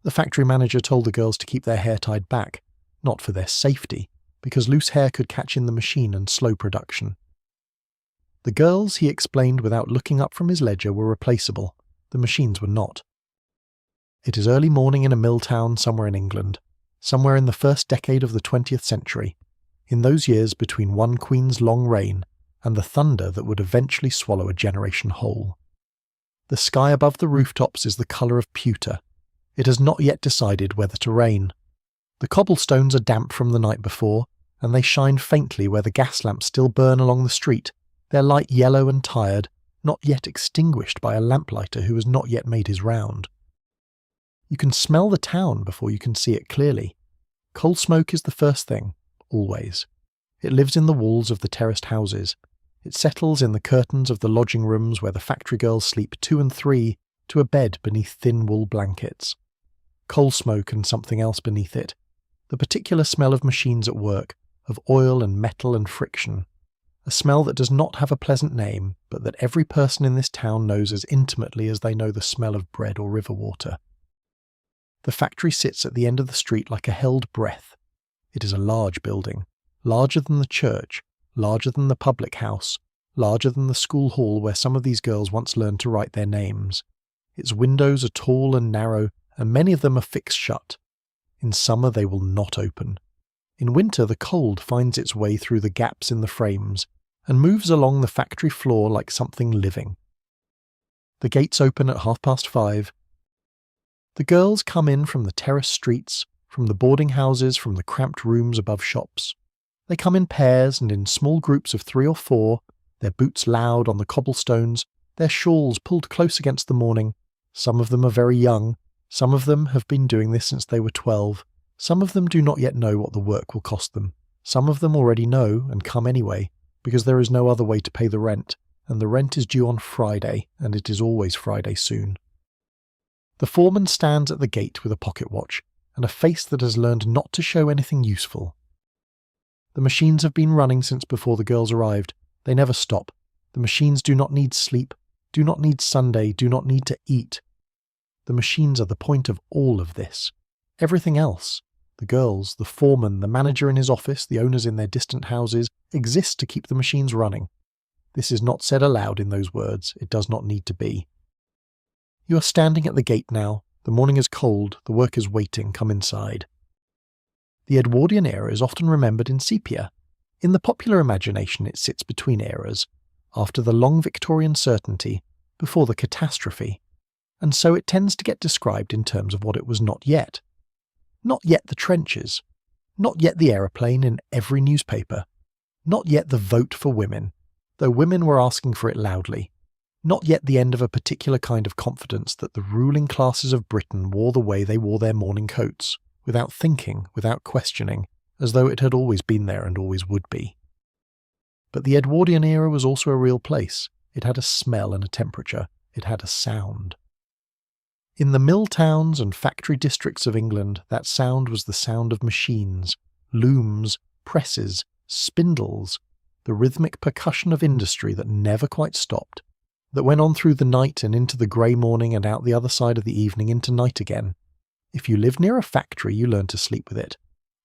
The factory manager told the girls to keep their hair tied back, not for their safety, because loose hair could catch in the machine and slow production. The girls, he explained without looking up from his ledger, were replaceable. The machines were not. It is early morning in a mill town somewhere in England, somewhere in the first decade of the 20th century, in those years between one queen's long reign and the thunder that would eventually swallow a generation whole. The sky above the rooftops is the colour of pewter. It has not yet decided whether to rain. The cobblestones are damp from the night before, and they shine faintly where the gas lamps still burn along the street, their light yellow and tired, not yet extinguished by a lamplighter who has not yet made his round. You can smell the town before you can see it clearly. Coal smoke is the first thing, always. It lives in the walls of the terraced houses. It settles in the curtains of the lodging rooms where the factory girls sleep 2 and 3 to a bed beneath thin wool blankets. Coal smoke and something else beneath it. The particular smell of machines at work, of oil and metal and friction. A smell that does not have a pleasant name, but that every person in this town knows as intimately as they know the smell of bread or river water. The factory sits at the end of the street like a held breath. It is a large building, larger than the church, larger than the public house, larger than the school hall where some of these girls once learned to write their names. Its windows are tall and narrow, and many of them are fixed shut. In summer they will not open. In winter the cold finds its way through the gaps in the frames and moves along the factory floor like something living. The gates open at 5:30. The girls come in from the terrace streets, from the boarding houses, from the cramped rooms above shops. They come in pairs and in small groups of 3 or 4, their boots loud on the cobblestones, their shawls pulled close against the morning. Some of them are very young. Some of them have been doing this since they were 12. Some of them do not yet know what the work will cost them. Some of them already know and come anyway, because there is no other way to pay the rent, and the rent is due on Friday, and it is always Friday soon. The foreman stands at the gate with a pocket watch, and a face that has learned not to show anything useful. The machines have been running since before the girls arrived. They never stop. The machines do not need sleep, do not need Sunday, do not need to eat. The machines are the point of all of this. Everything else, the girls, the foreman, the manager in his office, the owners in their distant houses, exist to keep the machines running. This is not said aloud in those words. It does not need to be. You are standing at the gate now. The morning is cold. The work is waiting. Come inside. The Edwardian era is often remembered in sepia. In the popular imagination it sits between eras, after the long Victorian certainty, before the catastrophe, and so it tends to get described in terms of what it was not yet. Not yet the trenches, not yet the aeroplane in every newspaper, not yet the vote for women, though women were asking for it loudly, not yet the end of a particular kind of confidence that the ruling classes of Britain wore the way they wore their morning coats, without thinking, without questioning, as though it had always been there and always would be. But the Edwardian era was also a real place. It had a smell and a temperature. It had a sound. In the mill towns and factory districts of England, that sound was the sound of machines, looms, presses, spindles, the rhythmic percussion of industry that never quite stopped, that went on through the night and into the grey morning and out the other side of the evening into night again. If you lived near a factory, you learned to sleep with it.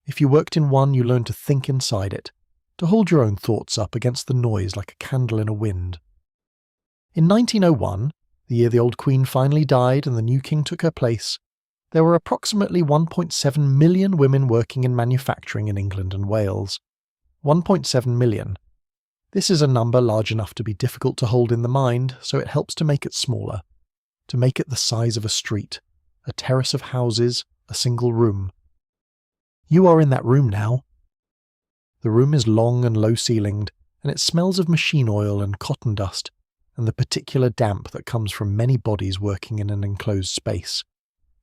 If you worked in one, you learned to think inside it, to hold your own thoughts up against the noise like a candle in a wind. In 1901, the year the old Queen finally died and the new king took her place, there were approximately 1.7 million women working in manufacturing in England and Wales. 1.7 million. This is a number large enough to be difficult to hold in the mind, so it helps to make it smaller, to make it the size of a street, a terrace of houses, a single room. You are in that room now. The room is long and low-ceilinged, and it smells of machine oil and cotton dust, and the particular damp that comes from many bodies working in an enclosed space.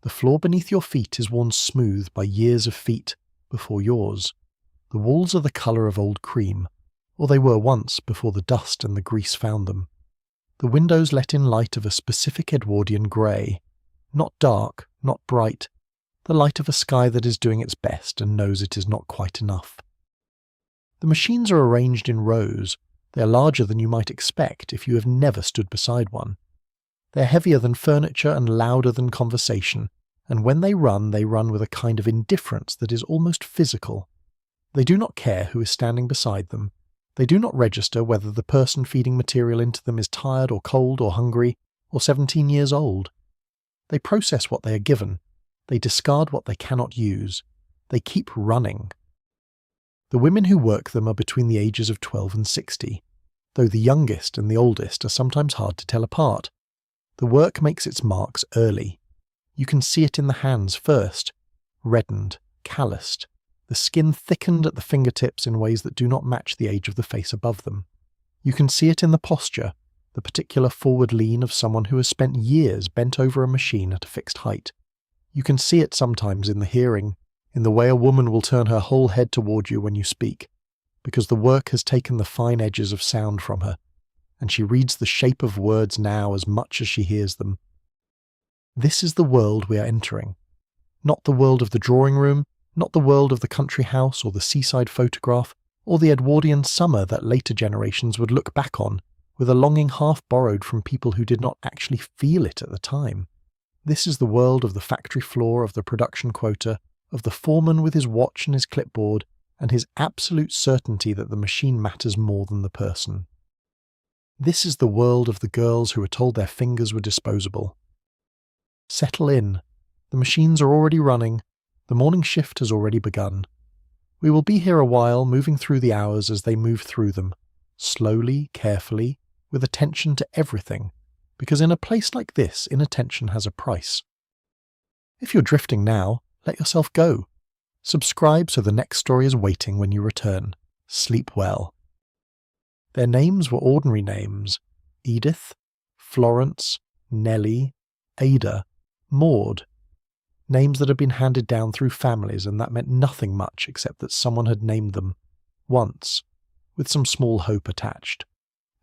The floor beneath your feet is worn smooth by years of feet before yours. The walls are the colour of old cream, or they were once before the dust and the grease found them. The windows let in light of a specific Edwardian grey, not dark, not bright, the light of a sky that is doing its best and knows it is not quite enough. The machines are arranged in rows. They are larger than you might expect if you have never stood beside one. They are heavier than furniture and louder than conversation, and when they run with a kind of indifference that is almost physical. They do not care who is standing beside them. They do not register whether the person feeding material into them is tired or cold or hungry or 17 years old. They process what they are given. They discard what they cannot use. They keep running. The women who work them are between the ages of 12 and 60, though the youngest and the oldest are sometimes hard to tell apart. The work makes its marks early. You can see it in the hands first, reddened, calloused, the skin thickened at the fingertips in ways that do not match the age of the face above them. You can see it in the posture, the particular forward lean of someone who has spent years bent over a machine at a fixed height. You can see it sometimes in the hearing, in the way a woman will turn her whole head toward you when you speak, because the work has taken the fine edges of sound from her, and she reads the shape of words now as much as she hears them. This is the world we are entering. Not the world of the drawing room, not the world of the country house or the seaside photograph, or the Edwardian summer that later generations would look back on, with a longing half borrowed from people who did not actually feel it at the time. This is the world of the factory floor, of the production quota, of the foreman with his watch and his clipboard, and his absolute certainty that the machine matters more than the person. This is the world of the girls who were told their fingers were disposable. Settle in. The machines are already running. The morning shift has already begun. We will be here a while, moving through the hours as they move through them, slowly, carefully, with attention to everything, because in a place like this, inattention has a price. If you're drifting now, let yourself go. Subscribe so the next story is waiting when you return. Sleep well. Their names were ordinary names: Edith, Florence, Nellie, Ada, Maud. Names that had been handed down through families and that meant nothing much except that someone had named them, once, with some small hope attached.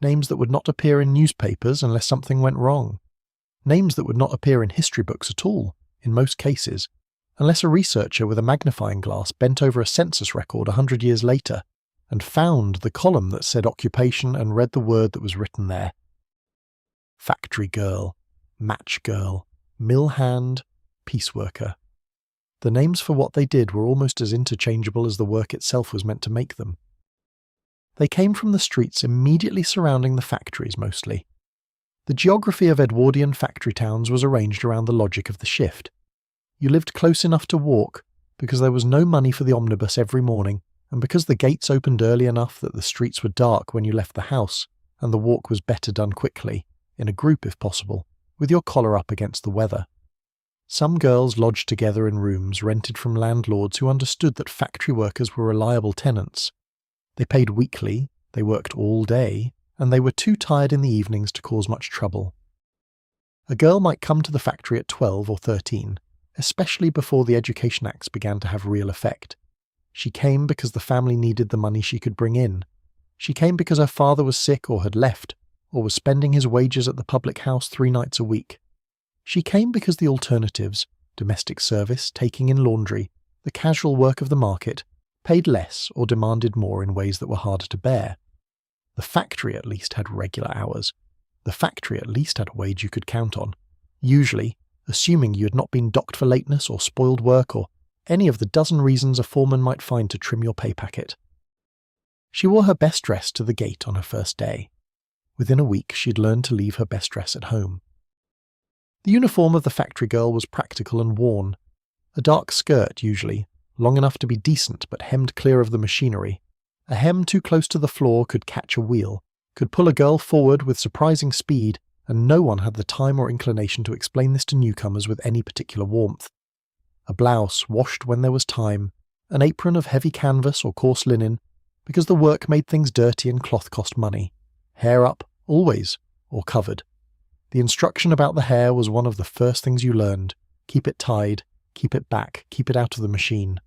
Names that would not appear in newspapers unless something went wrong. Names that would not appear in history books at all, in most cases, unless a researcher with a magnifying glass bent over a census record 100 years later and found the column that said occupation and read the word that was written there. Factory girl, match girl, mill hand, pieceworker. The names for what they did were almost as interchangeable as the work itself was meant to make them. They came from the streets immediately surrounding the factories mostly. The geography of Edwardian factory towns was arranged around the logic of the shift. You lived close enough to walk, because there was no money for the omnibus every morning, and because the gates opened early enough that the streets were dark when you left the house, and the walk was better done quickly, in a group if possible, with your collar up against the weather. Some girls lodged together in rooms rented from landlords who understood that factory workers were reliable tenants. They paid weekly, they worked all day, and they were too tired in the evenings to cause much trouble. A girl might come to the factory at 12 or 13, especially before the Education Acts began to have real effect. She came because the family needed the money she could bring in. She came because her father was sick or had left, or was spending his wages at the public house 3 nights a week. She came because the alternatives, domestic service, taking in laundry, the casual work of the market, paid less or demanded more in ways that were harder to bear. The factory at least had regular hours. The factory at least had a wage you could count on. Usually, assuming you had not been docked for lateness or spoiled work or any of the dozen reasons a foreman might find to trim your pay packet. She wore her best dress to the gate on her first day. Within a week, she'd learned to leave her best dress at home. The uniform of the factory girl was practical and worn. A dark skirt, usually, long enough to be decent but hemmed clear of the machinery. A hem too close to the floor could catch a wheel, could pull a girl forward with surprising speed, and no one had the time or inclination to explain this to newcomers with any particular warmth. A blouse washed when there was time, an apron of heavy canvas or coarse linen, because the work made things dirty and cloth cost money. Hair up, always, or covered. The instruction about the hair was one of the first things you learned. Keep it tied, keep it back, keep it out of the machine.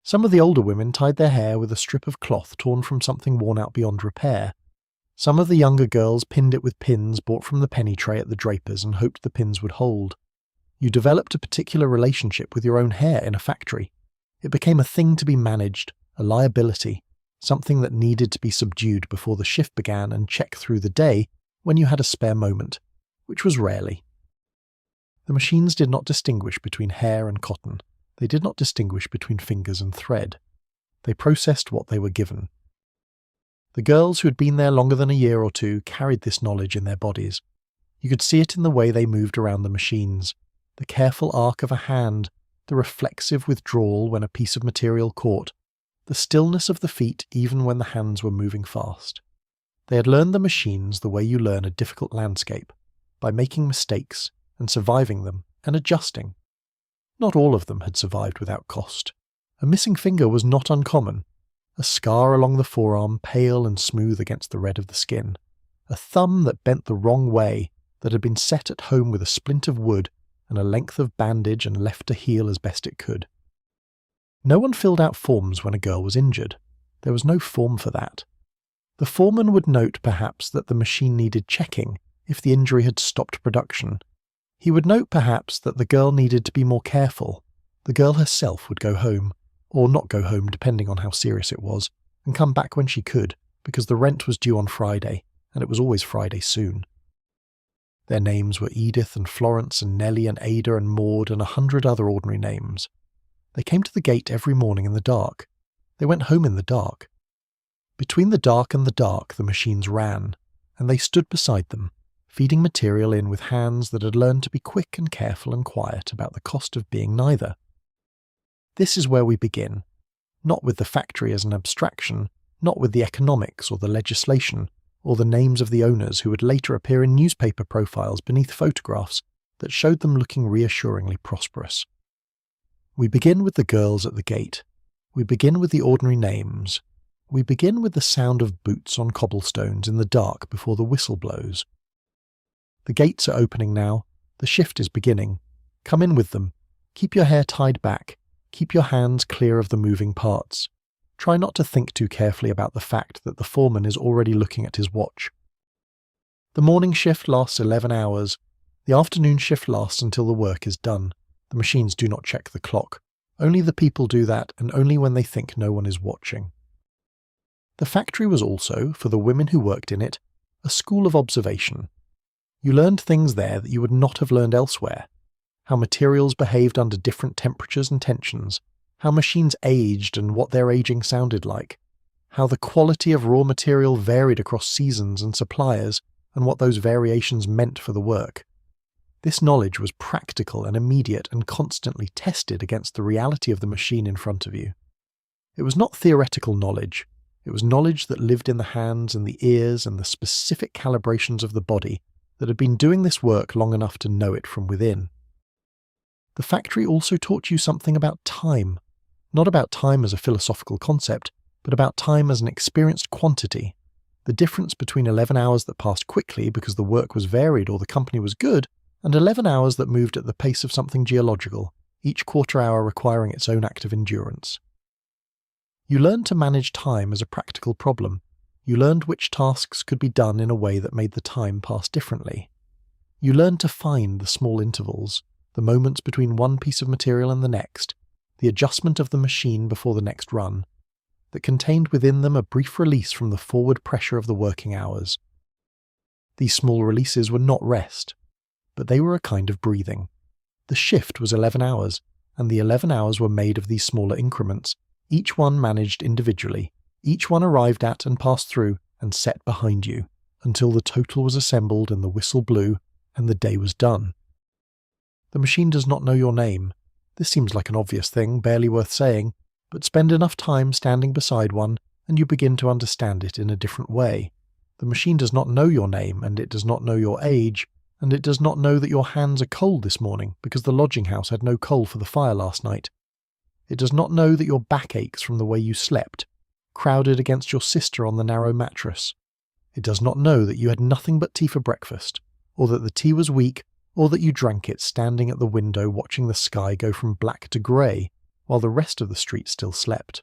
Some of the older women tied their hair with a strip of cloth torn from something worn out beyond repair. Some of the younger girls pinned it with pins bought from the penny tray at the draper's and hoped the pins would hold. You developed a particular relationship with your own hair in a factory. It became a thing to be managed, a liability, something that needed to be subdued before the shift began and checked through the day when you had a spare moment, which was rarely. The machines did not distinguish between hair and cotton. They did not distinguish between fingers and thread. They processed what they were given. The girls who had been there longer than a year or two carried this knowledge in their bodies. You could see it in the way they moved around the machines, the careful arc of a hand, the reflexive withdrawal when a piece of material caught, the stillness of the feet even when the hands were moving fast. They had learned the machines the way you learn a difficult landscape, by making mistakes and surviving them and adjusting. Not all of them had survived without cost. A missing finger was not uncommon, a scar along the forearm pale and smooth against the red of the skin, a thumb that bent the wrong way that had been set at home with a splint of wood and a length of bandage and left to heal as best it could. No one filled out forms when a girl was injured. There was no form for that. The foreman would note perhaps that the machine needed checking if the injury had stopped production. He would note perhaps that the girl needed to be more careful. The girl herself would go home, or not go home depending on how serious it was, and come back when she could, because the rent was due on Friday, and it was always Friday soon. Their names were Edith and Florence and Nellie and Ada and Maud and 100 other ordinary names. They came to the gate every morning in the dark. They went home in the dark. Between the dark and the dark the machines ran, and they stood beside them, feeding material in with hands that had learned to be quick and careful and quiet about the cost of being neither. This is where we begin, not with the factory as an abstraction, not with the economics or the legislation, or the names of the owners who would later appear in newspaper profiles beneath photographs that showed them looking reassuringly prosperous. We begin with the girls at the gate. We begin with the ordinary names. We begin with the sound of boots on cobblestones in the dark before the whistle blows. The gates are opening now. The shift is beginning. Come in with them. Keep your hair tied back. Keep your hands clear of the moving parts. Try not to think too carefully about the fact that the foreman is already looking at his watch. The morning shift lasts 11 hours. The afternoon shift lasts until the work is done. The machines do not check the clock. Only the people do that, and only when they think no one is watching. The factory was also, for the women who worked in it, a school of observation. You learned things there that you would not have learned elsewhere. How materials behaved under different temperatures and tensions, how machines aged and what their aging sounded like, how the quality of raw material varied across seasons and suppliers, and what those variations meant for the work. This knowledge was practical and immediate and constantly tested against the reality of the machine in front of you. It was not theoretical knowledge. It was knowledge that lived in the hands and the ears and the specific calibrations of the body that had been doing this work long enough to know it from within. The factory also taught you something about time, not about time as a philosophical concept, but about time as an experienced quantity, the difference between 11 hours that passed quickly because the work was varied or the company was good, and 11 hours that moved at the pace of something geological, each quarter hour requiring its own act of endurance. You learned to manage time as a practical problem. You learned which tasks could be done in a way that made the time pass differently. You learned to find the small intervals, the moments between one piece of material and the next, the adjustment of the machine before the next run, that contained within them a brief release from the forward pressure of the working hours. These small releases were not rest, but they were a kind of breathing. The shift was 11 hours, and the 11 hours were made of these smaller increments, each one managed individually, each one arrived at and passed through and set behind you, until the total was assembled and the whistle blew, and the day was done. The machine does not know your name. This seems like an obvious thing, barely worth saying, but spend enough time standing beside one, and you begin to understand it in a different way. The machine does not know your name, and it does not know your age, and it does not know that your hands are cold this morning because the lodging house had no coal for the fire last night. It does not know that your back aches from the way you slept, crowded against your sister on the narrow mattress. It does not know that you had nothing but tea for breakfast, or that the tea was weak, or that you drank it standing at the window watching the sky go from black to grey while the rest of the street still slept.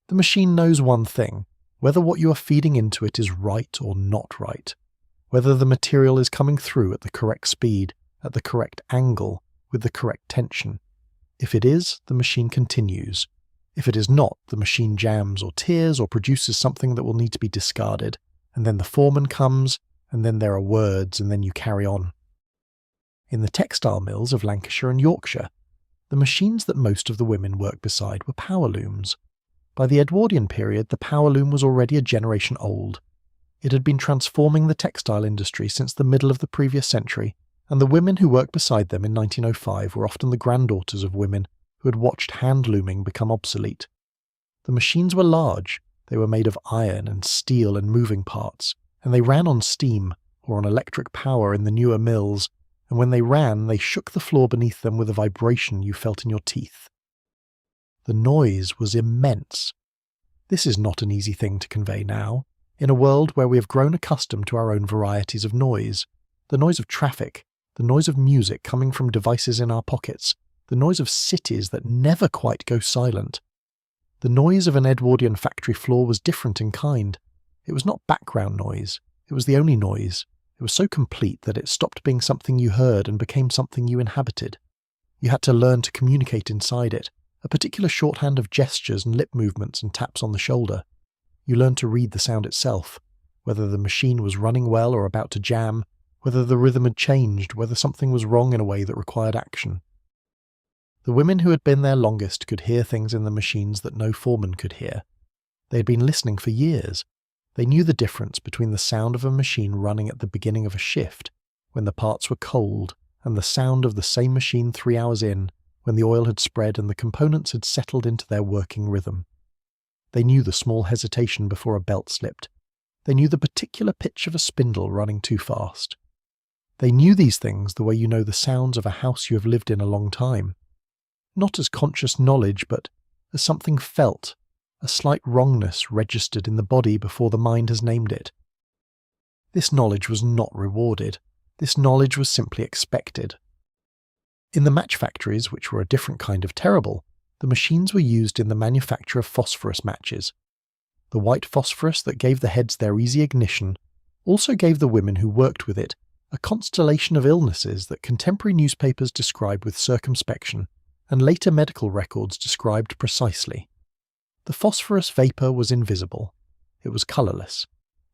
The machine knows one thing, whether what you are feeding into it is right or not right, whether the material is coming through at the correct speed, at the correct angle, with the correct tension. If it is, the machine continues. If it is not, the machine jams or tears or produces something that will need to be discarded, and then the foreman comes, and then there are words, and then you carry on. In the textile mills of Lancashire and Yorkshire, the machines that most of the women worked beside were power looms. By the Edwardian period, the power loom was already a generation old. It had been transforming the textile industry since the middle of the previous century, and the women who worked beside them in 1905 were often the granddaughters of women who had watched hand looming become obsolete. The machines were large. They were made of iron and steel and moving parts, and they ran on steam or on electric power in the newer mills, and when they ran, they shook the floor beneath them with a vibration you felt in your teeth. The noise was immense. This is not an easy thing to convey now, in a world where we have grown accustomed to our own varieties of noise. The noise of traffic, the noise of music coming from devices in our pockets, the noise of cities that never quite go silent. The noise of an Edwardian factory floor was different in kind. It was not background noise, it was the only noise. It was so complete that it stopped being something you heard and became something you inhabited. You had to learn to communicate inside it, a particular shorthand of gestures and lip movements and taps on the shoulder. You learned to read the sound itself, whether the machine was running well or about to jam, whether the rhythm had changed, whether something was wrong in a way that required action. The women who had been there longest could hear things in the machines that no foreman could hear. They had been listening for years. They knew the difference between the sound of a machine running at the beginning of a shift, when the parts were cold, and the sound of the same machine 3 hours in, when the oil had spread and the components had settled into their working rhythm. They knew the small hesitation before a belt slipped. They knew the particular pitch of a spindle running too fast. They knew these things the way you know the sounds of a house you have lived in a long time. Not as conscious knowledge, but as something felt, a slight wrongness registered in the body before the mind has named it. This knowledge was not rewarded. This knowledge was simply expected. In the match factories, which were a different kind of terrible, the machines were used in the manufacture of phosphorus matches. The white phosphorus that gave the heads their easy ignition also gave the women who worked with it a constellation of illnesses that contemporary newspapers described with circumspection, and later medical records described precisely. The phosphorus vapour was invisible. It was colourless.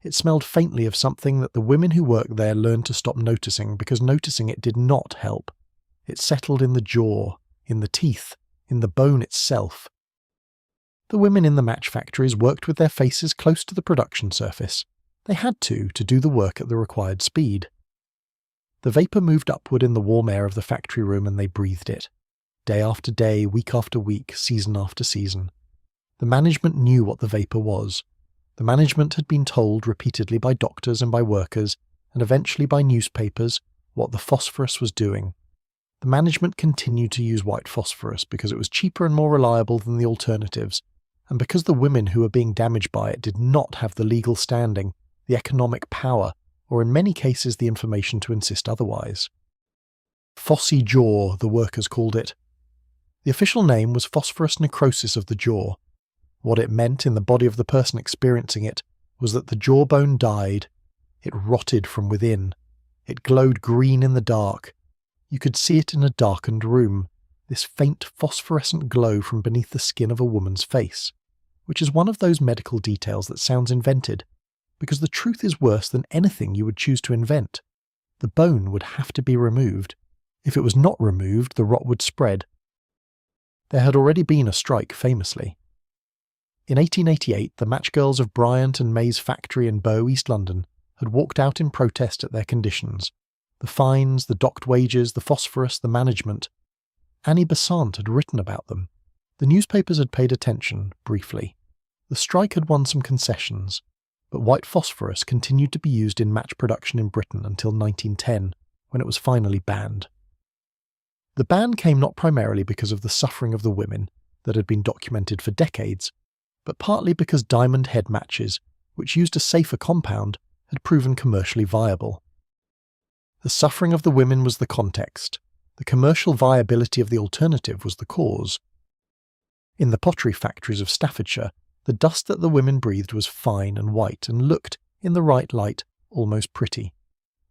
It smelled faintly of something that the women who worked there learned to stop noticing because noticing it did not help. It settled in the jaw, in the teeth, in the bone itself. The women in the match factories worked with their faces close to the production surface. They had to do the work at the required speed. The vapour moved upward in the warm air of the factory room and they breathed it. Day after day, week after week, season after season. The management knew what the vapour was. The management had been told repeatedly by doctors and by workers, and eventually by newspapers, what the phosphorus was doing. The management continued to use white phosphorus because it was cheaper and more reliable than the alternatives, and because the women who were being damaged by it did not have the legal standing, the economic power, or in many cases the information to insist otherwise. Phossy jaw, the workers called it. The official name was phosphorus necrosis of the jaw. What it meant in the body of the person experiencing it was that the jawbone died. It rotted from within. It glowed green in the dark. You could see it in a darkened room, this faint phosphorescent glow from beneath the skin of a woman's face, which is one of those medical details that sounds invented, because the truth is worse than anything you would choose to invent. The bone would have to be removed. If it was not removed, the rot would spread. There had already been a strike, famously. In 1888, the match girls of Bryant and May's factory in Bow, East London, had walked out in protest at their conditions. The fines, the docked wages, the phosphorus, the management. Annie Besant had written about them. The newspapers had paid attention, briefly. The strike had won some concessions, but white phosphorus continued to be used in match production in Britain until 1910, when it was finally banned. The ban came not primarily because of the suffering of the women that had been documented for decades, but partly because diamond head matches, which used a safer compound, had proven commercially viable. The suffering of the women was the context. The commercial viability of the alternative was the cause. In the pottery factories of Staffordshire, the dust that the women breathed was fine and white and looked, in the right light, almost pretty.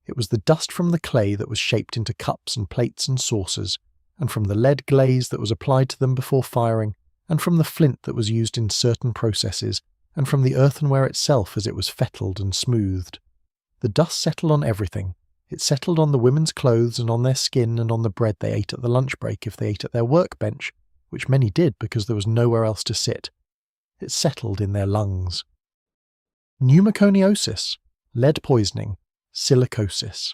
It was the dust from the clay that was shaped into cups and plates and saucers, and from the lead glaze that was applied to them before firing, and from the flint that was used in certain processes, and from the earthenware itself as it was fettled and smoothed. The dust settled on everything. It settled on the women's clothes and on their skin and on the bread they ate at the lunch break if they ate at their workbench, which many did because there was nowhere else to sit. It settled in their lungs. Pneumoconiosis, lead poisoning, silicosis.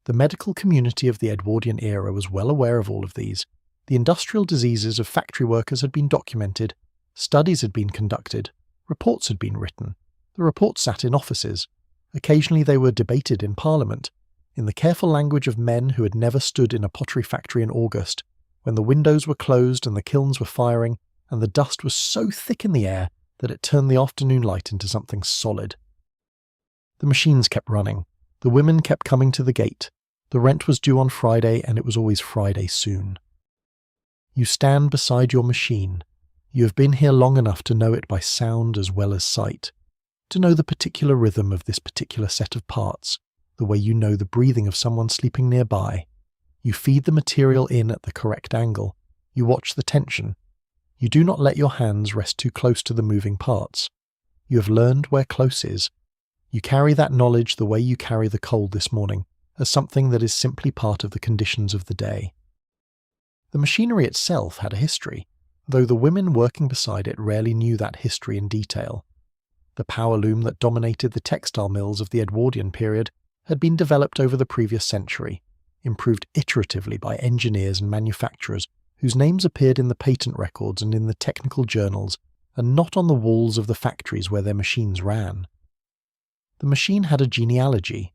The medical community of the Edwardian era was well aware of all of these. The industrial diseases of factory workers had been documented, studies had been conducted, reports had been written. The reports sat in offices. Occasionally they were debated in Parliament, in the careful language of men who had never stood in a pottery factory in August, when the windows were closed and the kilns were firing, and the dust was so thick in the air that it turned the afternoon light into something solid. The machines kept running. The women kept coming to the gate. The rent was due on Friday, and it was always Friday soon. You stand beside your machine. You have been here long enough to know it by sound as well as sight, to know the particular rhythm of this particular set of parts, the way you know the breathing of someone sleeping nearby. You feed the material in at the correct angle. You watch the tension. You do not let your hands rest too close to the moving parts. You have learned where close is. You carry that knowledge the way you carry the cold this morning, as something that is simply part of the conditions of the day. The machinery itself had a history, though the women working beside it rarely knew that history in detail. The power loom that dominated the textile mills of the Edwardian period had been developed over the previous century, improved iteratively by engineers and manufacturers whose names appeared in the patent records and in the technical journals, and not on the walls of the factories where their machines ran. The machine had a genealogy.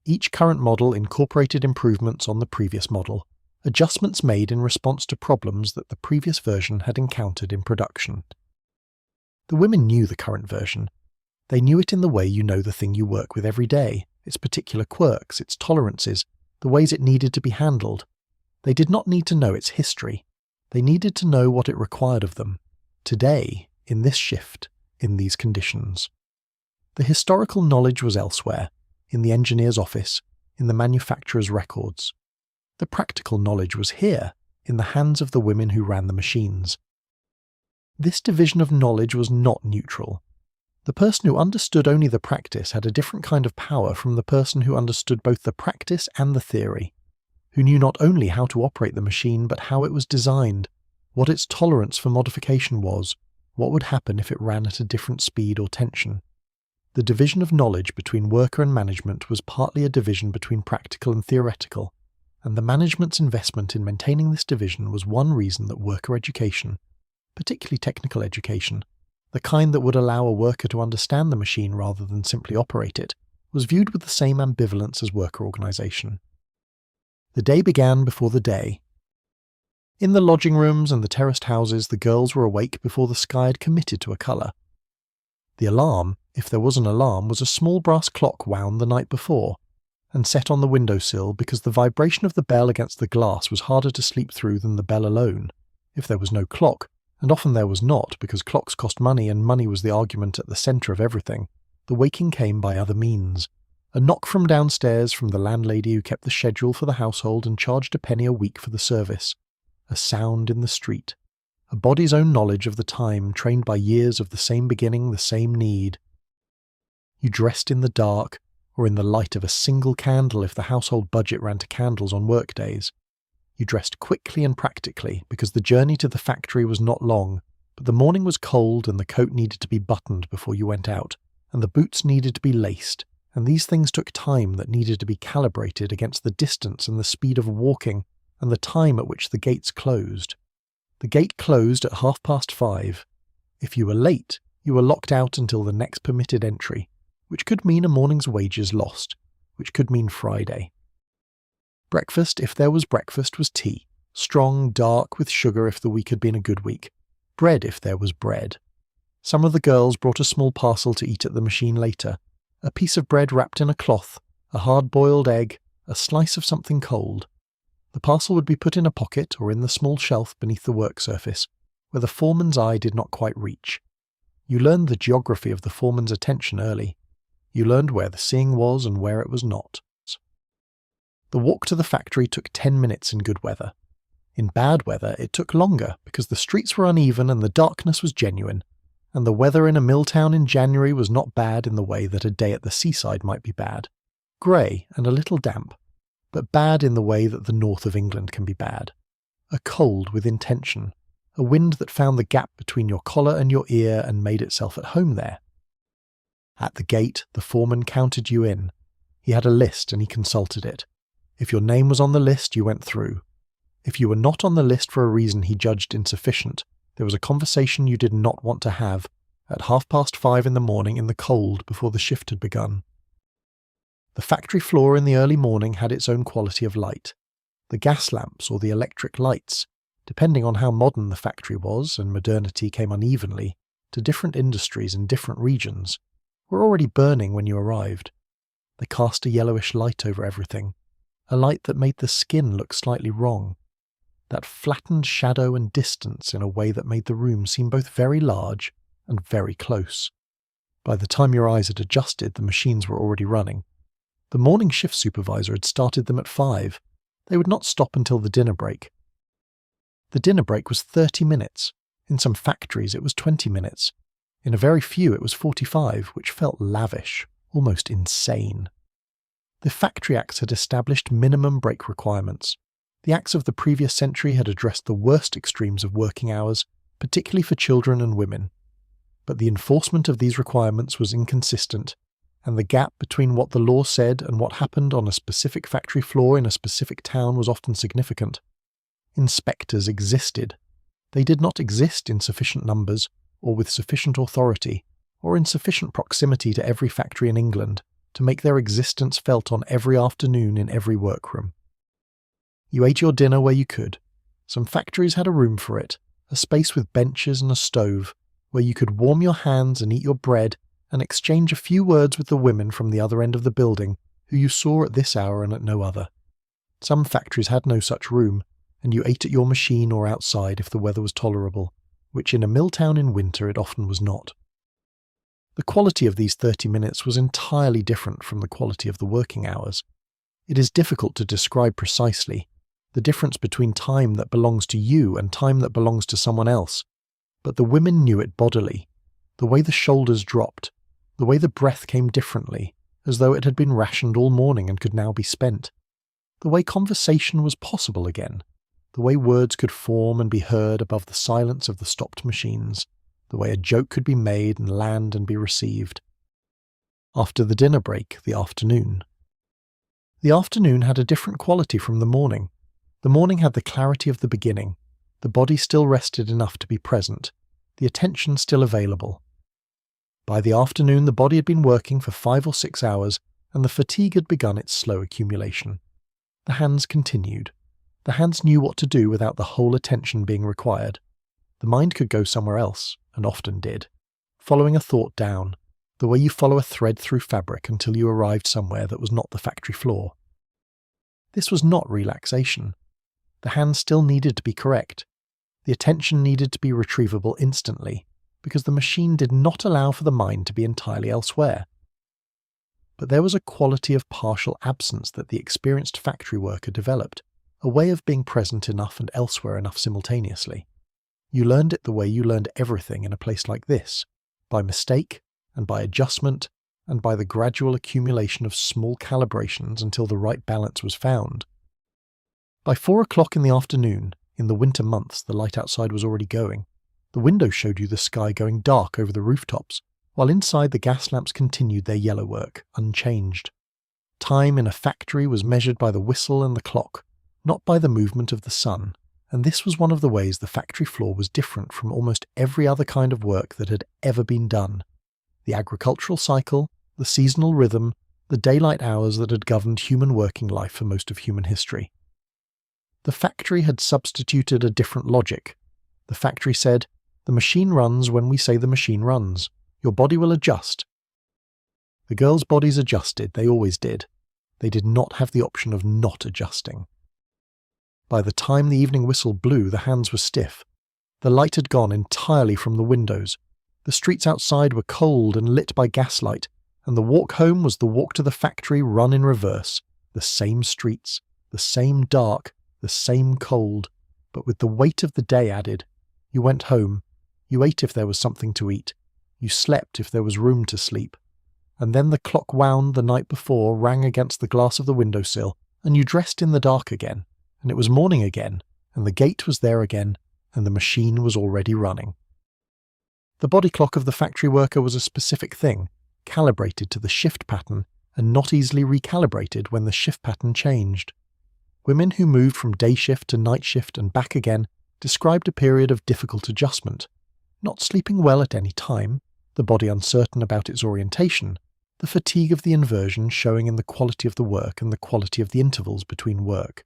Each current model incorporated improvements on the previous model, adjustments made in response to problems that the previous version had encountered in production. The women knew the current version. They knew it in the way you know the thing you work with every day, its particular quirks, its tolerances, the ways it needed to be handled. They did not need to know its history. They needed to know what it required of them, today, in this shift, in these conditions. The historical knowledge was elsewhere, in the engineer's office, in the manufacturer's records. The practical knowledge was here, in the hands of the women who ran the machines. This division of knowledge was not neutral. The person who understood only the practice had a different kind of power from the person who understood both the practice and the theory, who knew not only how to operate the machine but how it was designed, what its tolerance for modification was, what would happen if it ran at a different speed or tension. The division of knowledge between worker and management was partly a division between practical and theoretical, and the management's investment in maintaining this division was one reason that worker education, particularly technical education, the kind that would allow a worker to understand the machine rather than simply operate it, was viewed with the same ambivalence as worker organisation. The day began before the day. In the lodging rooms and the terraced houses, the girls were awake before the sky had committed to a colour. The alarm, if there was an alarm, was a small brass clock wound the night before, and set on the windowsill because the vibration of the bell against the glass was harder to sleep through than the bell alone. If there was no clock, and often there was not because clocks cost money and money was the argument at the centre of everything, the waking came by other means. A knock from downstairs from the landlady who kept the schedule for the household and charged a penny a week for the service. A sound in the street. A body's own knowledge of the time, trained by years of the same beginning, the same need. You dressed in the dark, or in the light of a single candle if the household budget ran to candles on work days. You dressed quickly and practically because the journey to the factory was not long, but the morning was cold and the coat needed to be buttoned before you went out, and the boots needed to be laced, and these things took time that needed to be calibrated against the distance and the speed of walking and the time at which the gates closed. The gate closed at 5:30. If you were late, you were locked out until the next permitted entry, which could mean a morning's wages lost, which could mean Friday. Breakfast, if there was breakfast, was tea, strong, dark, with sugar if the week had been a good week, bread if there was bread. Some of the girls brought a small parcel to eat at the machine later, a piece of bread wrapped in a cloth, a hard-boiled egg, a slice of something cold. The parcel would be put in a pocket or in the small shelf beneath the work surface, where the foreman's eye did not quite reach. You learned the geography of the foreman's attention early. You learned where the seeing was and where it was not. The walk to the factory took 10 minutes in good weather. In bad weather, it took longer because the streets were uneven and the darkness was genuine, and the weather in a mill town in January was not bad in the way that a day at the seaside might be bad. Grey and a little damp, but bad in the way that the north of England can be bad. A cold with intention, a wind that found the gap between your collar and your ear and made itself at home there. At the gate, the foreman counted you in. He had a list and he consulted it. If your name was on the list, you went through. If you were not on the list for a reason he judged insufficient, there was a conversation you did not want to have at 5:30 in the morning in the cold before the shift had begun. The factory floor in the early morning had its own quality of light. The gas lamps or the electric lights, depending on how modern the factory was, and modernity came unevenly to different industries in different regions, were already burning when you arrived. They cast a yellowish light over everything, a light that made the skin look slightly wrong, that flattened shadow and distance in a way that made the room seem both very large and very close. By the time your eyes had adjusted, the machines were already running. The morning shift supervisor had started them at 5. They would not stop until the dinner break. The dinner break was 30 minutes. In some factories it was 20 minutes. In a very few it was 45, which felt lavish, almost insane. The Factory Acts had established minimum break requirements. The Acts of the previous century had addressed the worst extremes of working hours, particularly for children and women. But the enforcement of these requirements was inconsistent, and the gap between what the law said and what happened on a specific factory floor in a specific town was often significant. Inspectors existed. They did not exist in sufficient numbers, or with sufficient authority, or in sufficient proximity to every factory in England to make their existence felt on every afternoon in every workroom. You ate your dinner where you could. Some factories had a room for it, a space with benches and a stove, where you could warm your hands and eat your bread and exchange a few words with the women from the other end of the building, who you saw at this hour and at no other. Some factories had no such room, and you ate at your machine or outside if the weather was tolerable, which in a mill town in winter it often was not. The quality of these 30 minutes was entirely different from the quality of the working hours. It is difficult to describe precisely the difference between time that belongs to you and time that belongs to someone else, but the women knew it bodily, the way the shoulders dropped, the way the breath came differently, as though it had been rationed all morning and could now be spent, the way conversation was possible again, the way words could form and be heard above the silence of the stopped machines, the way a joke could be made and land and be received. After the dinner break, the afternoon. The afternoon had a different quality from the morning. The morning had the clarity of the beginning, the body still rested enough to be present, the attention still available. By the afternoon the body had been working for 5 or 6 hours, and the fatigue had begun its slow accumulation. The hands continued. The hands knew what to do without the whole attention being required. The mind could go somewhere else, and often did, following a thought down, the way you follow a thread through fabric until you arrived somewhere that was not the factory floor. This was not relaxation. The hands still needed to be correct. The attention needed to be retrievable instantly, because the machine did not allow for the mind to be entirely elsewhere. But there was a quality of partial absence that the experienced factory worker developed, a way of being present enough and elsewhere enough simultaneously. You learned it the way you learned everything in a place like this, by mistake and by adjustment and by the gradual accumulation of small calibrations until the right balance was found. By 4 o'clock in the afternoon, in the winter months the light outside was already going. The window showed you the sky going dark over the rooftops, while inside the gas lamps continued their yellow work, unchanged. Time in a factory was measured by the whistle and the clock, not by the movement of the sun, and this was one of the ways the factory floor was different from almost every other kind of work that had ever been done. The agricultural cycle, the seasonal rhythm, the daylight hours that had governed human working life for most of human history. The factory had substituted a different logic. The factory said, "The machine runs when we say the machine runs. Your body will adjust." The girls' bodies adjusted, they always did. They did not have the option of not adjusting. By the time the evening whistle blew, the hands were stiff. The light had gone entirely from the windows. The streets outside were cold and lit by gaslight, and the walk home was the walk to the factory run in reverse. The same streets, the same dark, the same cold, but with the weight of the day added. You went home. You ate if there was something to eat. You slept if there was room to sleep. And then the clock wound the night before rang against the glass of the windowsill, and you dressed in the dark again, and it was morning again, and the gate was there again, and the machine was already running. The body clock of the factory worker was a specific thing, calibrated to the shift pattern and not easily recalibrated when the shift pattern changed. Women who moved from day shift to night shift and back again described a period of difficult adjustment, not sleeping well at any time, the body uncertain about its orientation, the fatigue of the inversion showing in the quality of the work and the quality of the intervals between work.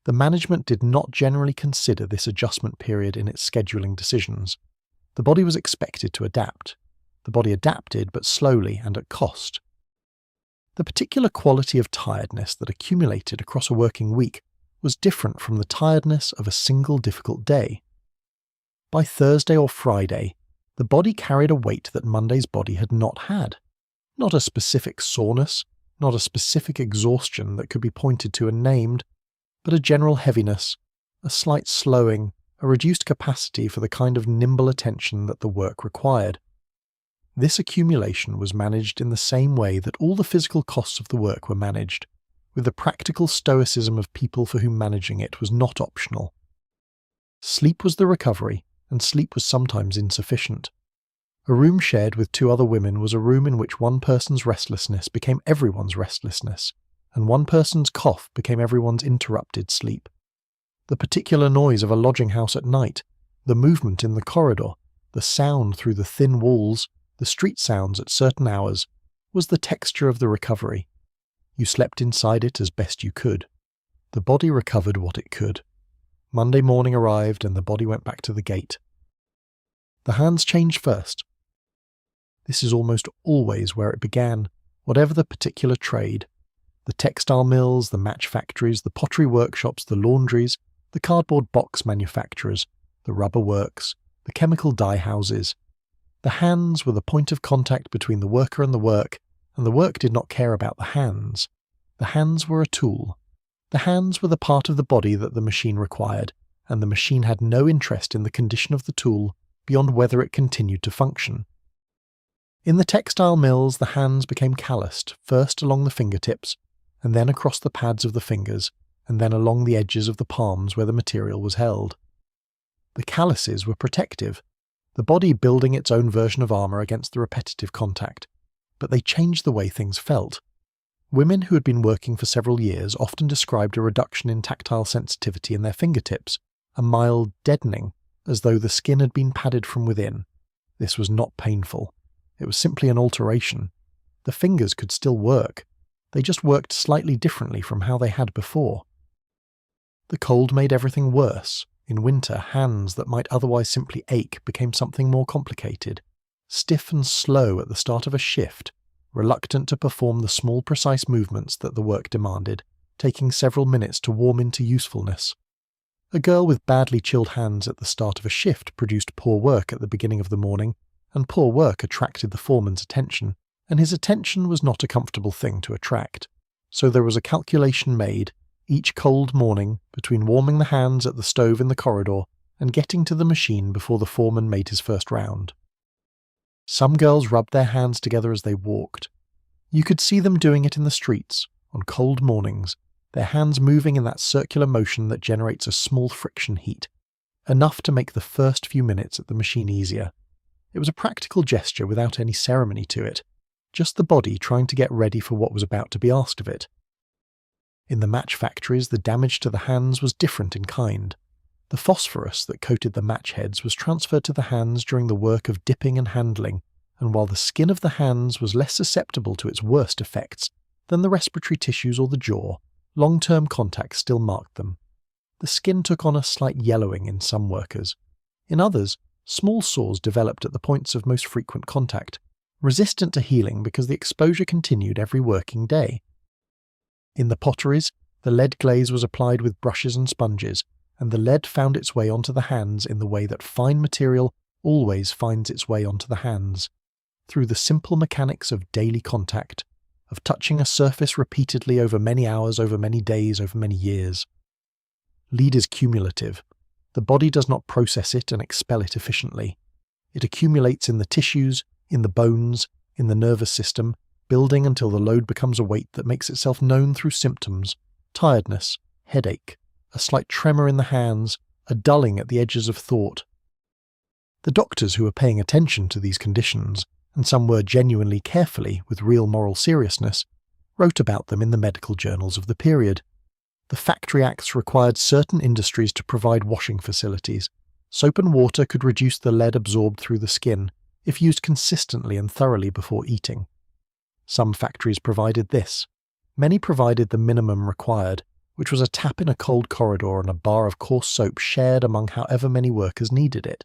The management did not generally consider this adjustment period in its scheduling decisions. The body was expected to adapt. The body adapted, but slowly and at cost. The particular quality of tiredness that accumulated across a working week was different from the tiredness of a single difficult day. By Thursday or Friday, the body carried a weight that Monday's body had not had. Not a specific soreness, not a specific exhaustion that could be pointed to and named, but a general heaviness, a slight slowing, a reduced capacity for the kind of nimble attention that the work required. This accumulation was managed in the same way that all the physical costs of the work were managed, with the practical stoicism of people for whom managing it was not optional. Sleep was the recovery, and sleep was sometimes insufficient. A room shared with two other women was a room in which one person's restlessness became everyone's restlessness, and one person's cough became everyone's interrupted sleep. The particular noise of a lodging house at night, the movement in the corridor, the sound through the thin walls, the street sounds at certain hours, was the texture of the recovery. You slept inside it as best you could. The body recovered what it could. Monday morning arrived and the body went back to the gate. The hands changed first. This is almost always where it began, whatever the particular trade. The textile mills, the match factories, the pottery workshops, the laundries, the cardboard box manufacturers, the rubber works, the chemical dye houses. The hands were the point of contact between the worker and the work did not care about the hands. The hands were a tool. The hands were the part of the body that the machine required, and the machine had no interest in the condition of the tool beyond whether it continued to function. In the textile mills, the hands became calloused, first along the fingertips, and then across the pads of the fingers, and then along the edges of the palms where the material was held. The calluses were protective, the body building its own version of armour against the repetitive contact, but they changed the way things felt. Women who had been working for several years often described a reduction in tactile sensitivity in their fingertips, a mild deadening, as though the skin had been padded from within. This was not painful. It was simply an alteration. The fingers could still work. They just worked slightly differently from how they had before. The cold made everything worse. In winter, hands that might otherwise simply ache became something more complicated, stiff and slow at the start of a shift, reluctant to perform the small precise movements that the work demanded, taking several minutes to warm into usefulness. A girl with badly chilled hands at the start of a shift produced poor work at the beginning of the morning, and poor work attracted the foreman's attention, and his attention was not a comfortable thing to attract. So there was a calculation made, each cold morning, between warming the hands at the stove in the corridor and getting to the machine before the foreman made his first round. Some girls rubbed their hands together as they walked. You could see them doing it in the streets, on cold mornings, their hands moving in that circular motion that generates a small friction heat, enough to make the first few minutes at the machine easier. It was a practical gesture without any ceremony to it, just the body trying to get ready for what was about to be asked of it. In the match factories, the damage to the hands was different in kind. The phosphorus that coated the match heads was transferred to the hands during the work of dipping and handling, and while the skin of the hands was less susceptible to its worst effects than the respiratory tissues or the jaw, long-term contact still marked them. The skin took on a slight yellowing in some workers. In others, small sores developed at the points of most frequent contact, resistant to healing because the exposure continued every working day. In the potteries, the lead glaze was applied with brushes and sponges, and the lead found its way onto the hands in the way that fine material always finds its way onto the hands, through the simple mechanics of daily contact, of touching a surface repeatedly over many hours, over many days, over many years. Lead is cumulative. The body does not process it and expel it efficiently. It accumulates in the tissues, in the bones, in the nervous system, building until the load becomes a weight that makes itself known through symptoms, tiredness, headache, a slight tremor in the hands, a dulling at the edges of thought. The doctors who were paying attention to these conditions, and some were genuinely carefully with real moral seriousness, wrote about them in the medical journals of the period. The Factory Acts required certain industries to provide washing facilities. Soap and water could reduce the lead absorbed through the skin, if used consistently and thoroughly before eating. Some factories provided this. Many provided the minimum required, which was a tap in a cold corridor and a bar of coarse soap shared among however many workers needed it.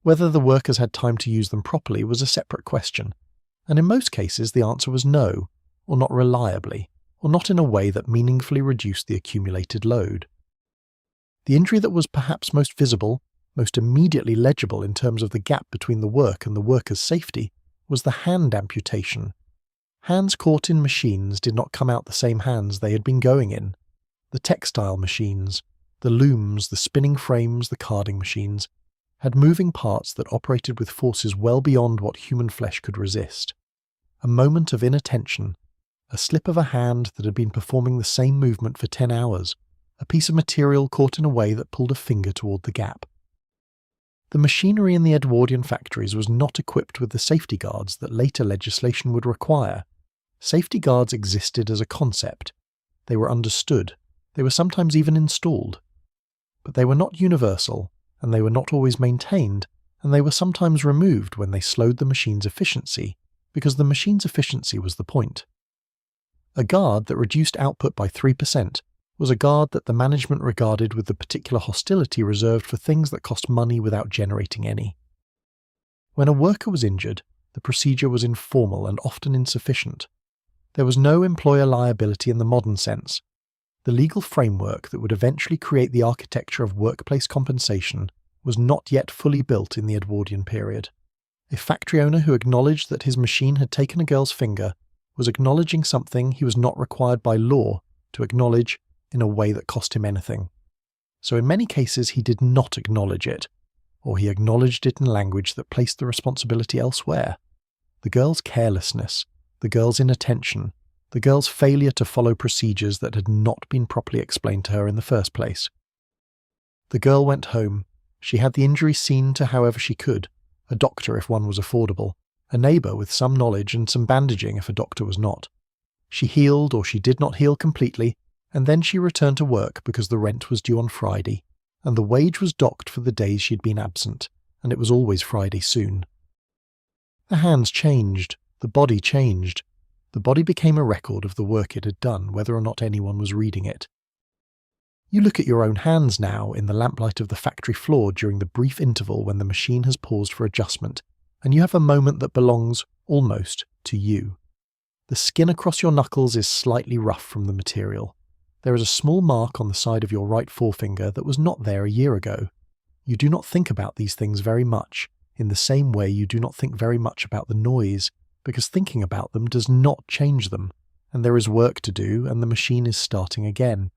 Whether the workers had time to use them properly was a separate question, and in most cases the answer was no, or not reliably, or not in a way that meaningfully reduced the accumulated load. The injury that was perhaps most visible, most immediately legible in terms of the gap between the work and the worker's safety, was the hand amputation. Hands caught in machines did not come out the same hands they had been going in. The textile machines, the looms, the spinning frames, the carding machines, had moving parts that operated with forces well beyond what human flesh could resist. A moment of inattention, a slip of a hand that had been performing the same movement for 10 hours, a piece of material caught in a way that pulled a finger toward the gap. The machinery in the Edwardian factories was not equipped with the safety guards that later legislation would require. Safety guards existed as a concept. They were understood. They were sometimes even installed. But they were not universal, and they were not always maintained, and they were sometimes removed when they slowed the machine's efficiency, because the machine's efficiency was the point. A guard that reduced output by 3% was a guard that the management regarded with the particular hostility reserved for things that cost money without generating any. When a worker was injured, the procedure was informal and often insufficient. There was no employer liability in the modern sense. The legal framework that would eventually create the architecture of workplace compensation was not yet fully built in the Edwardian period. A factory owner who acknowledged that his machine had taken a girl's finger was acknowledging something he was not required by law to acknowledge in a way that cost him anything. So in many cases he did not acknowledge it, or he acknowledged it in language that placed the responsibility elsewhere. The girl's carelessness, the girl's inattention, the girl's failure to follow procedures that had not been properly explained to her in the first place. The girl went home. She had the injury seen to however she could, a doctor if one was affordable, a neighbour with some knowledge and some bandaging if a doctor was not. She healed or she did not heal completely, and then she returned to work because the rent was due on Friday, and the wage was docked for the days she had been absent, and it was always Friday soon. The hands changed, the body changed. The body became a record of the work it had done, whether or not anyone was reading it. You look at your own hands now in the lamplight of the factory floor during the brief interval when the machine has paused for adjustment, and you have a moment that belongs, almost, to you. The skin across your knuckles is slightly rough from the material. There is a small mark on the side of your right forefinger that was not there a year ago. You do not think about these things very much, in the same way you do not think very much about the noise, because thinking about them does not change them, and there is work to do, and the machine is starting again.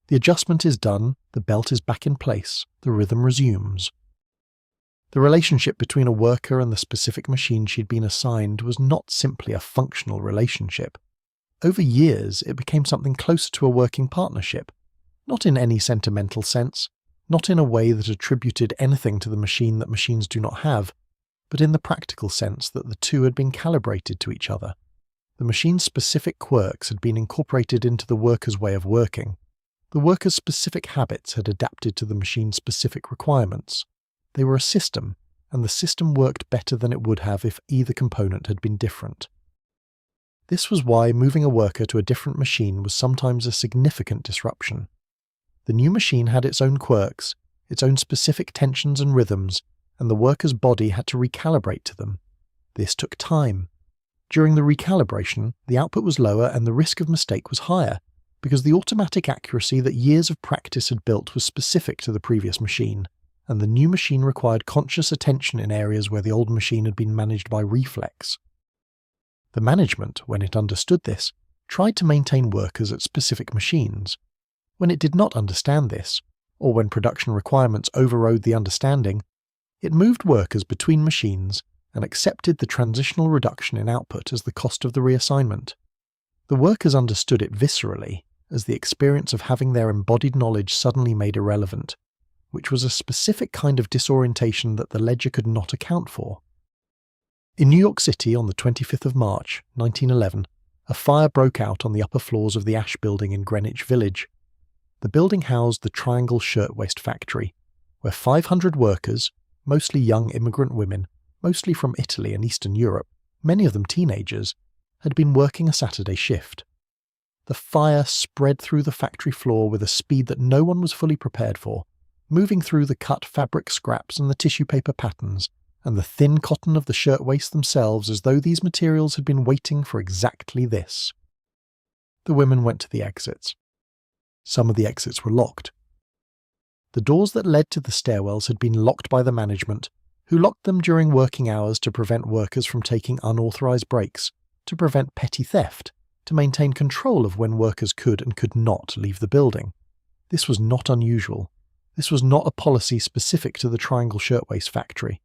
The adjustment is done, the belt is back in place, the rhythm resumes. The relationship between a worker and the specific machine she'd been assigned was not simply a functional relationship. Over years, it became something closer to a working partnership, not in any sentimental sense, not in a way that attributed anything to the machine that machines do not have, but in the practical sense that the two had been calibrated to each other. The machine's specific quirks had been incorporated into the worker's way of working. The worker's specific habits had adapted to the machine's specific requirements. They were a system, and the system worked better than it would have if either component had been different. This was why moving a worker to a different machine was sometimes a significant disruption. The new machine had its own quirks, its own specific tensions and rhythms, and the worker's body had to recalibrate to them. This took time. During the recalibration, the output was lower and the risk of mistake was higher, because the automatic accuracy that years of practice had built was specific to the previous machine, and the new machine required conscious attention in areas where the old machine had been managed by reflex. The management, when it understood this, tried to maintain workers at specific machines. When it did not understand this, or when production requirements overrode the understanding, it moved workers between machines and accepted the transitional reduction in output as the cost of the reassignment. The workers understood it viscerally, as the experience of having their embodied knowledge suddenly made irrelevant, which was a specific kind of disorientation that the ledger could not account for. In New York City on the 25th of March, 1911, a fire broke out on the upper floors of the Ash Building in Greenwich Village. The building housed the Triangle Shirtwaist Factory, where 500 workers, mostly young immigrant women, mostly from Italy and Eastern Europe, many of them teenagers, had been working a Saturday shift. The fire spread through the factory floor with a speed that no one was fully prepared for, moving through the cut fabric scraps and the tissue paper patterns, and the thin cotton of the shirtwaists themselves, as though these materials had been waiting for exactly this. The women went to the exits. Some of the exits were locked. The doors that led to the stairwells had been locked by the management, who locked them during working hours to prevent workers from taking unauthorized breaks, to prevent petty theft, to maintain control of when workers could and could not leave the building. This was not unusual. This was not a policy specific to the Triangle Shirtwaist Factory.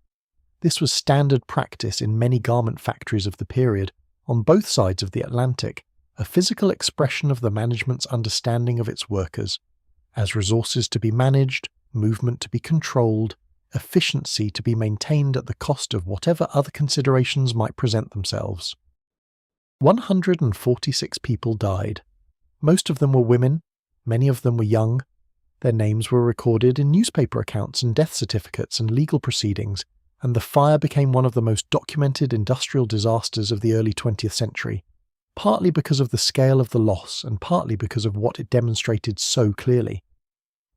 This was standard practice in many garment factories of the period, on both sides of the Atlantic, a physical expression of the management's understanding of its workers, as resources to be managed, movement to be controlled, efficiency to be maintained at the cost of whatever other considerations might present themselves. 146 people died. Most of them were women, many of them were young. Their names were recorded in newspaper accounts and death certificates and legal proceedings, and the fire became one of the most documented industrial disasters of the early 20th century, partly because of the scale of the loss and partly because of what it demonstrated so clearly: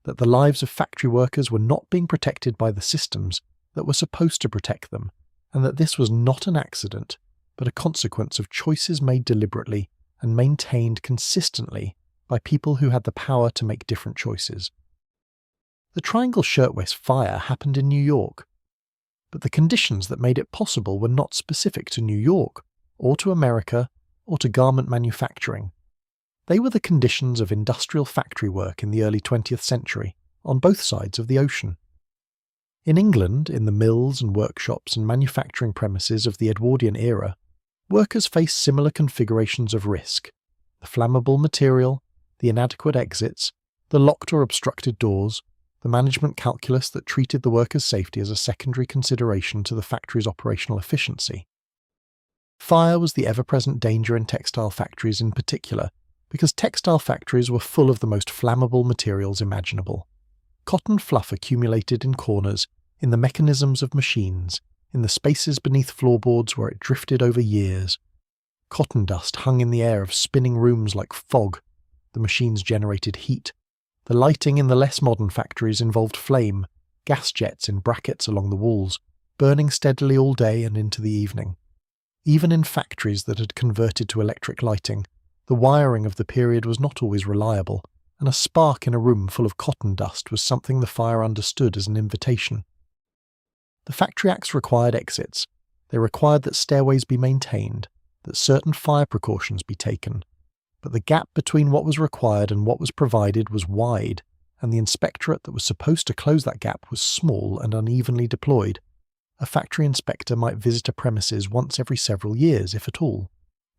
that the lives of factory workers were not being protected by the systems that were supposed to protect them, and that this was not an accident, but a consequence of choices made deliberately and maintained consistently by people who had the power to make different choices. The Triangle Shirtwaist fire happened in New York, but the conditions that made it possible were not specific to New York, or to America, or to garment manufacturing. They were the conditions of industrial factory work in the early 20th century, on both sides of the ocean. In England, in the mills and workshops and manufacturing premises of the Edwardian era, workers faced similar configurations of risk: the flammable material, the inadequate exits, the locked or obstructed doors, the management calculus that treated the workers' safety as a secondary consideration to the factory's operational efficiency. Fire was the ever-present danger in textile factories in particular, because textile factories were full of the most flammable materials imaginable. Cotton fluff accumulated in corners, in the mechanisms of machines, in the spaces beneath floorboards where it drifted over years. Cotton dust hung in the air of spinning rooms like fog. The machines generated heat. The lighting in the less modern factories involved flame, gas jets in brackets along the walls, burning steadily all day and into the evening. Even in factories that had converted to electric lighting, the wiring of the period was not always reliable, and a spark in a room full of cotton dust was something the fire understood as an invitation. The Factory Acts required exits. They required that stairways be maintained, that certain fire precautions be taken. But the gap between what was required and what was provided was wide, and the inspectorate that was supposed to close that gap was small and unevenly deployed. A factory inspector might visit a premises once every several years, if at all.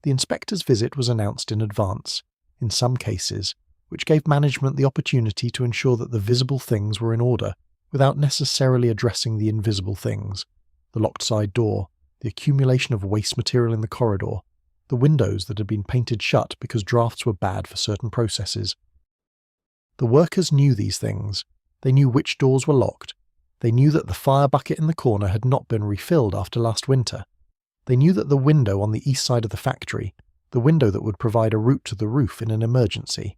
The inspector's visit was announced in advance, in some cases, which gave management the opportunity to ensure that the visible things were in order, without necessarily addressing the invisible things: the locked side door, the accumulation of waste material in the corridor, the windows that had been painted shut because drafts were bad for certain processes. The workers knew these things. They knew which doors were locked. They knew that the fire bucket in the corner had not been refilled after last winter. They knew that the window on the east side of the factory, the window that would provide a route to the roof in an emergency,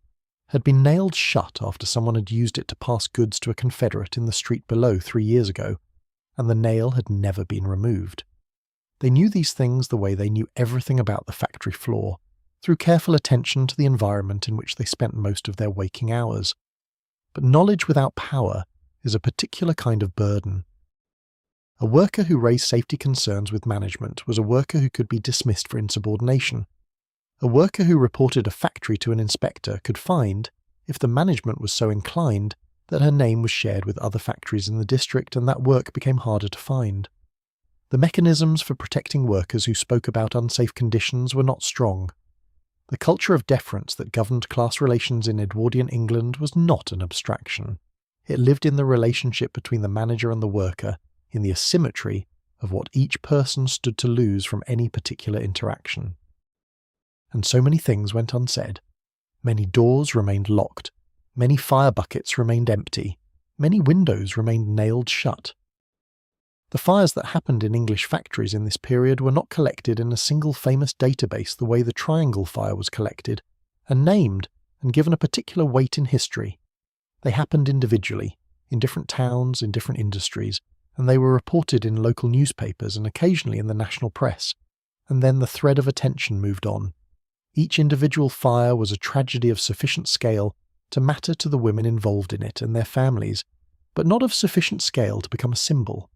had been nailed shut after someone had used it to pass goods to a Confederate in the street below 3 years ago, and the nail had never been removed. They knew these things the way they knew everything about the factory floor, through careful attention to the environment in which they spent most of their waking hours. But knowledge without power is a particular kind of burden. A worker who raised safety concerns with management was a worker who could be dismissed for insubordination. A worker who reported a factory to an inspector could find, if the management was so inclined, that her name was shared with other factories in the district, and that work became harder to find. The mechanisms for protecting workers who spoke about unsafe conditions were not strong. The culture of deference that governed class relations in Edwardian England was not an abstraction. It lived in the relationship between the manager and the worker, in the asymmetry of what each person stood to lose from any particular interaction. And so many things went unsaid. Many doors remained locked. Many fire buckets remained empty. Many windows remained nailed shut. The fires that happened in English factories in this period were not collected in a single famous database the way the Triangle Fire was collected, and named and given a particular weight in history. They happened individually, in different towns, in different industries, and they were reported in local newspapers and occasionally in the national press. And then the thread of attention moved on. Each individual fire was a tragedy of sufficient scale to matter to the women involved in it and their families, but not of sufficient scale to become a symbol.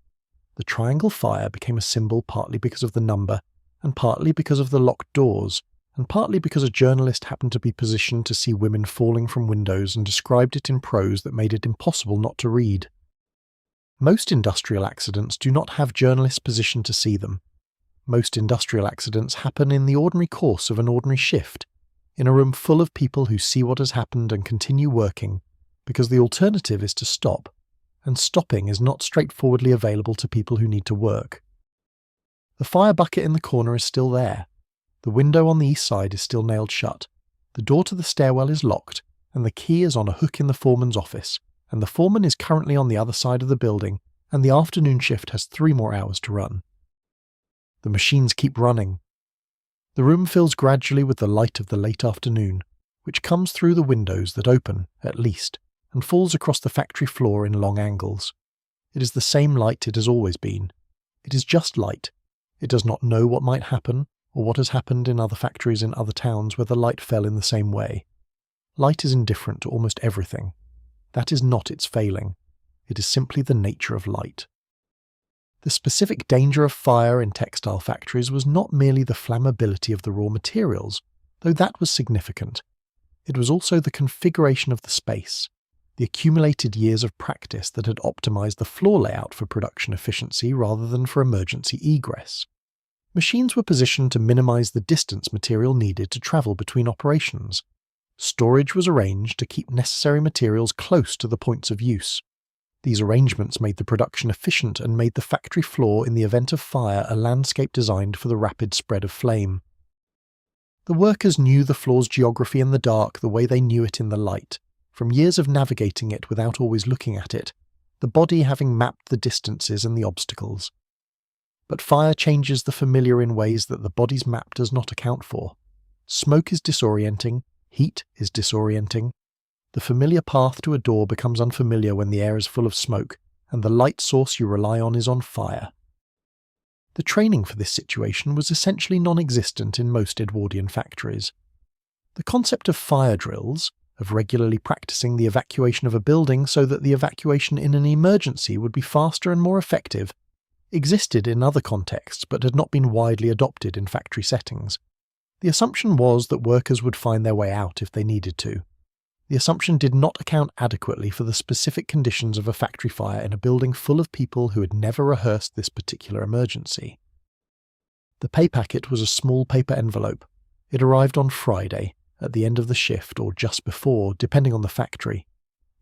The Triangle Fire became a symbol partly because of the number, and partly because of the locked doors, and partly because a journalist happened to be positioned to see women falling from windows and described it in prose that made it impossible not to read. Most industrial accidents do not have journalists positioned to see them. Most industrial accidents happen in the ordinary course of an ordinary shift, in a room full of people who see what has happened and continue working, because the alternative is to stop, and stopping is not straightforwardly available to people who need to work. The fire bucket in the corner is still there. The window on the east side is still nailed shut. The door to the stairwell is locked, and the key is on a hook in the foreman's office, and the foreman is currently on the other side of the building, and the afternoon shift has 3 more hours to run. The machines keep running. The room fills gradually with the light of the late afternoon, which comes through the windows that open, at least, and falls across the factory floor in long angles. It is the same light it has always been. It is just light. It does not know what might happen, or what has happened in other factories in other towns where the light fell in the same way. Light is indifferent to almost everything. That is not its failing. It is simply the nature of light. The specific danger of fire in textile factories was not merely the flammability of the raw materials, though that was significant. It was also the configuration of the space, the accumulated years of practice that had optimized the floor layout for production efficiency rather than for emergency egress. Machines were positioned to minimize the distance material needed to travel between operations. Storage was arranged to keep necessary materials close to the points of use. These arrangements made the production efficient and made the factory floor in the event of fire a landscape designed for the rapid spread of flame. The workers knew the floor's geography in the dark the way they knew it in the light, from years of navigating it without always looking at it, the body having mapped the distances and the obstacles. But fire changes the familiar in ways that the body's map does not account for. Smoke is disorienting, heat is disorienting. The familiar path to a door becomes unfamiliar when the air is full of smoke, and the light source you rely on is on fire. The training for this situation was essentially non-existent in most Edwardian factories. The concept of fire drills, of regularly practicing the evacuation of a building so that the evacuation in an emergency would be faster and more effective, existed in other contexts but had not been widely adopted in factory settings. The assumption was that workers would find their way out if they needed to. The assumption did not account adequately for the specific conditions of a factory fire in a building full of people who had never rehearsed this particular emergency. The pay packet was a small paper envelope. It arrived on Friday, at the end of the shift or just before, depending on the factory.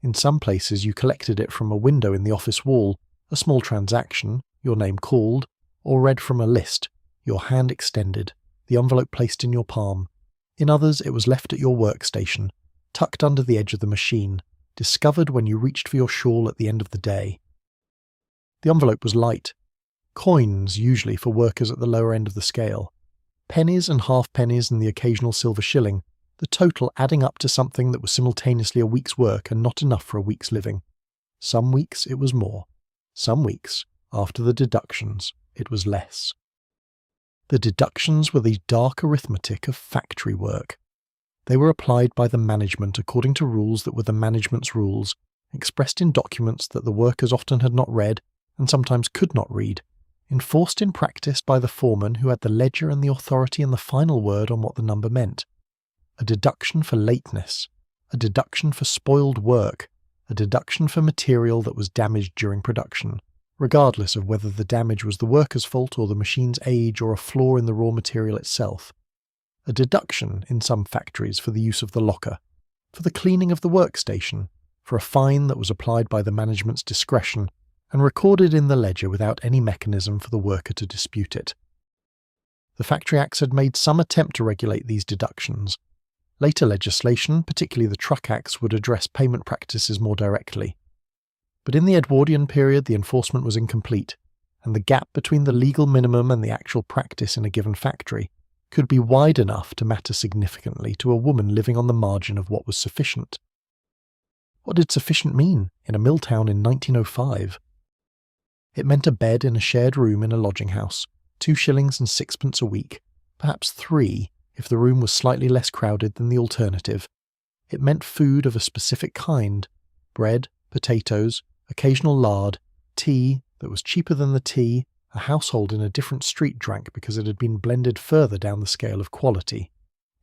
In some places you collected it from a window in the office wall, a small transaction, your name called, or read from a list, your hand extended, the envelope placed in your palm. In others it was left at your workstation, tucked under the edge of the machine, discovered when you reached for your shawl at the end of the day. The envelope was light. Coins, usually for workers at the lower end of the scale. Pennies and half-pennies and the occasional silver shilling, the total adding up to something that was simultaneously a week's work and not enough for a week's living. Some weeks it was more. Some weeks, after the deductions, it was less. The deductions were the dark arithmetic of factory work. They were applied by the management according to rules that were the management's rules, expressed in documents that the workers often had not read and sometimes could not read, enforced in practice by the foreman who had the ledger and the authority and the final word on what the number meant. A deduction for lateness, a deduction for spoiled work, a deduction for material that was damaged during production, regardless of whether the damage was the worker's fault or the machine's age or a flaw in the raw material itself. a deduction in some factories for the use of the locker, for the cleaning of the workstation, for a fine that was applied by the management's discretion and recorded in the ledger without any mechanism for the worker to dispute it. The Factory Acts had made some attempt to regulate these deductions. Later legislation, particularly the Truck Acts, would address payment practices more directly. But in the Edwardian period, the enforcement was incomplete, and the gap between the legal minimum and the actual practice in a given factory could be wide enough to matter significantly to a woman living on the margin of what was sufficient. What did sufficient mean in a mill town in 1905? It meant a bed in a shared room in a lodging house, 2 shillings and 6pence a week, perhaps 3 if the room was slightly less crowded than the alternative. It meant food of a specific kind: bread, potatoes, occasional lard, tea that was cheaper than the tea a household in a different street drank because it had been blended further down the scale of quality.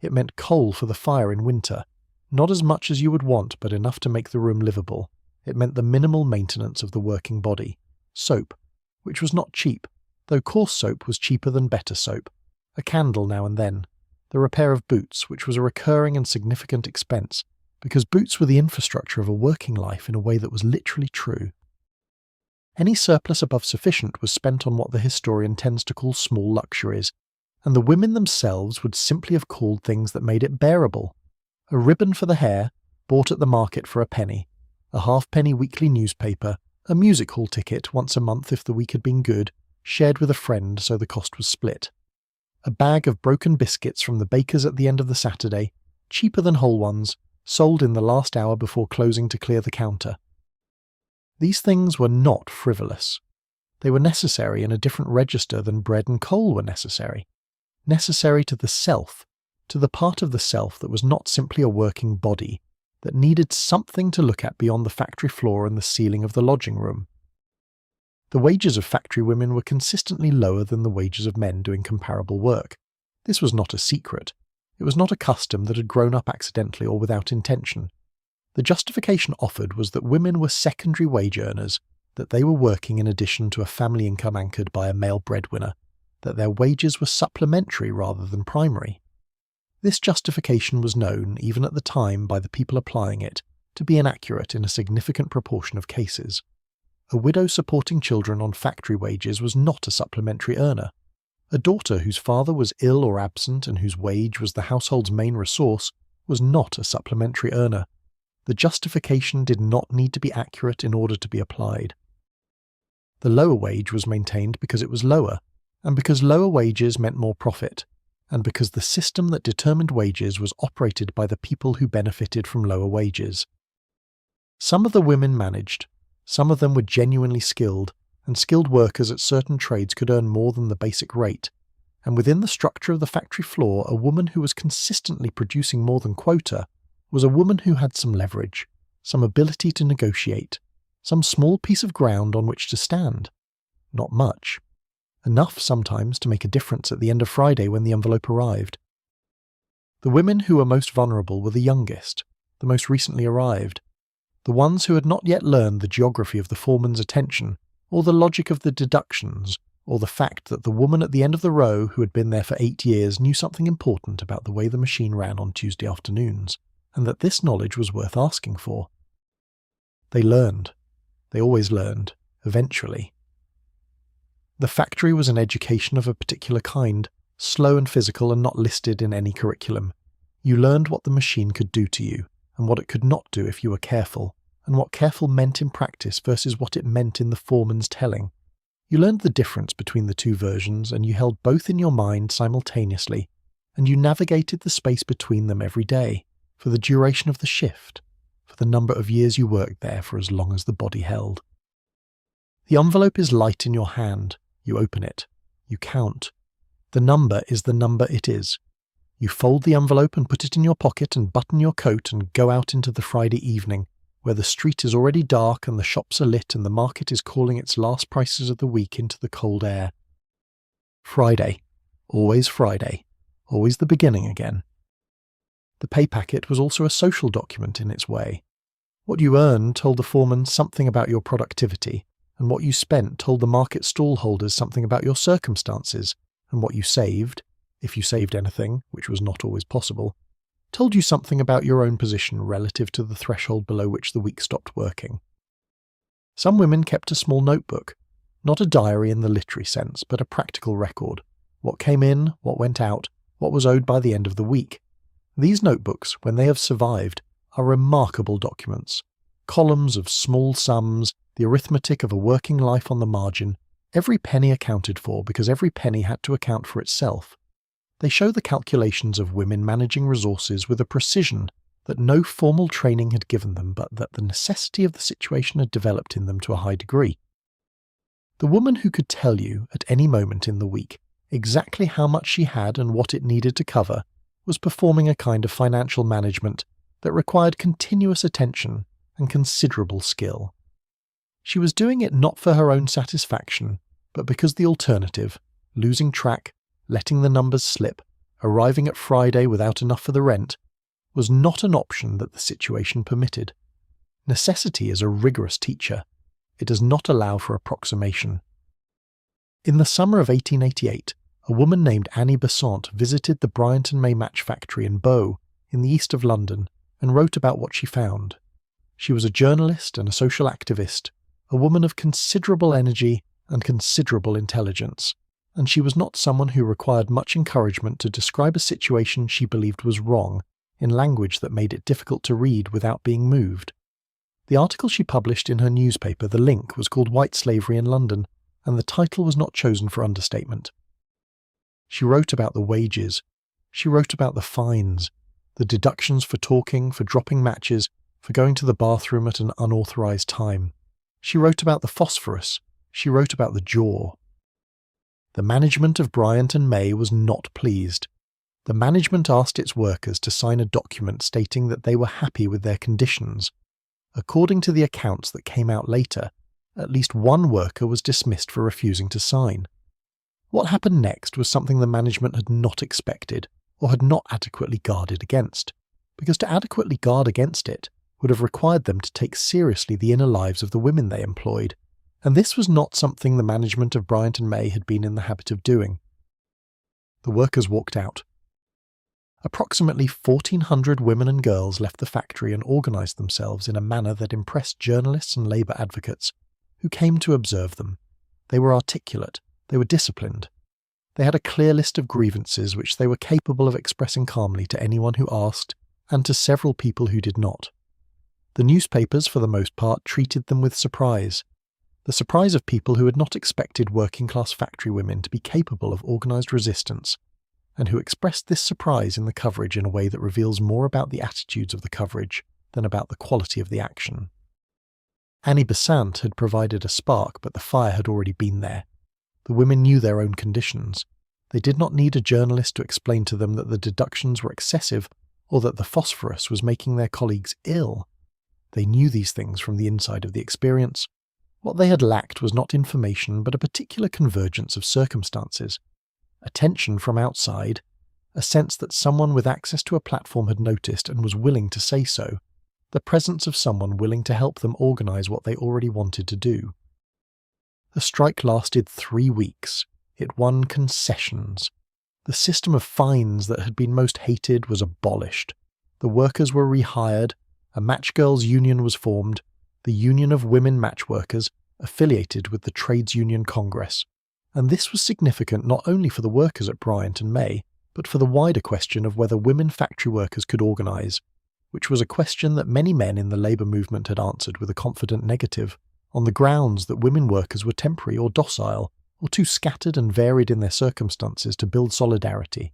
It meant coal for the fire in winter, not as much as you would want but enough to make the room livable. It meant the minimal maintenance of the working body. Soap, which was not cheap, though coarse soap was cheaper than better soap. A candle now and then. The repair of boots, which was a recurring and significant expense, because boots were the infrastructure of a working life in a way that was literally true. Any surplus above sufficient was spent on what the historian tends to call small luxuries, and the women themselves would simply have called things that made it bearable. A ribbon for the hair, bought at the market for a penny, a halfpenny weekly newspaper, a music hall ticket once a month if the week had been good, shared with a friend so the cost was split. A bag of broken biscuits from the baker's at the end of the Saturday, cheaper than whole ones, sold in the last hour before closing to clear the counter. These things were not frivolous. They were necessary in a different register than bread and coal were necessary. Necessary to the self, to the part of the self that was not simply a working body, that needed something to look at beyond the factory floor and the ceiling of the lodging room. The wages of factory women were consistently lower than the wages of men doing comparable work. This was not a secret. It was not a custom that had grown up accidentally or without intention. The justification offered was that women were secondary wage earners, that they were working in addition to a family income anchored by a male breadwinner, that their wages were supplementary rather than primary. This justification was known, even at the time by the people applying it, to be inaccurate in a significant proportion of cases. A widow supporting children on factory wages was not a supplementary earner. A daughter whose father was ill or absent and whose wage was the household's main resource was not a supplementary earner. The justification did not need to be accurate in order to be applied. The lower wage was maintained because it was lower, and because lower wages meant more profit, and because the system that determined wages was operated by the people who benefited from lower wages. Some of the women managed, some of them were genuinely skilled, and skilled workers at certain trades could earn more than the basic rate, and within the structure of the factory floor a woman who was consistently producing more than quota was a woman who had some leverage, some ability to negotiate, some small piece of ground on which to stand. Not much. Enough sometimes to make a difference at the end of Friday when the envelope arrived. The women who were most vulnerable were the youngest, the most recently arrived, the ones who had not yet learned the geography of the foreman's attention, or the logic of the deductions, or the fact that the woman at the end of the row who had been there for 8 years knew something important about the way the machine ran on Tuesday afternoons, and that this knowledge was worth asking for. They learned. They always learned, eventually. The factory was an education of a particular kind, slow and physical and not listed in any curriculum. You learned what the machine could do to you, and what it could not do if you were careful, and what careful meant in practice versus what it meant in the foreman's telling. You learned the difference between the two versions, and you held both in your mind simultaneously, and you navigated the space between them every day, for the duration of the shift, for the number of years you worked there for as long as the body held. The envelope is light in your hand. You open it. You count. The number is the number it is. You fold the envelope and put it in your pocket and button your coat and go out into the Friday evening, where the street is already dark and the shops are lit and the market is calling its last prices of the week into the cold air. Friday. Always Friday. Always the beginning again. The pay packet was also a social document in its way. What you earned told the foreman something about your productivity, and what you spent told the market stall holders something about your circumstances, and what you saved if you saved anything, which was not always possible, told you something about your own position relative to the threshold below which the week stopped working. Some women kept a small notebook, not a diary in the literary sense, but a practical record. What came in, what went out, what was owed by the end of the week. These notebooks, when they have survived, are remarkable documents. Columns of small sums, the arithmetic of a working life on the margin, every penny accounted for because every penny had to account for itself. They show the calculations of women managing resources with a precision that no formal training had given them, but that the necessity of the situation had developed in them to a high degree. The woman who could tell you, at any moment in the week, exactly how much she had and what it needed to cover was performing a kind of financial management that required continuous attention and considerable skill. She was doing it not for her own satisfaction, but because the alternative, losing track, letting the numbers slip, arriving at Friday without enough for the rent, was not an option that the situation permitted. Necessity is a rigorous teacher. It does not allow for approximation. In the summer of 1888, a woman named Annie Besant visited the Bryant and May match factory in Bow, in the east of London, and wrote about what she found. She was a journalist and a social activist, a woman of considerable energy and considerable intelligence, and she was not someone who required much encouragement to describe a situation she believed was wrong in language that made it difficult to read without being moved. The article she published in her newspaper, The Link, was called White Slavery in London, and the title was not chosen for understatement. She wrote about the wages. She wrote about the fines, the deductions for talking, for dropping matches, for going to the bathroom at an unauthorized time. She wrote about the phosphorus. She wrote about the jaw. The management of Bryant and May was not pleased. The management asked its workers to sign a document stating that they were happy with their conditions. According to the accounts that came out later, at least one worker was dismissed for refusing to sign. What happened next was something the management had not expected, or had not adequately guarded against, because to adequately guard against it would have required them to take seriously the inner lives of the women they employed, and this was not something the management of Bryant and May had been in the habit of doing. The workers walked out. Approximately 1,400 women and girls left the factory and organised themselves in a manner that impressed journalists and labour advocates who came to observe them. They were articulate, they were disciplined. They had a clear list of grievances which they were capable of expressing calmly to anyone who asked, and to several people who did not. The newspapers, for the most part, treated them with surprise. The surprise of people who had not expected working-class factory women to be capable of organised resistance, and who expressed this surprise in the coverage in a way that reveals more about the attitudes of the coverage than about the quality of the action. Annie Besant had provided a spark, but the fire had already been there. The women knew their own conditions. They did not need a journalist to explain to them that the deductions were excessive or that the phosphorus was making their colleagues ill. They knew these things from the inside of the experience. What they had lacked was not information but a particular convergence of circumstances. Attention from outside, a sense that someone with access to a platform had noticed and was willing to say so, the presence of someone willing to help them organise what they already wanted to do. The strike lasted 3 weeks. It won concessions. The system of fines that had been most hated was abolished. The workers were rehired. A match girls' union was formed, the Union of Women Match Workers, affiliated with the Trades Union Congress. And this was significant not only for the workers at Bryant and May, but for the wider question of whether women factory workers could organise, which was a question that many men in the labour movement had answered with a confident negative, on the grounds that women workers were temporary or docile, or too scattered and varied in their circumstances to build solidarity.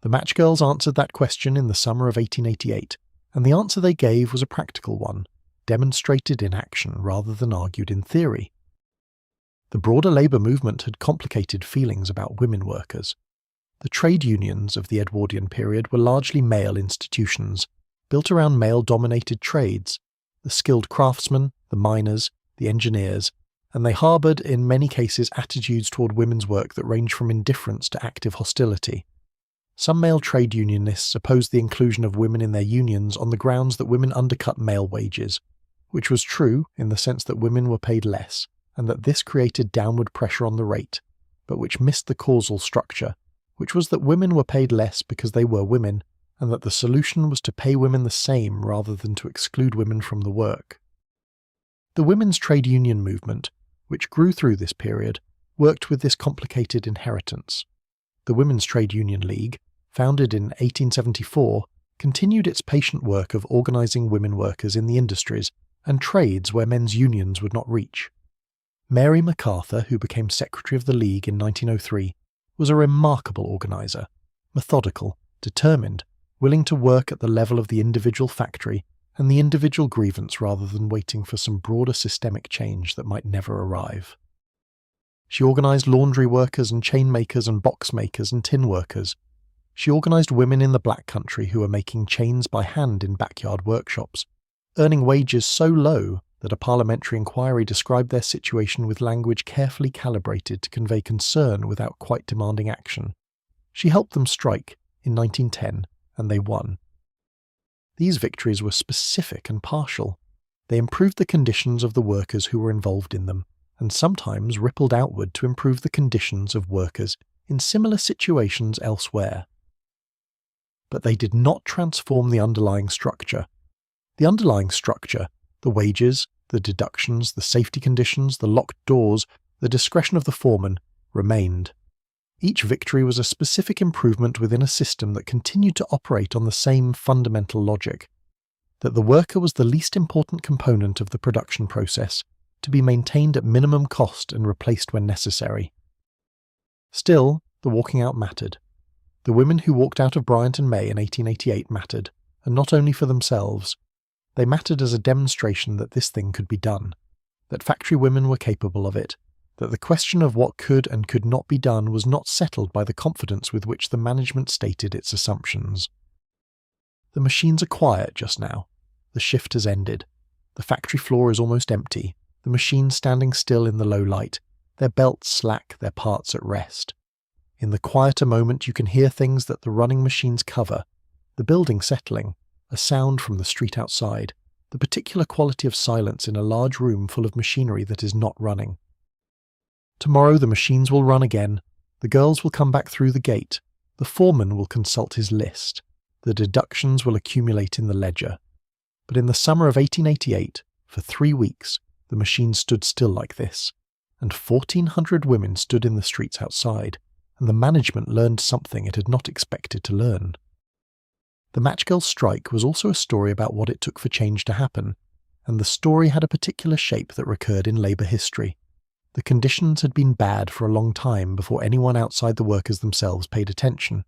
The match girls answered that question in the summer of 1888, and the answer they gave was a practical one, demonstrated in action rather than argued in theory. The broader labour movement had complicated feelings about women workers. The trade unions of the Edwardian period were largely male institutions, built around male-dominated trades, the skilled craftsmen, the miners, the engineers, and they harboured in many cases attitudes toward women's work that ranged from indifference to active hostility. Some male trade unionists opposed the inclusion of women in their unions on the grounds that women undercut male wages, which was true in the sense that women were paid less, and that this created downward pressure on the rate, but which missed the causal structure, which was that women were paid less because they were women, and that the solution was to pay women the same rather than to exclude women from the work. The women's trade union movement, which grew through this period, worked with this complicated inheritance. The Women's Trade Union League, founded in 1874, continued its patient work of organising women workers in the industries and trades where men's unions would not reach. Mary MacArthur, who became secretary of the League in 1903, was a remarkable organiser, methodical, determined, willing to work at the level of the individual factory and the individual grievance rather than waiting for some broader systemic change that might never arrive. She organised laundry workers and chain makers and box makers and tin workers. She organised women in the Black Country who were making chains by hand in backyard workshops, earning wages so low that a parliamentary inquiry described their situation with language carefully calibrated to convey concern without quite demanding action. She helped them strike in 1910, and they won. These victories were specific and partial. They improved the conditions of the workers who were involved in them, and sometimes rippled outward to improve the conditions of workers in similar situations elsewhere. But they did not transform the underlying structure. The underlying structure, the wages, the deductions, the safety conditions, the locked doors, the discretion of the foreman, remained. Each victory was a specific improvement within a system that continued to operate on the same fundamental logic, that the worker was the least important component of the production process, to be maintained at minimum cost and replaced when necessary. Still, the walking out mattered. The women who walked out of Bryant and May in 1888 mattered, and not only for themselves. They mattered as a demonstration that this thing could be done, that factory women were capable of it, that the question of what could and could not be done was not settled by the confidence with which the management stated its assumptions. The machines are quiet just now. The shift has ended. The factory floor is almost empty, the machines standing still in the low light, their belts slack, their parts at rest. In the quieter moment you can hear things that the running machines cover, the building settling, a sound from the street outside, the particular quality of silence in a large room full of machinery that is not running. Tomorrow the machines will run again, the girls will come back through the gate, the foreman will consult his list, the deductions will accumulate in the ledger. But in the summer of 1888, for 3 weeks, the machines stood still like this, and 1,400 women stood in the streets outside, and the management learned something it had not expected to learn. The Matchgirls' strike was also a story about what it took for change to happen, and the story had a particular shape that recurred in labour history. The conditions had been bad for a long time before anyone outside the workers themselves paid attention.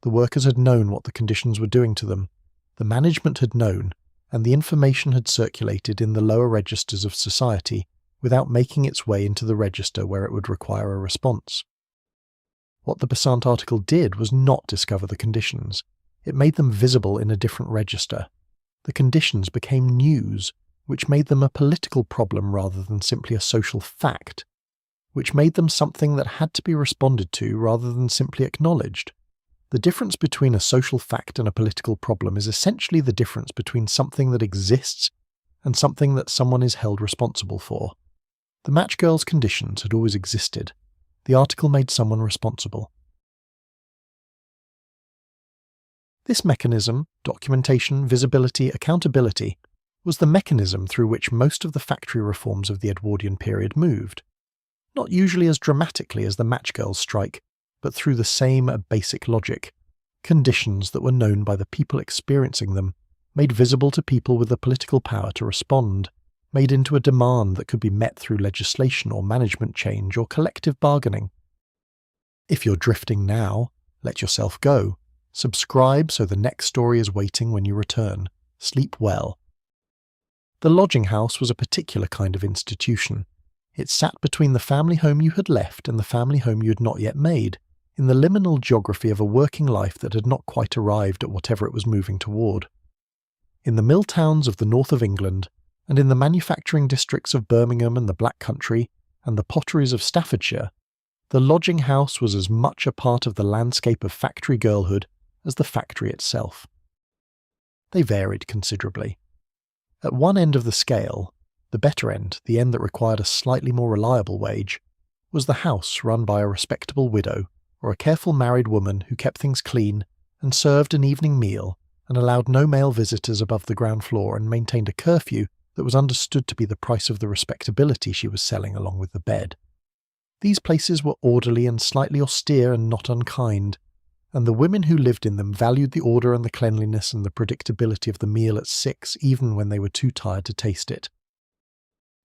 The workers had known what the conditions were doing to them. The management had known, and the information had circulated in the lower registers of society without making its way into the register where it would require a response. What the Besant article did was not discover the conditions. It made them visible in a different register. The conditions became news, which made them a political problem rather than simply a social fact, which made them something that had to be responded to rather than simply acknowledged. The difference between a social fact and a political problem is essentially the difference between something that exists and something that someone is held responsible for. The Matchgirls' conditions had always existed. The article made someone responsible. This mechanism, documentation, visibility, accountability, was the mechanism through which most of the factory reforms of the Edwardian period moved. Not usually as dramatically as the Matchgirls' strike, but through the same basic logic. Conditions that were known by the people experiencing them, made visible to people with the political power to respond, made into a demand that could be met through legislation or management change or collective bargaining. If you're drifting now, let yourself go. Subscribe so the next story is waiting when you return. Sleep well. The lodging house was a particular kind of institution. It sat between the family home you had left and the family home you had not yet made, in the liminal geography of a working life that had not quite arrived at whatever it was moving toward. In the mill towns of the north of England, and in the manufacturing districts of Birmingham and the Black Country, and the potteries of Staffordshire, the lodging house was as much a part of the landscape of factory girlhood as the factory itself. They varied considerably. At one end of the scale, the better end, the end that required a slightly more reliable wage, was the house run by a respectable widow, or a careful married woman who kept things clean and served an evening meal and allowed no male visitors above the ground floor and maintained a curfew that was understood to be the price of the respectability she was selling along with the bed. These places were orderly and slightly austere and not unkind, and the women who lived in them valued the order and the cleanliness and the predictability of the meal at 6 even when they were too tired to taste it.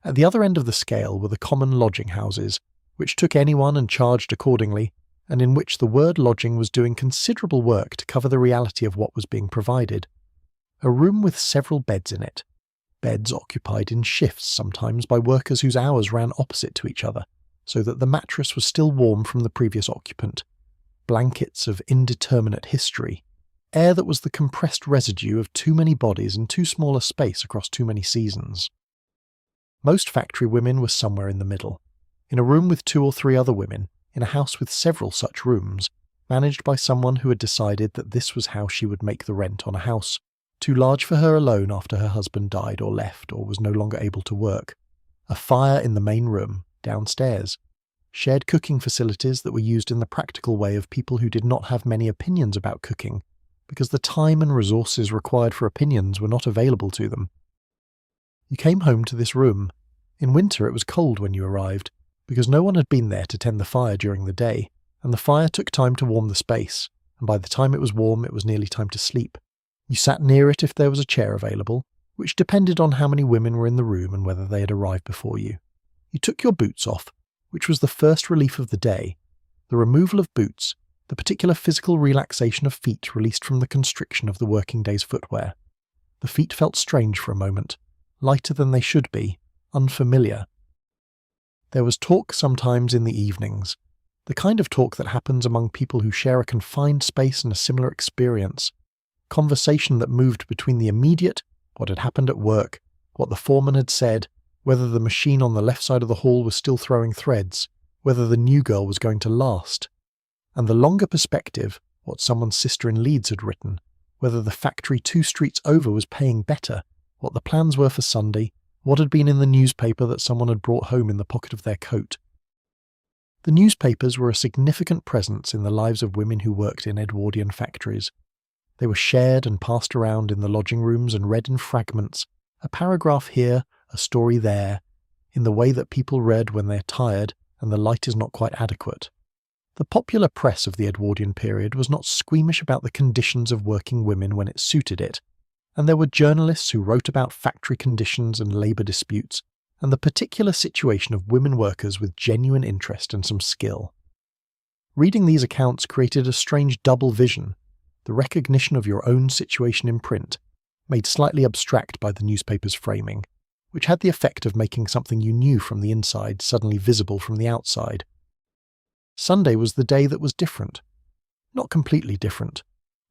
At the other end of the scale were the common lodging houses, which took anyone and charged accordingly, and in which the word lodging was doing considerable work to cover the reality of what was being provided. A room with several beds in it. Beds occupied in shifts, sometimes by workers whose hours ran opposite to each other, so that the mattress was still warm from the previous occupant. Blankets of indeterminate history. Air that was the compressed residue of too many bodies in too small a space across too many seasons. Most factory women were somewhere in the middle, in a room with 2 or 3 other women, in a house with several such rooms, managed by someone who had decided that this was how she would make the rent on a house, too large for her alone after her husband died or left or was no longer able to work. A fire in the main room, downstairs. Shared cooking facilities that were used in the practical way of people who did not have many opinions about cooking, because the time and resources required for opinions were not available to them. You came home to this room. In winter it was cold when you arrived, because no one had been there to tend the fire during the day, and the fire took time to warm the space, and by the time it was warm it was nearly time to sleep. You sat near it if there was a chair available, which depended on how many women were in the room and whether they had arrived before you. You took your boots off, which was the first relief of the day. The removal of boots, the particular physical relaxation of feet released from the constriction of the working day's footwear. The feet felt strange for a moment, lighter than they should be, unfamiliar. There was talk sometimes in the evenings, the kind of talk that happens among people who share a confined space and a similar experience. Conversation that moved between the immediate, what had happened at work, what the foreman had said, whether the machine on the left side of the hall was still throwing threads, whether the new girl was going to last, and the longer perspective, what someone's sister in Leeds had written, whether the factory 2 streets over was paying better, what the plans were for Sunday, what had been in the newspaper that someone had brought home in the pocket of their coat. The newspapers were a significant presence in the lives of women who worked in Edwardian factories. They were shared and passed around in the lodging rooms and read in fragments, a paragraph here, a story there, in the way that people read when they are tired and the light is not quite adequate. The popular press of the Edwardian period was not squeamish about the conditions of working women when it suited it, and there were journalists who wrote about factory conditions and labour disputes, and the particular situation of women workers with genuine interest and some skill. Reading these accounts created a strange double vision, the recognition of your own situation in print, made slightly abstract by the newspaper's framing, which had the effect of making something you knew from the inside suddenly visible from the outside. Sunday was the day that was different. Not completely different.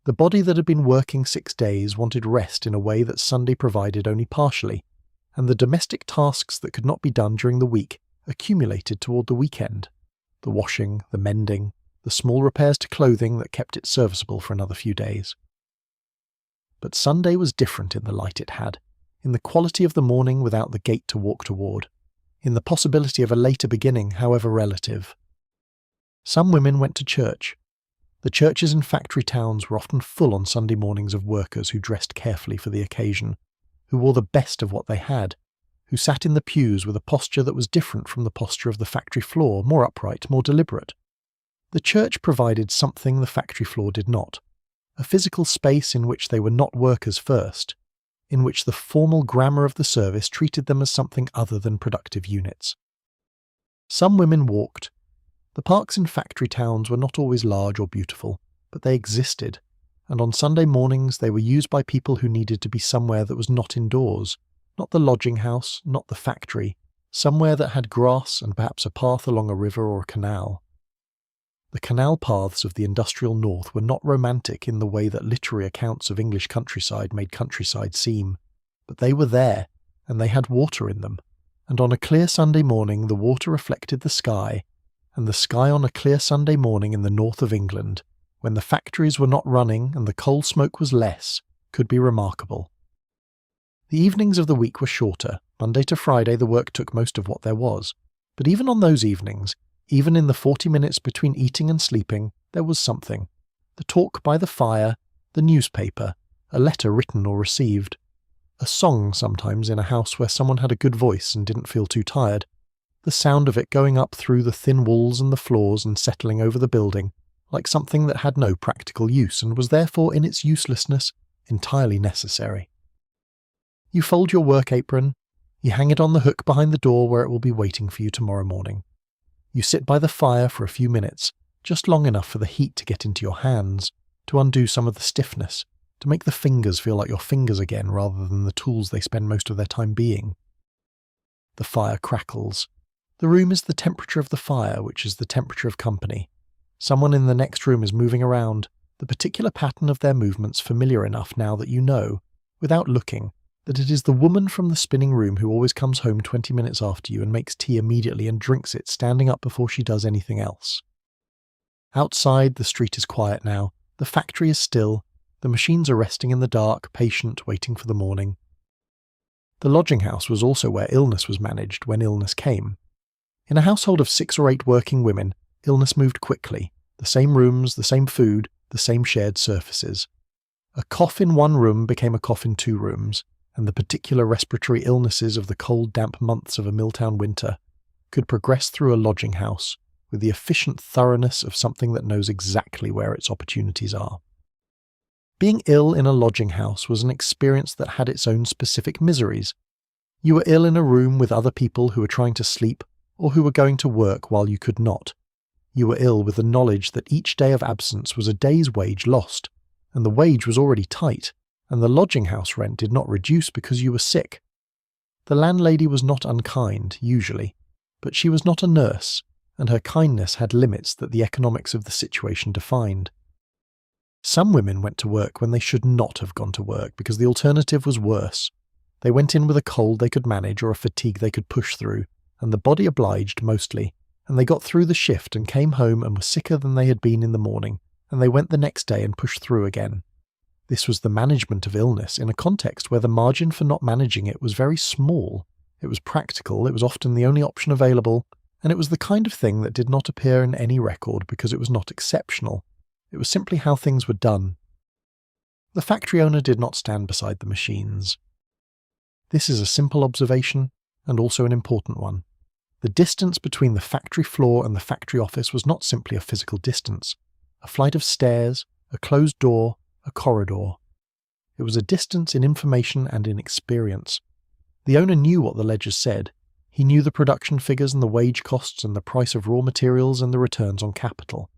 The body that had been working 6 days wanted rest in a way that Sunday provided only partially, and the domestic tasks that could not be done during the week accumulated toward the weekend. The washing, the mending, the small repairs to clothing that kept it serviceable for another few days. But Sunday was different in the light it had, in the quality of the morning without the gate to walk toward, in the possibility of a later beginning, however relative. Some women went to church. The churches in factory towns were often full on Sunday mornings of workers who dressed carefully for the occasion, who wore the best of what they had, who sat in the pews with a posture that was different from the posture of the factory floor, more upright, more deliberate. The church provided something the factory floor did not, a physical space in which they were not workers first, in which the formal grammar of the service treated them as something other than productive units. Some women walked. The parks in factory towns were not always large or beautiful, but they existed, and on Sunday mornings they were used by people who needed to be somewhere that was not indoors, not the lodging house, not the factory, somewhere that had grass and perhaps a path along a river or a canal. The canal paths of the industrial north were not romantic in the way that literary accounts of English countryside made countryside seem, but they were there, and they had water in them, and on a clear Sunday morning the water reflected the sky, and the sky on a clear Sunday morning in the north of England, when the factories were not running and the coal smoke was less, could be remarkable. The evenings of the week were shorter. Monday to Friday the work took most of what there was, but even on those evenings, Even in the 40 minutes between eating and sleeping, there was something. The talk by the fire, the newspaper, a letter written or received, a song sometimes in a house where someone had a good voice and didn't feel too tired, the sound of it going up through the thin walls and the floors and settling over the building, like something that had no practical use and was therefore in its uselessness entirely necessary. You fold your work apron, you hang it on the hook behind the door where it will be waiting for you tomorrow morning. You sit by the fire for a few minutes, just long enough for the heat to get into your hands, to undo some of the stiffness, to make the fingers feel like your fingers again rather than the tools they spend most of their time being. The fire crackles. The room is the temperature of the fire, which is the temperature of company. Someone in the next room is moving around, the particular pattern of their movements familiar enough now that you know, without looking, that it is the woman from the spinning room who always comes home 20 minutes after you and makes tea immediately and drinks it standing up before she does anything else. Outside, the street is quiet now, the factory is still, the machines are resting in the dark, patient, waiting for the morning. The lodging house was also where illness was managed when illness came. In a household of 6 or 8 working women, illness moved quickly, the same rooms, the same food, the same shared surfaces. A cough in one room became a cough in 2 rooms, and the particular respiratory illnesses of the cold, damp months of a Milltown winter could progress through a lodging house with the efficient thoroughness of something that knows exactly where its opportunities are. Being ill in a lodging house was an experience that had its own specific miseries. You were ill in a room with other people who were trying to sleep or who were going to work while you could not. You were ill with the knowledge that each day of absence was a day's wage lost, and the wage was already tight, and the lodging house rent did not reduce because you were sick. The landlady was not unkind, usually, but she was not a nurse, and her kindness had limits that the economics of the situation defined. Some women went to work when they should not have gone to work because the alternative was worse. They went in with a cold they could manage or a fatigue they could push through, and the body obliged mostly, and they got through the shift and came home and were sicker than they had been in the morning, and they went the next day and pushed through again. This was the management of illness in a context where the margin for not managing it was very small. It was practical, it was often the only option available, and it was the kind of thing that did not appear in any record because it was not exceptional. It was simply how things were done. The factory owner did not stand beside the machines. This is a simple observation, and also an important one. The distance between the factory floor and the factory office was not simply a physical distance, a flight of stairs, a closed door, a corridor. It was a distance in information and in experience. The owner knew what the ledgers said. He knew the production figures and the wage costs and the price of raw materials and the returns on capital.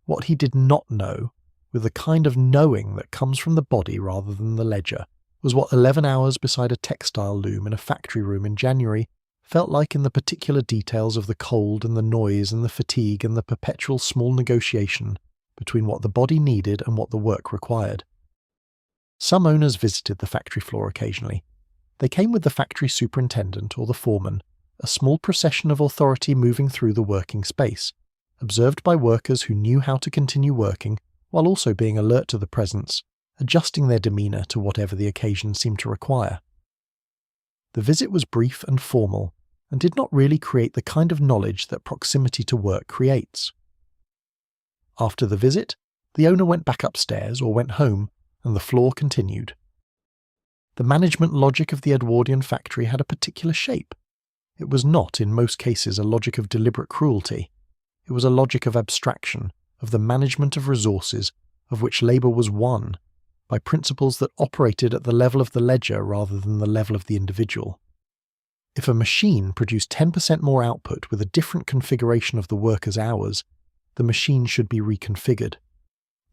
What he did not know, with the kind of knowing that comes from the body rather than the ledger, was what 11 hours beside a textile loom in a factory room in January felt like in the particular details of the cold and the noise and the fatigue and the perpetual small negotiation between what the body needed and what the work required. Some owners visited the factory floor occasionally. They came with the factory superintendent or the foreman, a small procession of authority moving through the working space, observed by workers who knew how to continue working while also being alert to the presence, adjusting their demeanour to whatever the occasion seemed to require. The visit was brief and formal, and did not really create the kind of knowledge that proximity to work creates. After the visit, the owner went back upstairs or went home, and the floor continued. The management logic of the Edwardian factory had a particular shape. It was not, in most cases, a logic of deliberate cruelty. It was a logic of abstraction, of the management of resources, of which labour was one, by principles that operated at the level of the ledger rather than the level of the individual. If a machine produced 10% more output with a different configuration of the worker's hours, the machine should be reconfigured.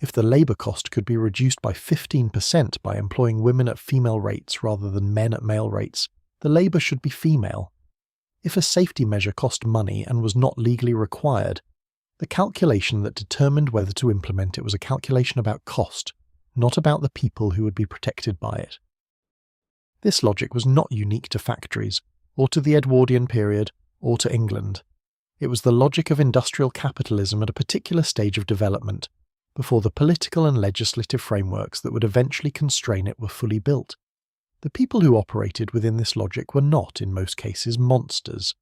If the labour cost could be reduced by 15% by employing women at female rates rather than men at male rates, the labour should be female. If a safety measure cost money and was not legally required, the calculation that determined whether to implement it was a calculation about cost, not about the people who would be protected by it. This logic was not unique to factories, or to the Edwardian period, or to England. It was the logic of industrial capitalism at a particular stage of development, before the political and legislative frameworks that would eventually constrain it were fully built. The people who operated within this logic were not, in most cases, monsters.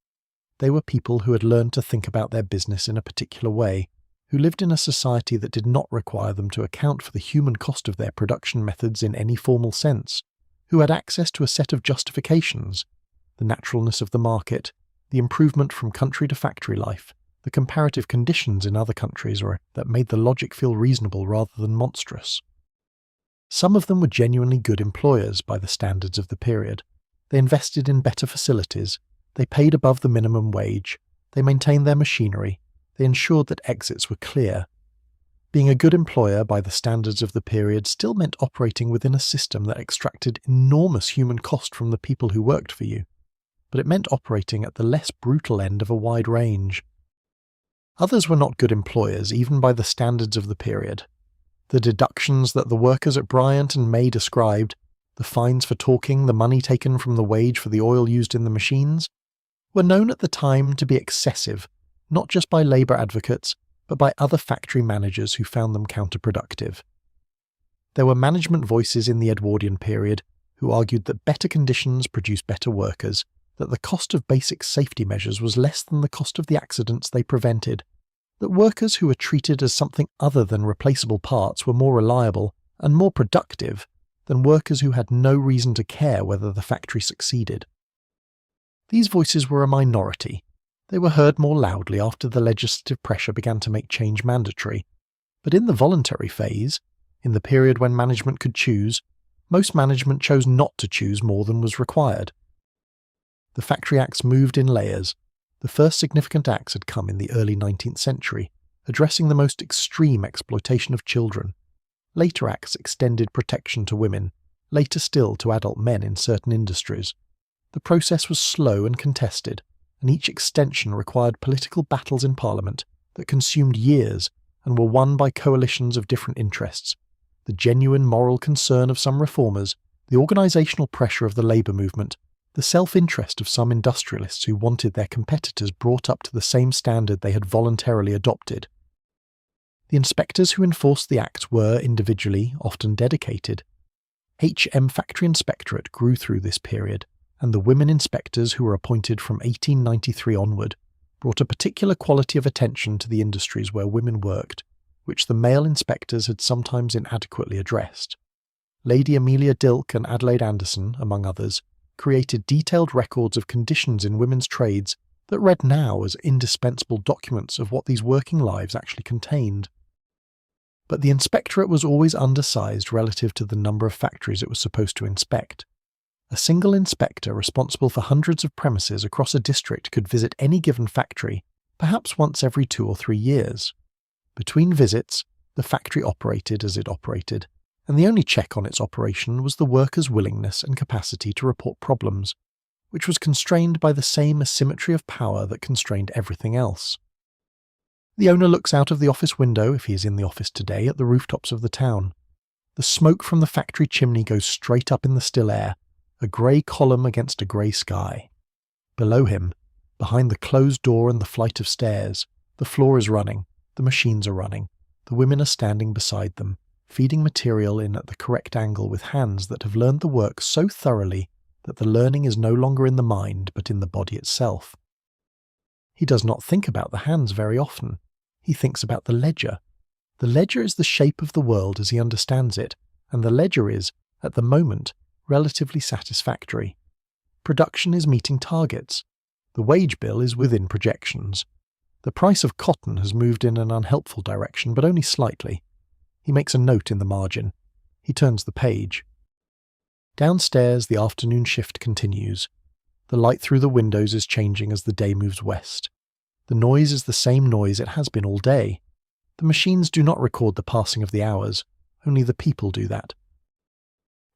They were people who had learned to think about their business in a particular way, who lived in a society that did not require them to account for the human cost of their production methods in any formal sense, who had access to a set of justifications: the naturalness of the market, the improvement from country to factory life, the comparative conditions in other countries that made the logic feel reasonable rather than monstrous. Some of them were genuinely good employers by the standards of the period. They invested in better facilities, they paid above the minimum wage, they maintained their machinery, they ensured that exits were clear. Being a good employer by the standards of the period still meant operating within a system that extracted enormous human cost from the people who worked for you, but it meant operating at the less brutal end of a wide range. Others were not good employers even by the standards of the period. The deductions that the workers at Bryant and May described, the fines for talking, the money taken from the wage for the oil used in the machines, were known at the time to be excessive, not just by labour advocates, but by other factory managers who found them counterproductive. There were management voices in the Edwardian period who argued that better conditions produce better workers, that the cost of basic safety measures was less than the cost of the accidents they prevented, that workers who were treated as something other than replaceable parts were more reliable and more productive than workers who had no reason to care whether the factory succeeded. These voices were a minority. They were heard more loudly after the legislative pressure began to make change mandatory, but in the voluntary phase, in the period when management could choose, most management chose not to choose more than was required. The Factory Acts moved in layers. The first significant acts had come in the early 19th century, addressing the most extreme exploitation of children. Later acts extended protection to women, later still to adult men in certain industries. The process was slow and contested, and each extension required political battles in Parliament that consumed years and were won by coalitions of different interests. The genuine moral concern of some reformers, the organisational pressure of the labour movement, the self-interest of some industrialists who wanted their competitors brought up to the same standard they had voluntarily adopted. The inspectors who enforced the Act were, individually, often dedicated. H.M. Factory Inspectorate grew through this period, and the women inspectors who were appointed from 1893 onward brought a particular quality of attention to the industries where women worked, which the male inspectors had sometimes inadequately addressed. Lady Amelia Dilke and Adelaide Anderson, among others, created detailed records of conditions in women's trades that read now as indispensable documents of what these working lives actually contained. But the inspectorate was always undersized relative to the number of factories it was supposed to inspect. A single inspector responsible for hundreds of premises across a district could visit any given factory, perhaps once every 2 or 3 years. Between visits, the factory operated as it operated, and the only check on its operation was the workers' willingness and capacity to report problems, which was constrained by the same asymmetry of power that constrained everything else. The owner looks out of the office window, if he is in the office today, at the rooftops of the town. The smoke from the factory chimney goes straight up in the still air, a grey column against a grey sky. Below him, behind the closed door and the flight of stairs, the floor is running, the machines are running, the women are standing beside them, feeding material in at the correct angle with hands that have learned the work so thoroughly that the learning is no longer in the mind but in the body itself. He does not think about the hands very often. He thinks about the ledger. The ledger is the shape of the world as he understands it, and the ledger is, at the moment, relatively satisfactory. Production is meeting targets. The wage bill is within projections. The price of cotton has moved in an unhelpful direction, but only slightly. He makes a note in the margin. He turns the page. Downstairs, the afternoon shift continues. The light through the windows is changing as the day moves west. The noise is the same noise it has been all day. The machines do not record the passing of the hours, only the people do that.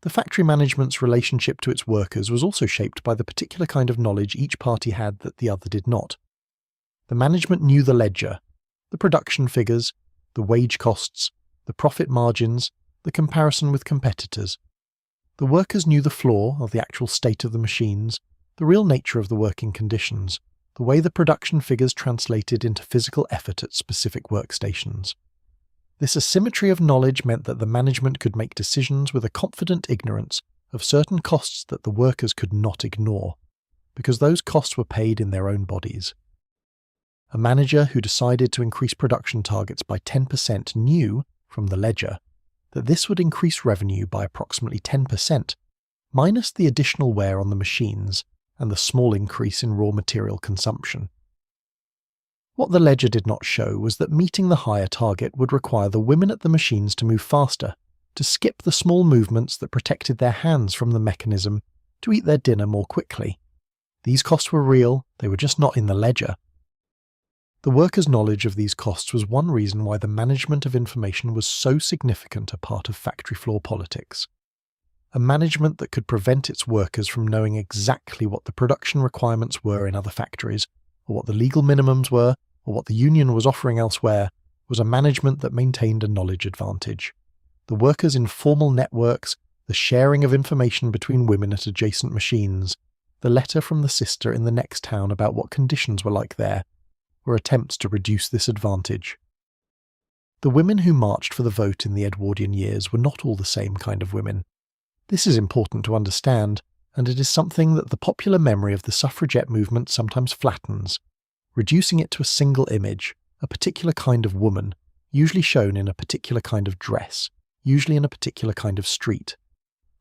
The factory management's relationship to its workers was also shaped by the particular kind of knowledge each party had that the other did not. The management knew the ledger, the production figures, the wage costs, the profit margins, the comparison with competitors. The workers knew the floor of the actual state of the machines, the real nature of the working conditions, the way the production figures translated into physical effort at specific workstations. This asymmetry of knowledge meant that the management could make decisions with a confident ignorance of certain costs that the workers could not ignore. because those costs were paid in their own bodies. A manager who decided to increase production targets by 10% knew, from the ledger, that this would increase revenue by approximately 10%, minus the additional wear on the machines and the small increase in raw material consumption. What the ledger did not show was that meeting the higher target would require the women at the machines to move faster, to skip the small movements that protected their hands from the mechanism, to eat their dinner more quickly. These costs were real, they were just not in the ledger. The workers' knowledge of these costs was one reason why the management of information was so significant a part of factory floor politics. A management that could prevent its workers from knowing exactly what the production requirements were in other factories, or what the legal minimums were, or what the union was offering elsewhere, was a management that maintained a knowledge advantage. The workers' informal networks, the sharing of information between women at adjacent machines, the letter from the sister in the next town about what conditions were like there, were attempts to reduce this advantage. The women who marched for the vote in the Edwardian years were not all the same kind of women. This is important to understand, and it is something that the popular memory of the suffragette movement sometimes flattens, reducing it to a single image, a particular kind of woman, usually shown in a particular kind of dress, usually in a particular kind of street.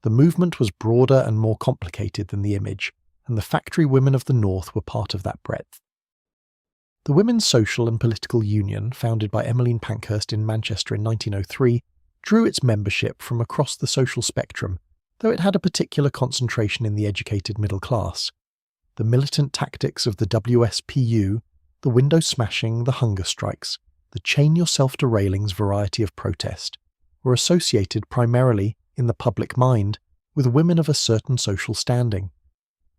The movement was broader and more complicated than the image, and the factory women of the North were part of that breadth. The Women's Social and Political Union, founded by Emmeline Pankhurst in Manchester in 1903, drew its membership from across the social spectrum, though it had a particular concentration in the educated middle class. The militant tactics of the WSPU, the window smashing, the hunger strikes, the chain yourself to railings variety of protest, were associated primarily, in the public mind, with women of a certain social standing.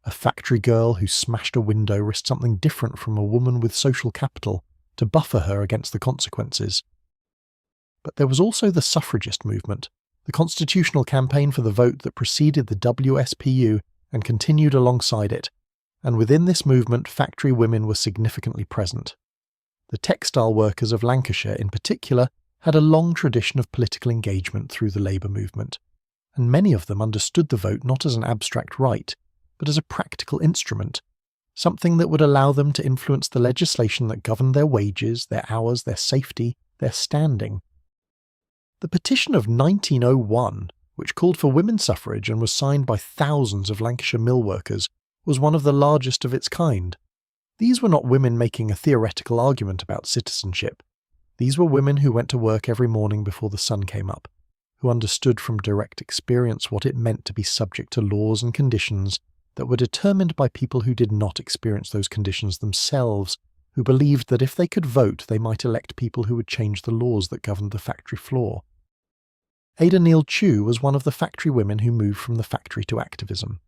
A factory girl who smashed a window risked something different from a woman with social capital to buffer her against the consequences. But there was also the suffragist movement, the constitutional campaign for the vote that preceded the WSPU and continued alongside it, and within this movement factory women were significantly present. The textile workers of Lancashire in particular had a long tradition of political engagement through the labour movement, and many of them understood the vote not as an abstract right, but as a practical instrument, something that would allow them to influence the legislation that governed their wages, their hours, their safety, their standing. The petition of 1901, which called for women's suffrage and was signed by thousands of Lancashire mill workers, was one of the largest of its kind. These were not women making a theoretical argument about citizenship. These were women who went to work every morning before the sun came up, who understood from direct experience what it meant to be subject to laws and conditions that were determined by people who did not experience those conditions themselves, who believed that if they could vote they might elect people who would change the laws that governed the factory floor. Ada Neal Chew was one of the factory women who moved from the factory to activism.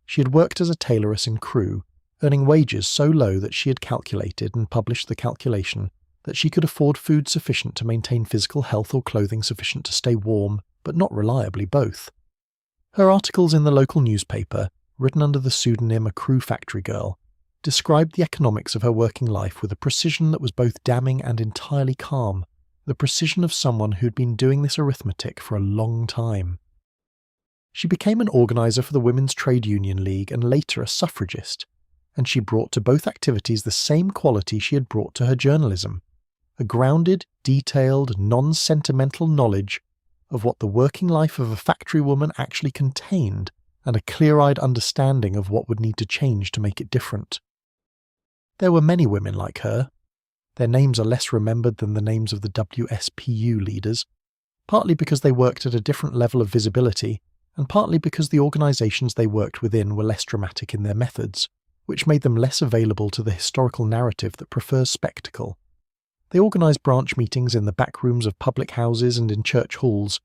She had worked as a tailoress in Crewe, earning wages so low that she had calculated and published the calculation that she could afford food sufficient to maintain physical health or clothing sufficient to stay warm, but not reliably both. Her articles in the local newspaper, written under the pseudonym A Crewe Factory Girl, described the economics of her working life with a precision that was both damning and entirely calm, the precision of someone who'd been doing this arithmetic for a long time. She became an organiser for the Women's Trade Union League and later a suffragist, and she brought to both activities the same quality she had brought to her journalism, a grounded, detailed, non-sentimental knowledge of what the working life of a factory woman actually contained, and a clear-eyed understanding of what would need to change to make it different. There were many women like her. Their names are less remembered than the names of the WSPU leaders, partly because they worked at a different level of visibility, and partly because the organisations they worked within were less dramatic in their methods, which made them less available to the historical narrative that prefers spectacle. They organised branch meetings in the back rooms of public houses and in church halls.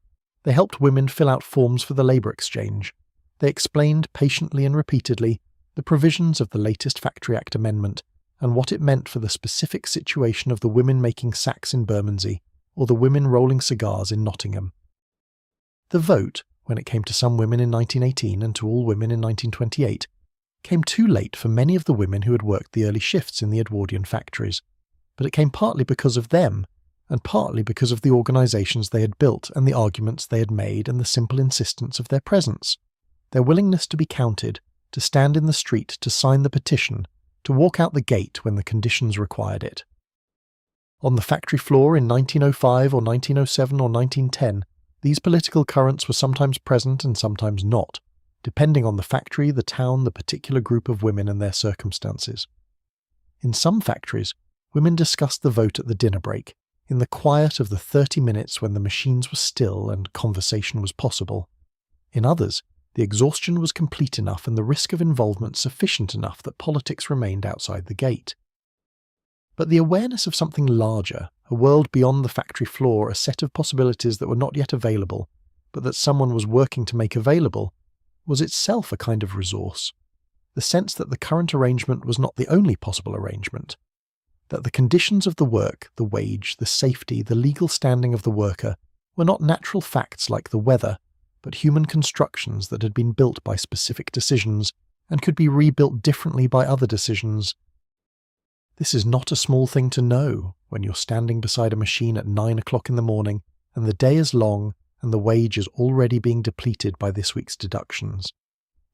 They helped women fill out forms for the labour exchange. They explained patiently and repeatedly the provisions of the latest Factory Act amendment and what it meant for the specific situation of the women making sacks in Bermondsey or the women rolling cigars in Nottingham. The vote, when it came to some women in 1918 and to all women in 1928, came too late for many of the women who had worked the early shifts in the Edwardian factories, but it came partly because of them, and partly because of the organisations they had built and the arguments they had made and the simple insistence of their presence, their willingness to be counted, to stand in the street to sign the petition, to walk out the gate when the conditions required it. On the factory floor in 1905 or 1907 or 1910, these political currents were sometimes present and sometimes not, depending on the factory, the town, the particular group of women and their circumstances. In some factories, women discussed the vote at the dinner break, in the quiet of the 30 minutes when the machines were still and conversation was possible. In others, the exhaustion was complete enough and the risk of involvement sufficient enough that politics remained outside the gate. But the awareness of something larger, a world beyond the factory floor, a set of possibilities that were not yet available, but that someone was working to make available, was itself a kind of resource. The sense that the current arrangement was not the only possible arrangement, that the conditions of the work, the wage, the safety, the legal standing of the worker were not natural facts like the weather, but human constructions that had been built by specific decisions and could be rebuilt differently by other decisions. This is not a small thing to know when you're standing beside a machine at 9 o'clock in the morning and the day is long and the wage is already being depleted by this week's deductions.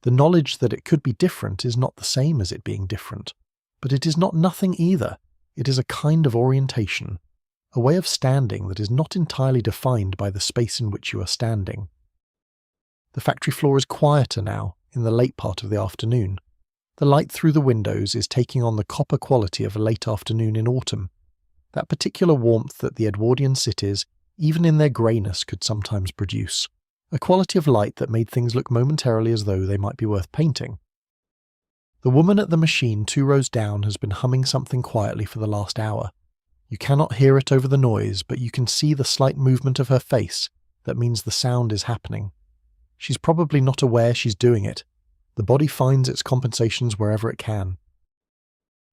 The knowledge that it could be different is not the same as it being different, but it is not nothing either. It is a kind of orientation, a way of standing that is not entirely defined by the space in which you are standing. The factory floor is quieter now, in the late part of the afternoon. The light through the windows is taking on the copper quality of a late afternoon in autumn, that particular warmth that the Edwardian cities, even in their greyness, could sometimes produce, a quality of light that made things look momentarily as though they might be worth painting. The woman at the machine 2 rows down has been humming something quietly for the last hour. You cannot hear it over the noise, but you can see the slight movement of her face that means the sound is happening. She's probably not aware she's doing it. The body finds its compensations wherever it can.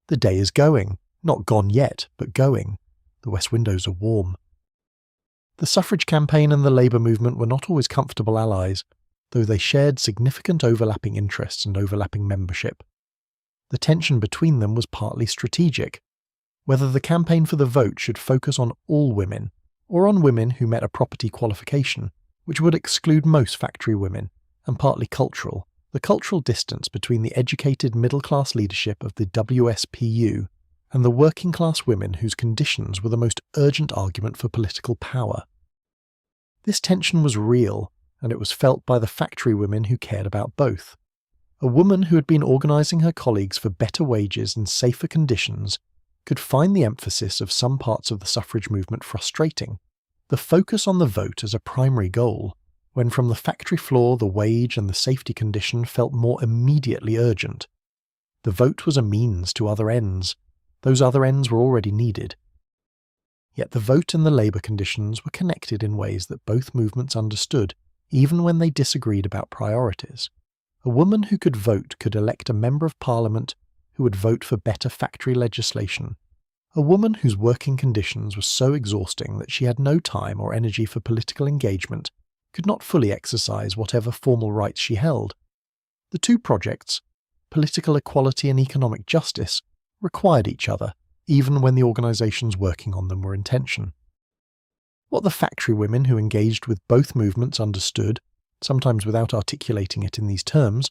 The day is going, not gone yet, but going. The west windows are warm. The suffrage campaign and the labour movement were not always comfortable allies, though they shared significant overlapping interests and overlapping membership. The tension between them was partly strategic. Whether the campaign for the vote should focus on all women, or on women who met a property qualification, which would exclude most factory women, and partly cultural, the cultural distance between the educated middle-class leadership of the WSPU and the working-class women whose conditions were the most urgent argument for political power. This tension was real, and it was felt by the factory women who cared about both. A woman who had been organising her colleagues for better wages and safer conditions could find the emphasis of some parts of the suffrage movement frustrating. The focus on the vote as a primary goal, when from the factory floor the wage and the safety condition felt more immediately urgent. The vote was a means to other ends. Those other ends were already needed. Yet the vote and the labour conditions were connected in ways that both movements understood, even when they disagreed about priorities. A woman who could vote could elect a member of parliament who would vote for better factory legislation. A woman whose working conditions were so exhausting that she had no time or energy for political engagement could not fully exercise whatever formal rights she held. The two projects, political equality and economic justice, required each other, even when the organisations working on them were in tension. What the factory women who engaged with both movements understood, sometimes without articulating it in these terms,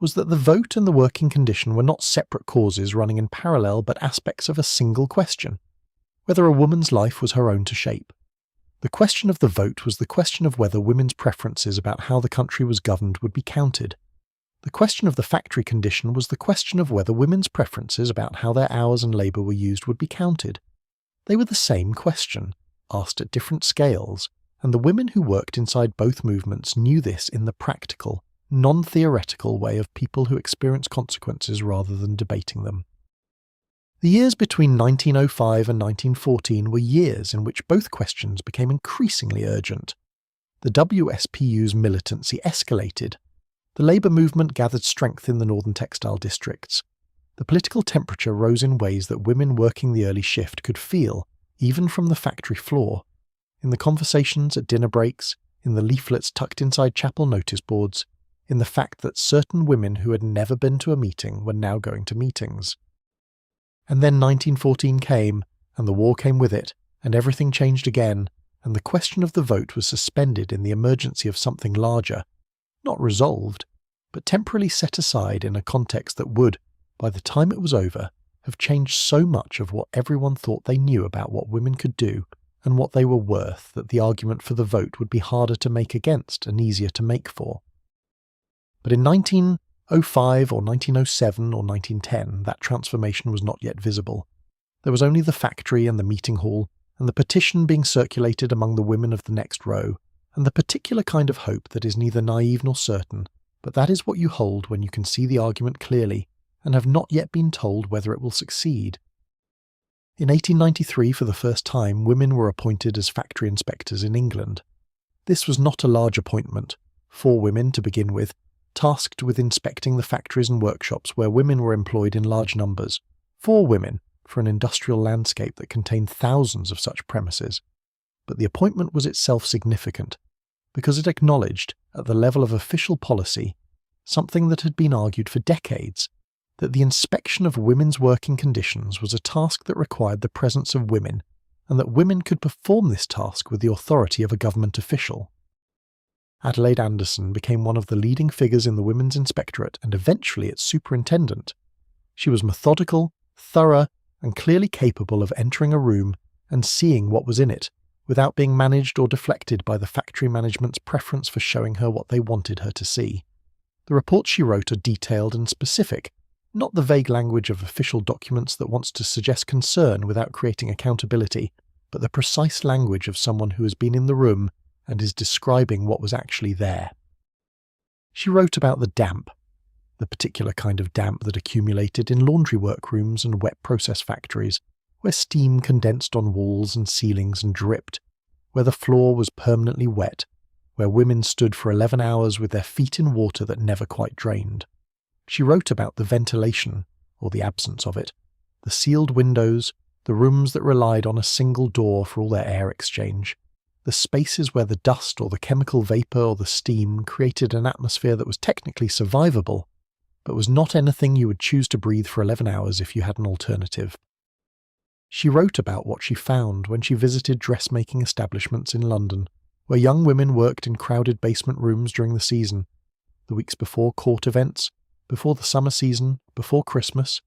was that the vote and the working condition were not separate causes running in parallel but aspects of a single question, whether a woman's life was her own to shape. The question of the vote was the question of whether women's preferences about how the country was governed would be counted. The question of the factory condition was the question of whether women's preferences about how their hours and labour were used would be counted. They were the same question, asked at different scales, and the women who worked inside both movements knew this in the practical, non-theoretical way of people who experience consequences rather than debating them. The years between 1905 and 1914 were years in which both questions became increasingly urgent. The WSPU's militancy escalated. The labour movement gathered strength in the northern textile districts. The political temperature rose in ways that women working the early shift could feel, even from the factory floor, in the conversations at dinner breaks, in the leaflets tucked inside chapel notice boards, in the fact that certain women who had never been to a meeting were now going to meetings. And then 1914 came, and the war came with it, and everything changed again, and the question of the vote was suspended in the emergency of something larger, not resolved, but temporarily set aside in a context that would, by the time it was over, have changed so much of what everyone thought they knew about what women could do and what they were worth that the argument for the vote would be harder to make against and easier to make for. But in 1905 or 1907 or 1910, that transformation was not yet visible. There was only the factory and the meeting hall, and the petition being circulated among the women of the next row, and the particular kind of hope that is neither naive nor certain, but that is what you hold when you can see the argument clearly and have not yet been told whether it will succeed. In 1893, for the first time, women were appointed as factory inspectors in England. This was not a large appointment, 4 women to begin with, tasked with inspecting the factories and workshops where women were employed in large numbers. 4 women for an industrial landscape that contained thousands of such premises. But the appointment was itself significant, because it acknowledged, at the level of official policy, something that had been argued for decades, that the inspection of women's working conditions was a task that required the presence of women, and that women could perform this task with the authority of a government official. Adelaide Anderson became one of the leading figures in the Women's Inspectorate and eventually its superintendent. She was methodical, thorough, and clearly capable of entering a room and seeing what was in it, without being managed or deflected by the factory management's preference for showing her what they wanted her to see. The reports she wrote are detailed and specific, not the vague language of official documents that wants to suggest concern without creating accountability, but the precise language of someone who has been in the room and is describing what was actually there. She wrote about the damp, the particular kind of damp that accumulated in laundry workrooms and wet process factories, where steam condensed on walls and ceilings and dripped, where the floor was permanently wet, where women stood for 11 hours with their feet in water that never quite drained. She wrote about the ventilation, or the absence of it, the sealed windows, the rooms that relied on a single door for all their air exchange, the spaces where the dust or the chemical vapour or the steam created an atmosphere that was technically survivable, but was not anything you would choose to breathe for 11 hours if you had an alternative. She wrote about what she found when she visited dressmaking establishments in London, where young women worked in crowded basement rooms during the season, the weeks before court events, before the summer season, before Christmas,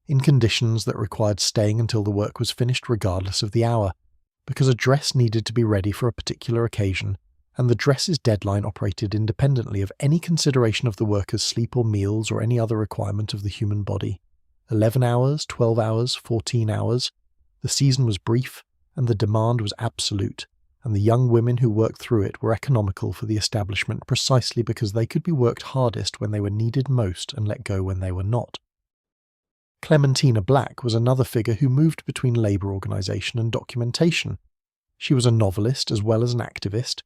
in conditions that required staying until the work was finished regardless of the hour, because a dress needed to be ready for a particular occasion, and the dress's deadline operated independently of any consideration of the worker's sleep or meals or any other requirement of the human body. 11 hours, 12 hours, 14 hours. The season was brief, and the demand was absolute, and the young women who worked through it were economical for the establishment precisely because they could be worked hardest when they were needed most and let go when they were not. Clementina Black was another figure who moved between labour organisation and documentation. She was a novelist as well as an activist,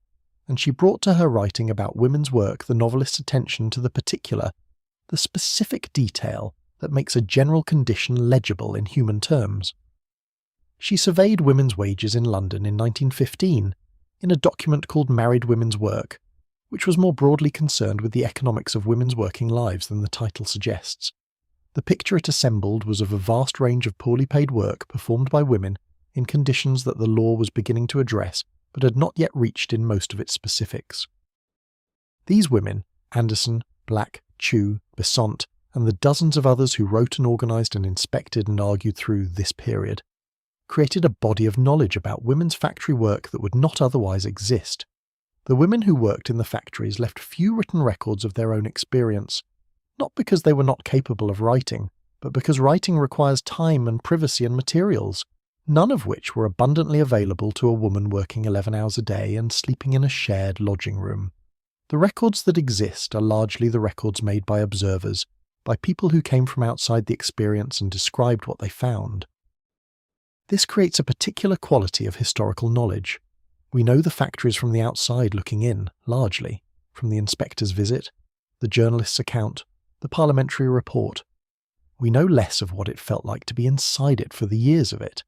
and she brought to her writing about women's work the novelist's attention to the particular, the specific detail that makes a general condition legible in human terms. She surveyed women's wages in London in 1915 in a document called Married Women's Work, which was more broadly concerned with the economics of women's working lives than the title suggests. The picture it assembled was of a vast range of poorly paid work performed by women in conditions that the law was beginning to address but had not yet reached in most of its specifics. These women, Anderson, Black, Chew, Besant, and the dozens of others who wrote and organised and inspected and argued through this period, created a body of knowledge about women's factory work that would not otherwise exist. The women who worked in the factories left few written records of their own experience, not because they were not capable of writing, but because writing requires time and privacy and materials, none of which were abundantly available to a woman working 11 hours a day and sleeping in a shared lodging room. The records that exist are largely the records made by observers, by people who came from outside the experience and described what they found. This creates a particular quality of historical knowledge. We know the factories from the outside looking in, largely, from the inspector's visit, the journalist's account, the parliamentary report. We know less of what it felt like to be inside it for the years of it,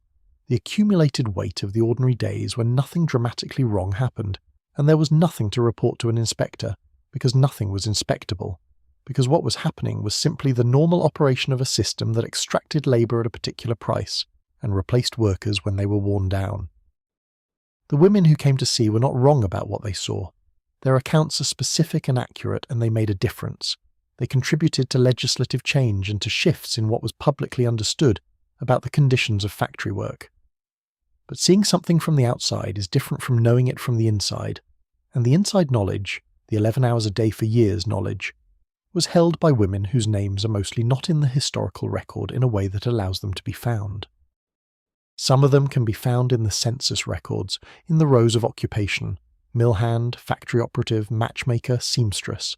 the accumulated weight of the ordinary days when nothing dramatically wrong happened, and there was nothing to report to an inspector, because nothing was inspectable, because what was happening was simply the normal operation of a system that extracted labour at a particular price, and replaced workers when they were worn down. The women who came to see were not wrong about what they saw. Their accounts are specific and accurate, and they made a difference. They contributed to legislative change and to shifts in what was publicly understood about the conditions of factory work. But seeing something from the outside is different from knowing it from the inside, and the inside knowledge, the 11 hours a day for years knowledge, was held by women whose names are mostly not in the historical record in a way that allows them to be found. Some of them can be found in the census records, in the rows of occupation: mill hand, factory operative, matchmaker, seamstress.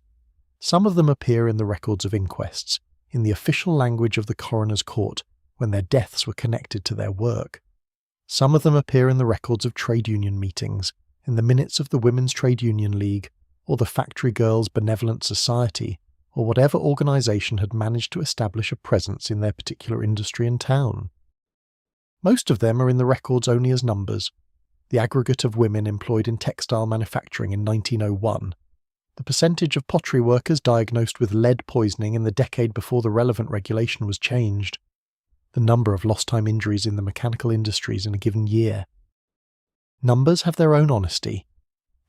Some of them appear in the records of inquests, in the official language of the coroner's court, when their deaths were connected to their work. Some of them appear in the records of trade union meetings, in the minutes of the Women's Trade Union League, or the Factory Girls Benevolent Society, or whatever organisation had managed to establish a presence in their particular industry and town. Most of them are in the records only as numbers: the aggregate of women employed in textile manufacturing in 1901, the percentage of pottery workers diagnosed with lead poisoning in the decade before the relevant regulation was changed, the number of lost-time injuries in the mechanical industries in a given year. Numbers have their own honesty.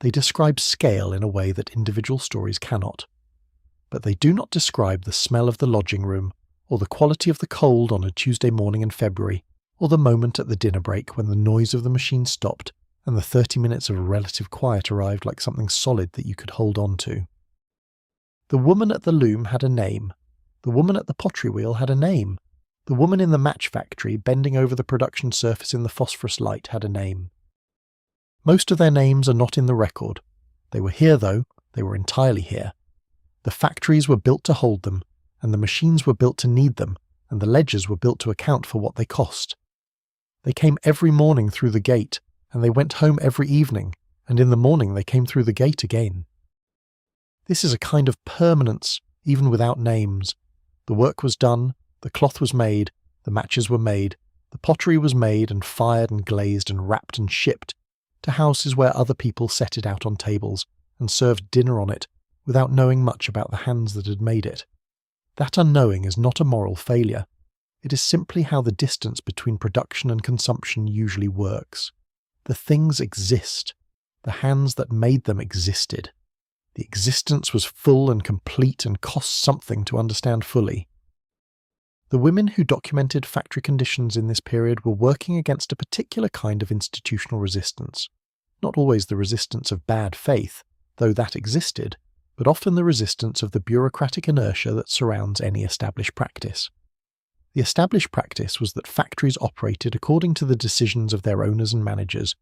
They describe scale in a way that individual stories cannot. But they do not describe the smell of the lodging room, or the quality of the cold on a Tuesday morning in February, or the moment at the dinner break when the noise of the machine stopped and the 30 minutes of relative quiet arrived like something solid that you could hold on to. The woman at the loom had a name. The woman at the pottery wheel had a name. The woman in the match factory bending over the production surface in the phosphorus light had a name. Most of their names are not in the record. They were here, though. They were entirely here. The factories were built to hold them, and the machines were built to need them, and the ledgers were built to account for what they cost. They came every morning through the gate, and they went home every evening, and in the morning they came through the gate again. This is a kind of permanence, even without names. The work was done, the cloth was made, the matches were made, the pottery was made and fired and glazed and wrapped and shipped to houses where other people set it out on tables and served dinner on it without knowing much about the hands that had made it. That unknowing is not a moral failure. It is simply how the distance between production and consumption usually works. The things exist. The hands that made them existed. The existence was full and complete and cost something to understand fully. The women who documented factory conditions in this period were working against a particular kind of institutional resistance. Not always the resistance of bad faith, though that existed, but often the resistance of the bureaucratic inertia that surrounds any established practice. The established practice was that factories operated according to the decisions of their owners and managers,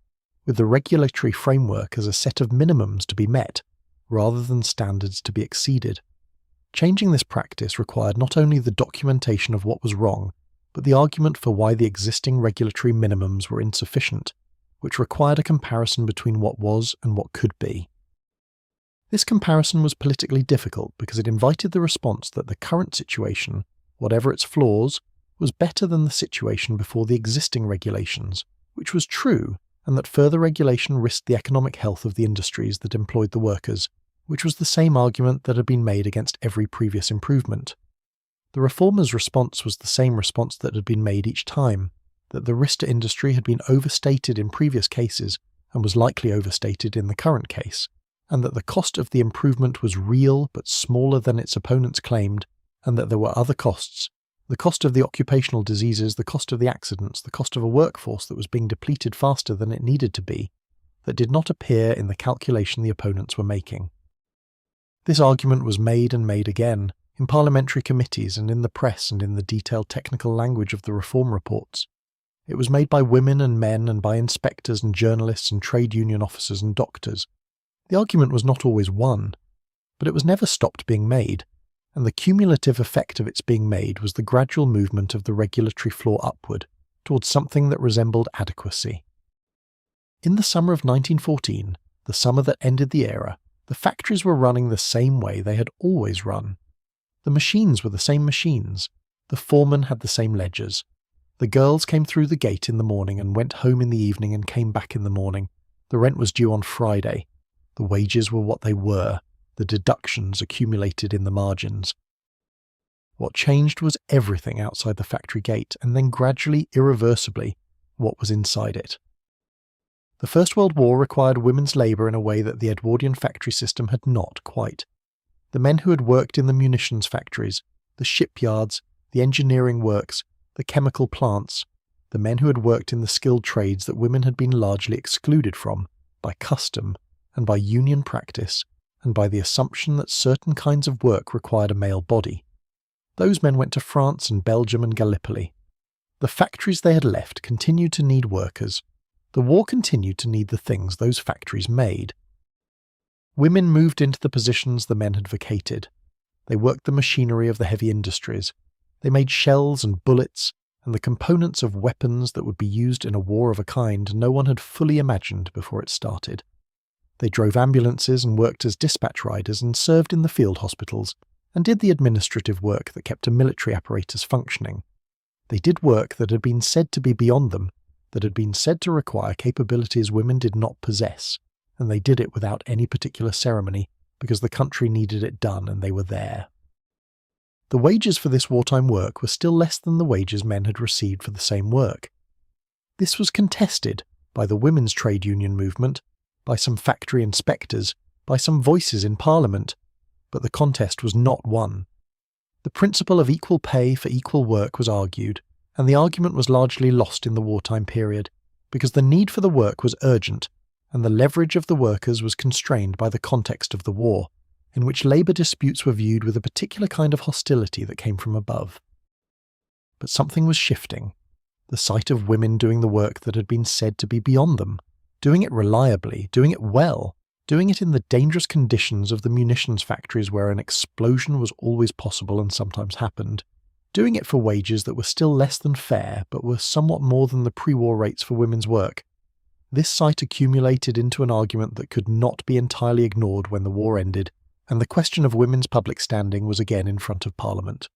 with the regulatory framework as a set of minimums to be met, rather than standards to be exceeded. Changing this practice required not only the documentation of what was wrong, but the argument for why the existing regulatory minimums were insufficient, which required a comparison between what was and what could be. This comparison was politically difficult because it invited the response that the current situation, whatever its flaws, was better than the situation before the existing regulations, which was true, and that further regulation risked the economic health of the industries that employed the workers, which was the same argument that had been made against every previous improvement. The reformers' response was the same response that had been made each time, that the risk to industry had been overstated in previous cases and was likely overstated in the current case, and that the cost of the improvement was real but smaller than its opponents claimed, and that there were other costs: the cost of the occupational diseases, the cost of the accidents, the cost of a workforce that was being depleted faster than it needed to be, that did not appear in the calculation the opponents were making. This argument was made and made again, in parliamentary committees and in the press and in the detailed technical language of the reform reports. It was made by women and men and by inspectors and journalists and trade union officers and doctors. The argument was not always won, but it was never stopped being made, and the cumulative effect of its being made was the gradual movement of the regulatory floor upward, towards something that resembled adequacy. In the summer of 1914, the summer that ended the era, the factories were running the same way they had always run. The machines were the same machines. The foremen had the same ledgers. The girls came through the gate in the morning and went home in the evening and came back in the morning. The rent was due on Friday. The wages were what they were. The deductions accumulated in the margins. What changed was everything outside the factory gate, and then gradually, irreversibly, what was inside it. The First World War required women's labour in a way that the Edwardian factory system had not quite. The men who had worked in the munitions factories, the shipyards, the engineering works, the chemical plants, the men who had worked in the skilled trades that women had been largely excluded from, by custom, and by union practice, and by the assumption that certain kinds of work required a male body. Those men went to France and Belgium and Gallipoli. The factories they had left continued to need workers. The war continued to need the things those factories made. Women moved into the positions the men had vacated. They worked the machinery of the heavy industries. They made shells and bullets and the components of weapons that would be used in a war of a kind no one had fully imagined before it started. They drove ambulances and worked as dispatch riders and served in the field hospitals and did the administrative work that kept a military apparatus functioning. They did work that had been said to be beyond them, that had been said to require capabilities women did not possess, and they did it without any particular ceremony because the country needed it done and they were there. The wages for this wartime work were still less than the wages men had received for the same work. This was contested by the women's trade union movement, by some factory inspectors, by some voices in Parliament, but the contest was not won. The principle of equal pay for equal work was argued, and the argument was largely lost in the wartime period, because the need for the work was urgent, and the leverage of the workers was constrained by the context of the war, in which labour disputes were viewed with a particular kind of hostility that came from above. But something was shifting. The sight of women doing the work that had been said to be beyond them, doing it reliably, doing it well, doing it in the dangerous conditions of the munitions factories where an explosion was always possible and sometimes happened, doing it for wages that were still less than fair but were somewhat more than the pre-war rates for women's work. This sight accumulated into an argument that could not be entirely ignored when the war ended, and the question of women's public standing was again in front of Parliament.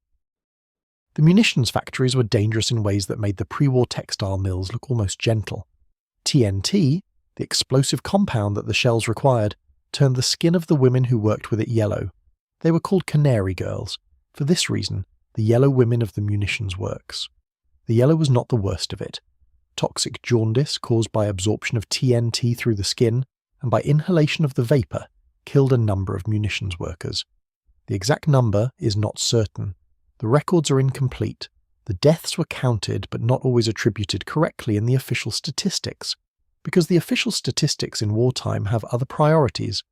The munitions factories were dangerous in ways that made the pre-war textile mills look almost gentle. TNT, the explosive compound that the shells required, turned the skin of the women who worked with it yellow. They were called canary girls. For this reason, the yellow women of the munitions works. The yellow was not the worst of it. Toxic jaundice caused by absorption of TNT through the skin and by inhalation of the vapour killed a number of munitions workers. The exact number is not certain. The records are incomplete. The deaths were counted but not always attributed correctly in the official statistics, because the official statistics in wartime have other priorities.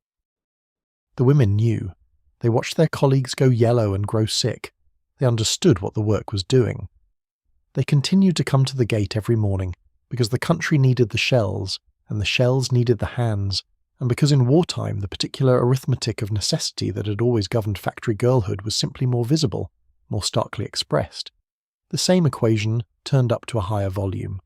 The women knew. They watched their colleagues go yellow and grow sick. They understood what the work was doing. They continued to come to the gate every morning because the country needed the shells, and the shells needed the hands, and because in wartime the particular arithmetic of necessity that had always governed factory girlhood was simply more visible, more starkly expressed. The same equation turned up to a higher volume.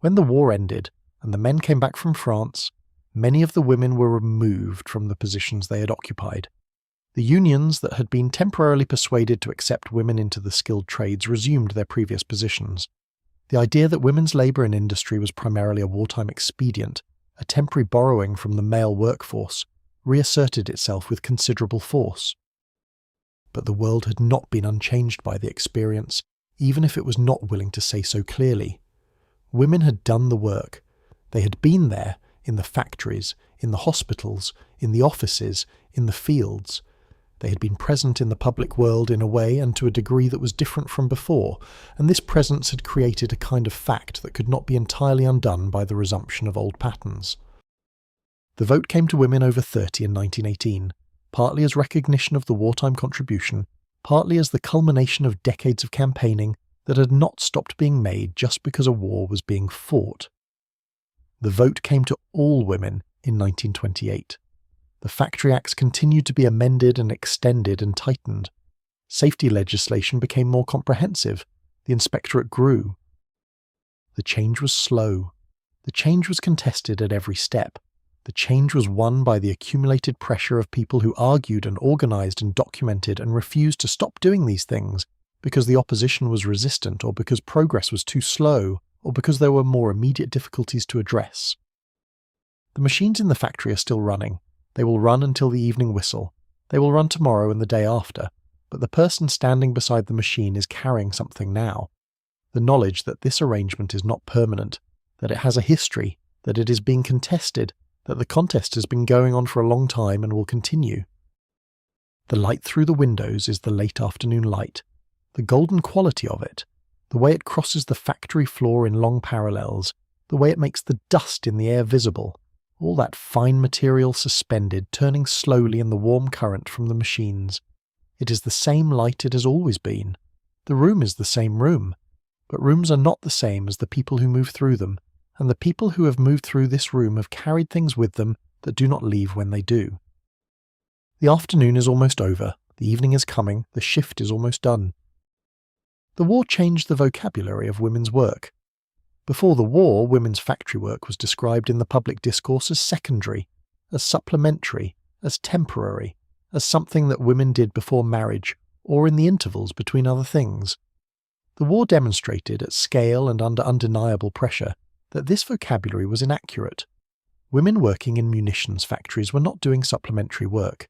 When the war ended, and the men came back from France, many of the women were removed from the positions they had occupied. The unions that had been temporarily persuaded to accept women into the skilled trades resumed their previous positions. The idea that women's labour in industry was primarily a wartime expedient, a temporary borrowing from the male workforce, reasserted itself with considerable force. But the world had not been unchanged by the experience, even if it was not willing to say so clearly. Women had done the work. They had been there, in the factories, in the hospitals, in the offices, in the fields. They had been present in the public world in a way and to a degree that was different from before, and this presence had created a kind of fact that could not be entirely undone by the resumption of old patterns. The vote came to women over 30 in 1918, partly as recognition of the wartime contribution, partly as the culmination of decades of campaigning that had not stopped being made just because a war was being fought. The vote came to all women in 1928. The Factory Acts continued to be amended and extended and tightened. Safety legislation became more comprehensive. The inspectorate grew. The change was slow. The change was contested at every step. The change was won by the accumulated pressure of people who argued and organised and documented and refused to stop doing these things because the opposition was resistant or because progress was too slow or because there were more immediate difficulties to address. The machines in the factory are still running. They will run until the evening whistle. They will run tomorrow and the day after, but the person standing beside the machine is carrying something now. The knowledge that this arrangement is not permanent, that it has a history, that it is being contested, that the contest has been going on for a long time and will continue. The light through the windows is the late afternoon light, the golden quality of it, the way it crosses the factory floor in long parallels, the way it makes the dust in the air visible, all that fine material suspended, turning slowly in the warm current from the machines. It is the same light it has always been. The room is the same room, but rooms are not the same as the people who move through them, and the people who have moved through this room have carried things with them that do not leave when they do. The afternoon is almost over, the evening is coming, the shift is almost done. The war changed the vocabulary of women's work. Before the war, women's factory work was described in the public discourse as secondary, as supplementary, as temporary, as something that women did before marriage or in the intervals between other things. The war demonstrated at scale and under undeniable pressure that this vocabulary was inaccurate. Women working in munitions factories were not doing supplementary work.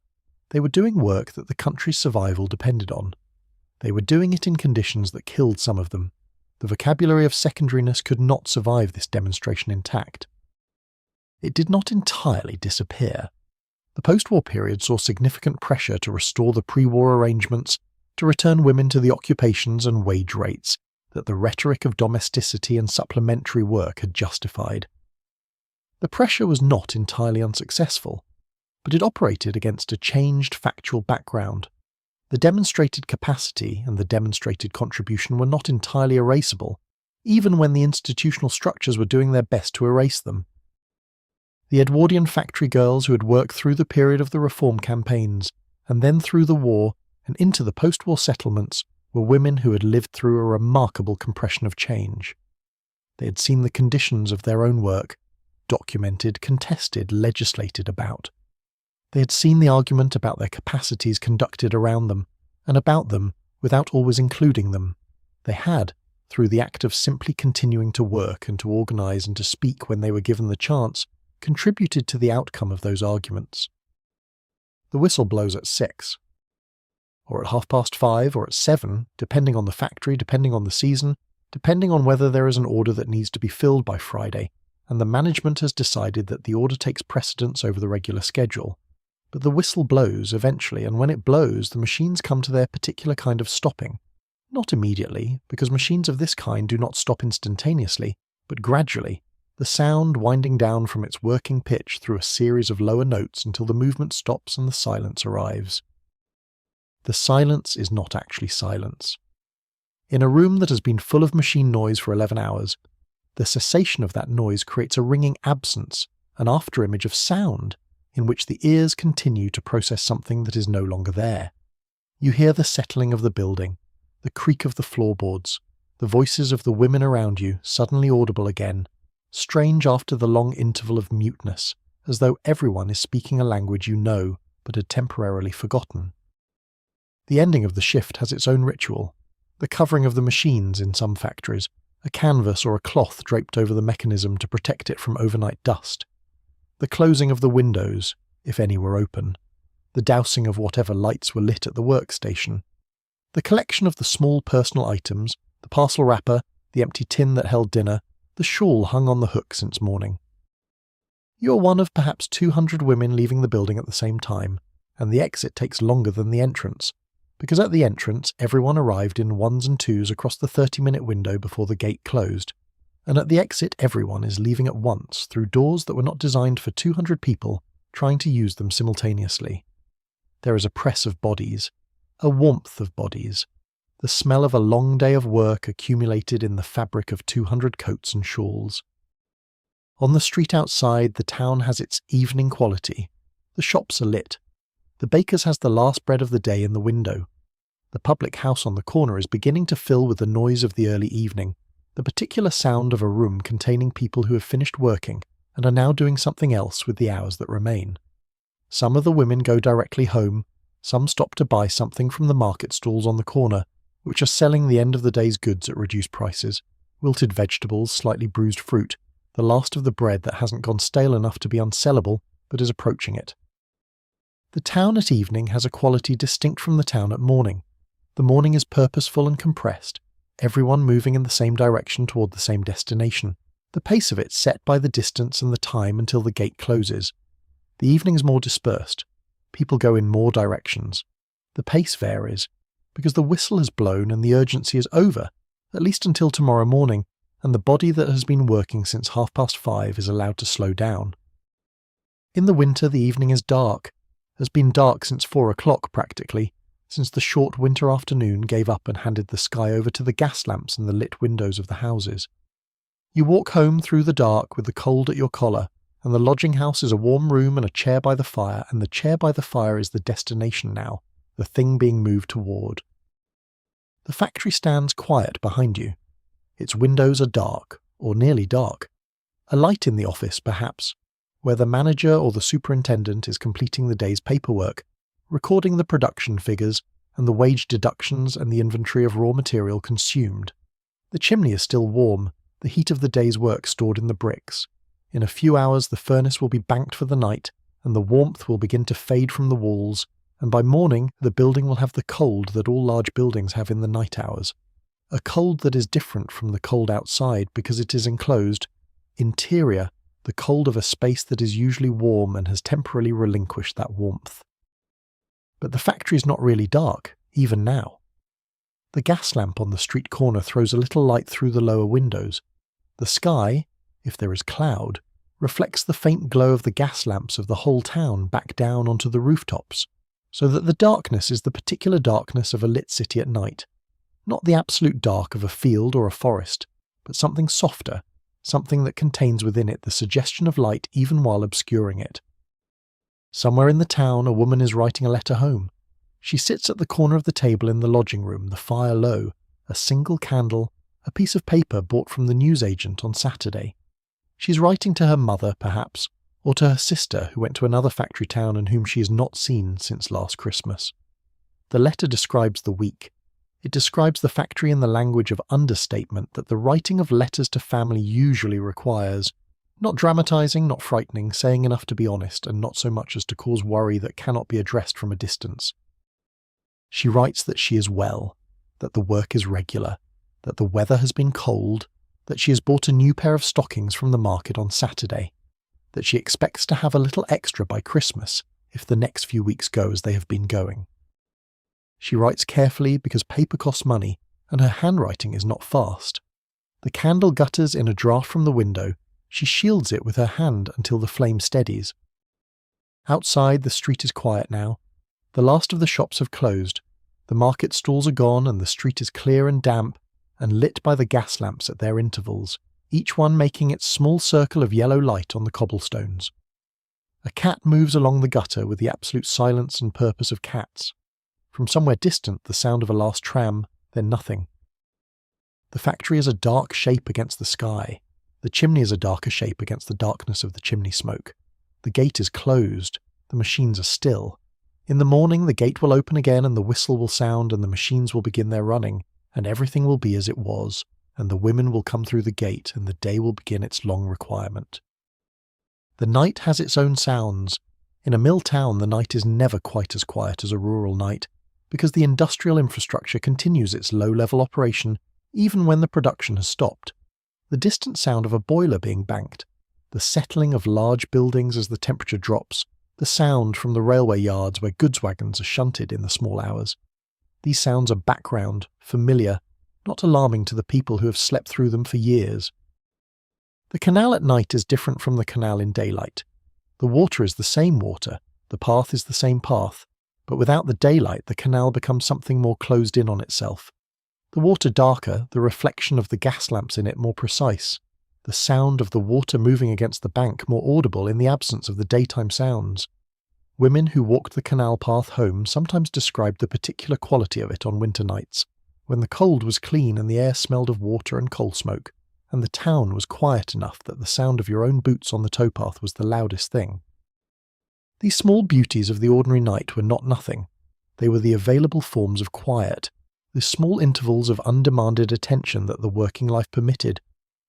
They were doing work that the country's survival depended on. They were doing it in conditions that killed some of them. The vocabulary of secondariness could not survive this demonstration intact. It did not entirely disappear. The post-war period saw significant pressure to restore the pre-war arrangements, to return women to the occupations and wage rates that the rhetoric of domesticity and supplementary work had justified. The pressure was not entirely unsuccessful, but it operated against a changed factual background. The demonstrated capacity and the demonstrated contribution were not entirely erasable, even when the institutional structures were doing their best to erase them. The Edwardian factory girls who had worked through the period of the reform campaigns, and then through the war and into the post-war settlements, were women who had lived through a remarkable compression of change. They had seen the conditions of their own work, documented, contested, legislated about. They had seen the argument about their capacities conducted around them, and about them without always including them. They had, through the act of simply continuing to work and to organise and to speak when they were given the chance, contributed to the outcome of those arguments. The whistle blows at 6. Or at 5:30, or at 7, depending on the factory, depending on the season, depending on whether there is an order that needs to be filled by Friday, and the management has decided that the order takes precedence over the regular schedule. But the whistle blows eventually, and when it blows, the machines come to their particular kind of stopping. Not immediately, because machines of this kind do not stop instantaneously, but gradually, the sound winding down from its working pitch through a series of lower notes until the movement stops and the silence arrives. The silence is not actually silence. In a room that has been full of machine noise for 11 hours, the cessation of that noise creates a ringing absence, an afterimage of sound, in which the ears continue to process something that is no longer there. You hear the settling of the building, the creak of the floorboards, the voices of the women around you suddenly audible again, strange after the long interval of muteness, as though everyone is speaking a language you know but had temporarily forgotten. The ending of the shift has its own ritual, the covering of the machines in some factories, a canvas or a cloth draped over the mechanism to protect it from overnight dust, the closing of the windows, if any were open, the dousing of whatever lights were lit at the workstation, the collection of the small personal items, the parcel wrapper, the empty tin that held dinner, the shawl hung on the hook since morning. You are one of perhaps 200 women leaving the building at the same time, and the exit takes longer than the entrance, because at the entrance everyone arrived in ones and twos across the 30-minute window before the gate closed, and at the exit everyone is leaving at once through doors that were not designed for 200 people trying to use them simultaneously. There is a press of bodies, a warmth of bodies, the smell of a long day of work accumulated in the fabric of 200 coats and shawls. On the street outside, the town has its evening quality. The shops are lit. The baker's has the last bread of the day in the window. The public house on the corner is beginning to fill with the noise of the early evening, the particular sound of a room containing people who have finished working and are now doing something else with the hours that remain. Some of the women go directly home, some stop to buy something from the market stalls on the corner, which are selling the end of the day's goods at reduced prices, wilted vegetables, slightly bruised fruit, the last of the bread that hasn't gone stale enough to be unsellable but is approaching it. The town at evening has a quality distinct from the town at morning. The morning is purposeful and compressed, everyone moving in the same direction toward the same destination, the pace of it set by the distance and the time until the gate closes. The evening is more dispersed. People go in more directions. The pace varies, because the whistle has blown and the urgency is over, at least until tomorrow morning, and the body that has been working since 5:30 is allowed to slow down. In the winter the evening is dark, has been dark since 4 o'clock practically, since the short winter afternoon gave up and handed the sky over to the gas lamps in the lit windows of the houses. You walk home through the dark with the cold at your collar, and the lodging house is a warm room and a chair by the fire, and the chair by the fire is the destination now, the thing being moved toward. The factory stands quiet behind you. Its windows are dark, or nearly dark. A light in the office, perhaps, where the manager or the superintendent is completing the day's paperwork, recording the production figures and the wage deductions and the inventory of raw material consumed. The chimney is still warm, the heat of the day's work stored in the bricks. In a few hours the furnace will be banked for the night, and the warmth will begin to fade from the walls, and by morning the building will have the cold that all large buildings have in the night hours. A cold that is different from the cold outside because it is enclosed, interior, the cold of a space that is usually warm and has temporarily relinquished that warmth. But the factory is not really dark, even now. The gas lamp on the street corner throws a little light through the lower windows. The sky, if there is cloud, reflects the faint glow of the gas lamps of the whole town back down onto the rooftops, so that the darkness is the particular darkness of a lit city at night. Not the absolute dark of a field or a forest, but something softer, something that contains within it the suggestion of light even while obscuring it. Somewhere in the town a woman is writing a letter home. She sits at the corner of the table in the lodging room, the fire low, a single candle, a piece of paper bought from the newsagent on Saturday. She's writing to her mother, perhaps, or to her sister who went to another factory town and whom she has not seen since last Christmas. The letter describes the week. It describes the factory in the language of understatement that the writing of letters to family usually requires. Not dramatizing, not frightening, saying enough to be honest, and not so much as to cause worry that cannot be addressed from a distance. She writes that she is well, that the work is regular, that the weather has been cold, that she has bought a new pair of stockings from the market on Saturday, that she expects to have a little extra by Christmas if the next few weeks go as they have been going. She writes carefully because paper costs money, and her handwriting is not fast. The candle gutters in a draught from the window. She shields it with her hand until the flame steadies. Outside, the street is quiet now. The last of the shops have closed. The market stalls are gone and the street is clear and damp and lit by the gas lamps at their intervals, each one making its small circle of yellow light on the cobblestones. A cat moves along the gutter with the absolute silence and purpose of cats. From somewhere distant, the sound of a last tram, then nothing. The factory is a dark shape against the sky. The chimney is a darker shape against the darkness of the chimney smoke. The gate is closed. The machines are still. In the morning the gate will open again and the whistle will sound and the machines will begin their running, and everything will be as it was, and the women will come through the gate and the day will begin its long requirement. The night has its own sounds. In a mill town the night is never quite as quiet as a rural night, because the industrial infrastructure continues its low-level operation even when the production has stopped. The distant sound of a boiler being banked, the settling of large buildings as the temperature drops, the sound from the railway yards where goods wagons are shunted in the small hours. These sounds are background, familiar, not alarming to the people who have slept through them for years. The canal at night is different from the canal in daylight. The water is the same water, the path is the same path, but without the daylight the canal becomes something more closed in on itself. The water darker, the reflection of the gas lamps in it more precise, the sound of the water moving against the bank more audible in the absence of the daytime sounds. Women who walked the canal path home sometimes described the particular quality of it on winter nights, when the cold was clean and the air smelled of water and coal smoke, and the town was quiet enough that the sound of your own boots on the towpath was the loudest thing. These small beauties of the ordinary night were not nothing. They were the available forms of quiet, the small intervals of undemanded attention that the working life permitted.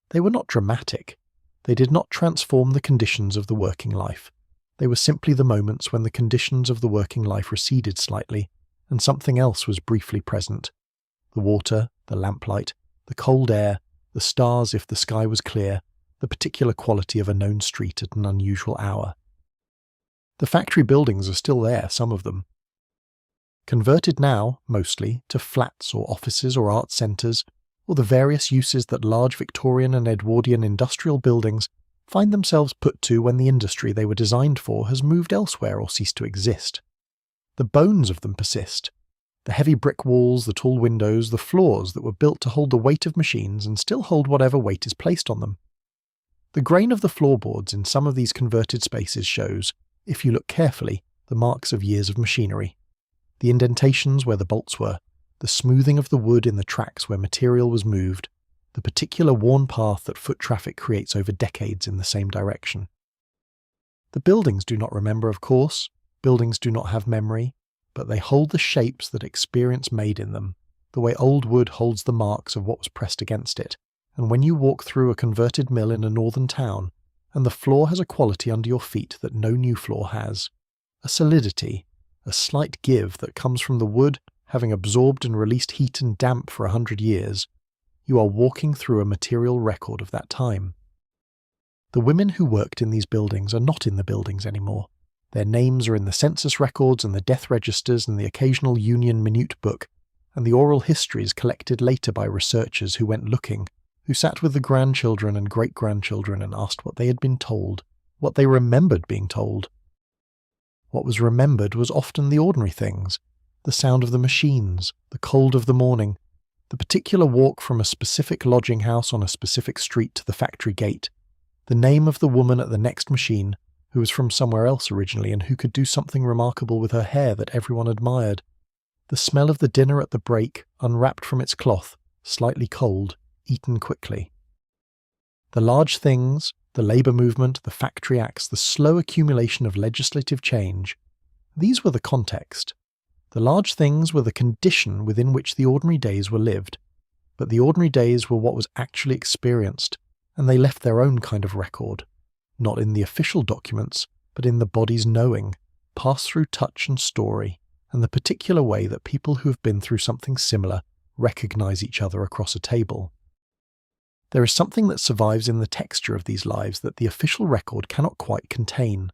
They were not dramatic. They did not transform the conditions of the working life. They were simply the moments when the conditions of the working life receded slightly, and something else was briefly present. The water, the lamplight, the cold air, the stars if the sky was clear, the particular quality of a known street at an unusual hour. The factory buildings are still there, some of them. converted now, mostly, to flats or offices or art centres, or the various uses that large Victorian and Edwardian industrial buildings find themselves put to when the industry they were designed for has moved elsewhere or ceased to exist. The bones of them persist. The heavy brick walls, the tall windows, the floors that were built to hold the weight of machines and still hold whatever weight is placed on them. The grain of the floorboards in some of these converted spaces shows, if you look carefully, the marks of years of machinery. The indentations where the bolts were, the smoothing of the wood in the tracks where material was moved, the particular worn path that foot traffic creates over decades in the same direction. The buildings do not remember, of course. Buildings do not have memory, but they hold the shapes that experience made in them, the way old wood holds the marks of what was pressed against it. And when you walk through a converted mill in a northern town, and the floor has a quality under your feet that no new floor has, a solidity, a slight give that comes from the wood having absorbed and released heat and damp for 100 years, you are walking through a material record of that time. The women who worked in these buildings are not in the buildings anymore. Their names are in the census records and the death registers and the occasional union minute book, and the oral histories collected later by researchers who went looking, who sat with the grandchildren and great-grandchildren and asked what they had been told, what they remembered being told. What was remembered was often the ordinary things, the sound of the machines, the cold of the morning, the particular walk from a specific lodging house on a specific street to the factory gate, the name of the woman at the next machine, who was from somewhere else originally and who could do something remarkable with her hair that everyone admired, the smell of the dinner at the break, unwrapped from its cloth, slightly cold, eaten quickly. The large things, the labour movement, the factory acts, the slow accumulation of legislative change, these were the context. The large things were the condition within which the ordinary days were lived, but the ordinary days were what was actually experienced, and they left their own kind of record, not in the official documents, but in the body's knowing, passed through touch and story, and the particular way that people who have been through something similar recognise each other across a table. There is something that survives in the texture of these lives that the official record cannot quite contain.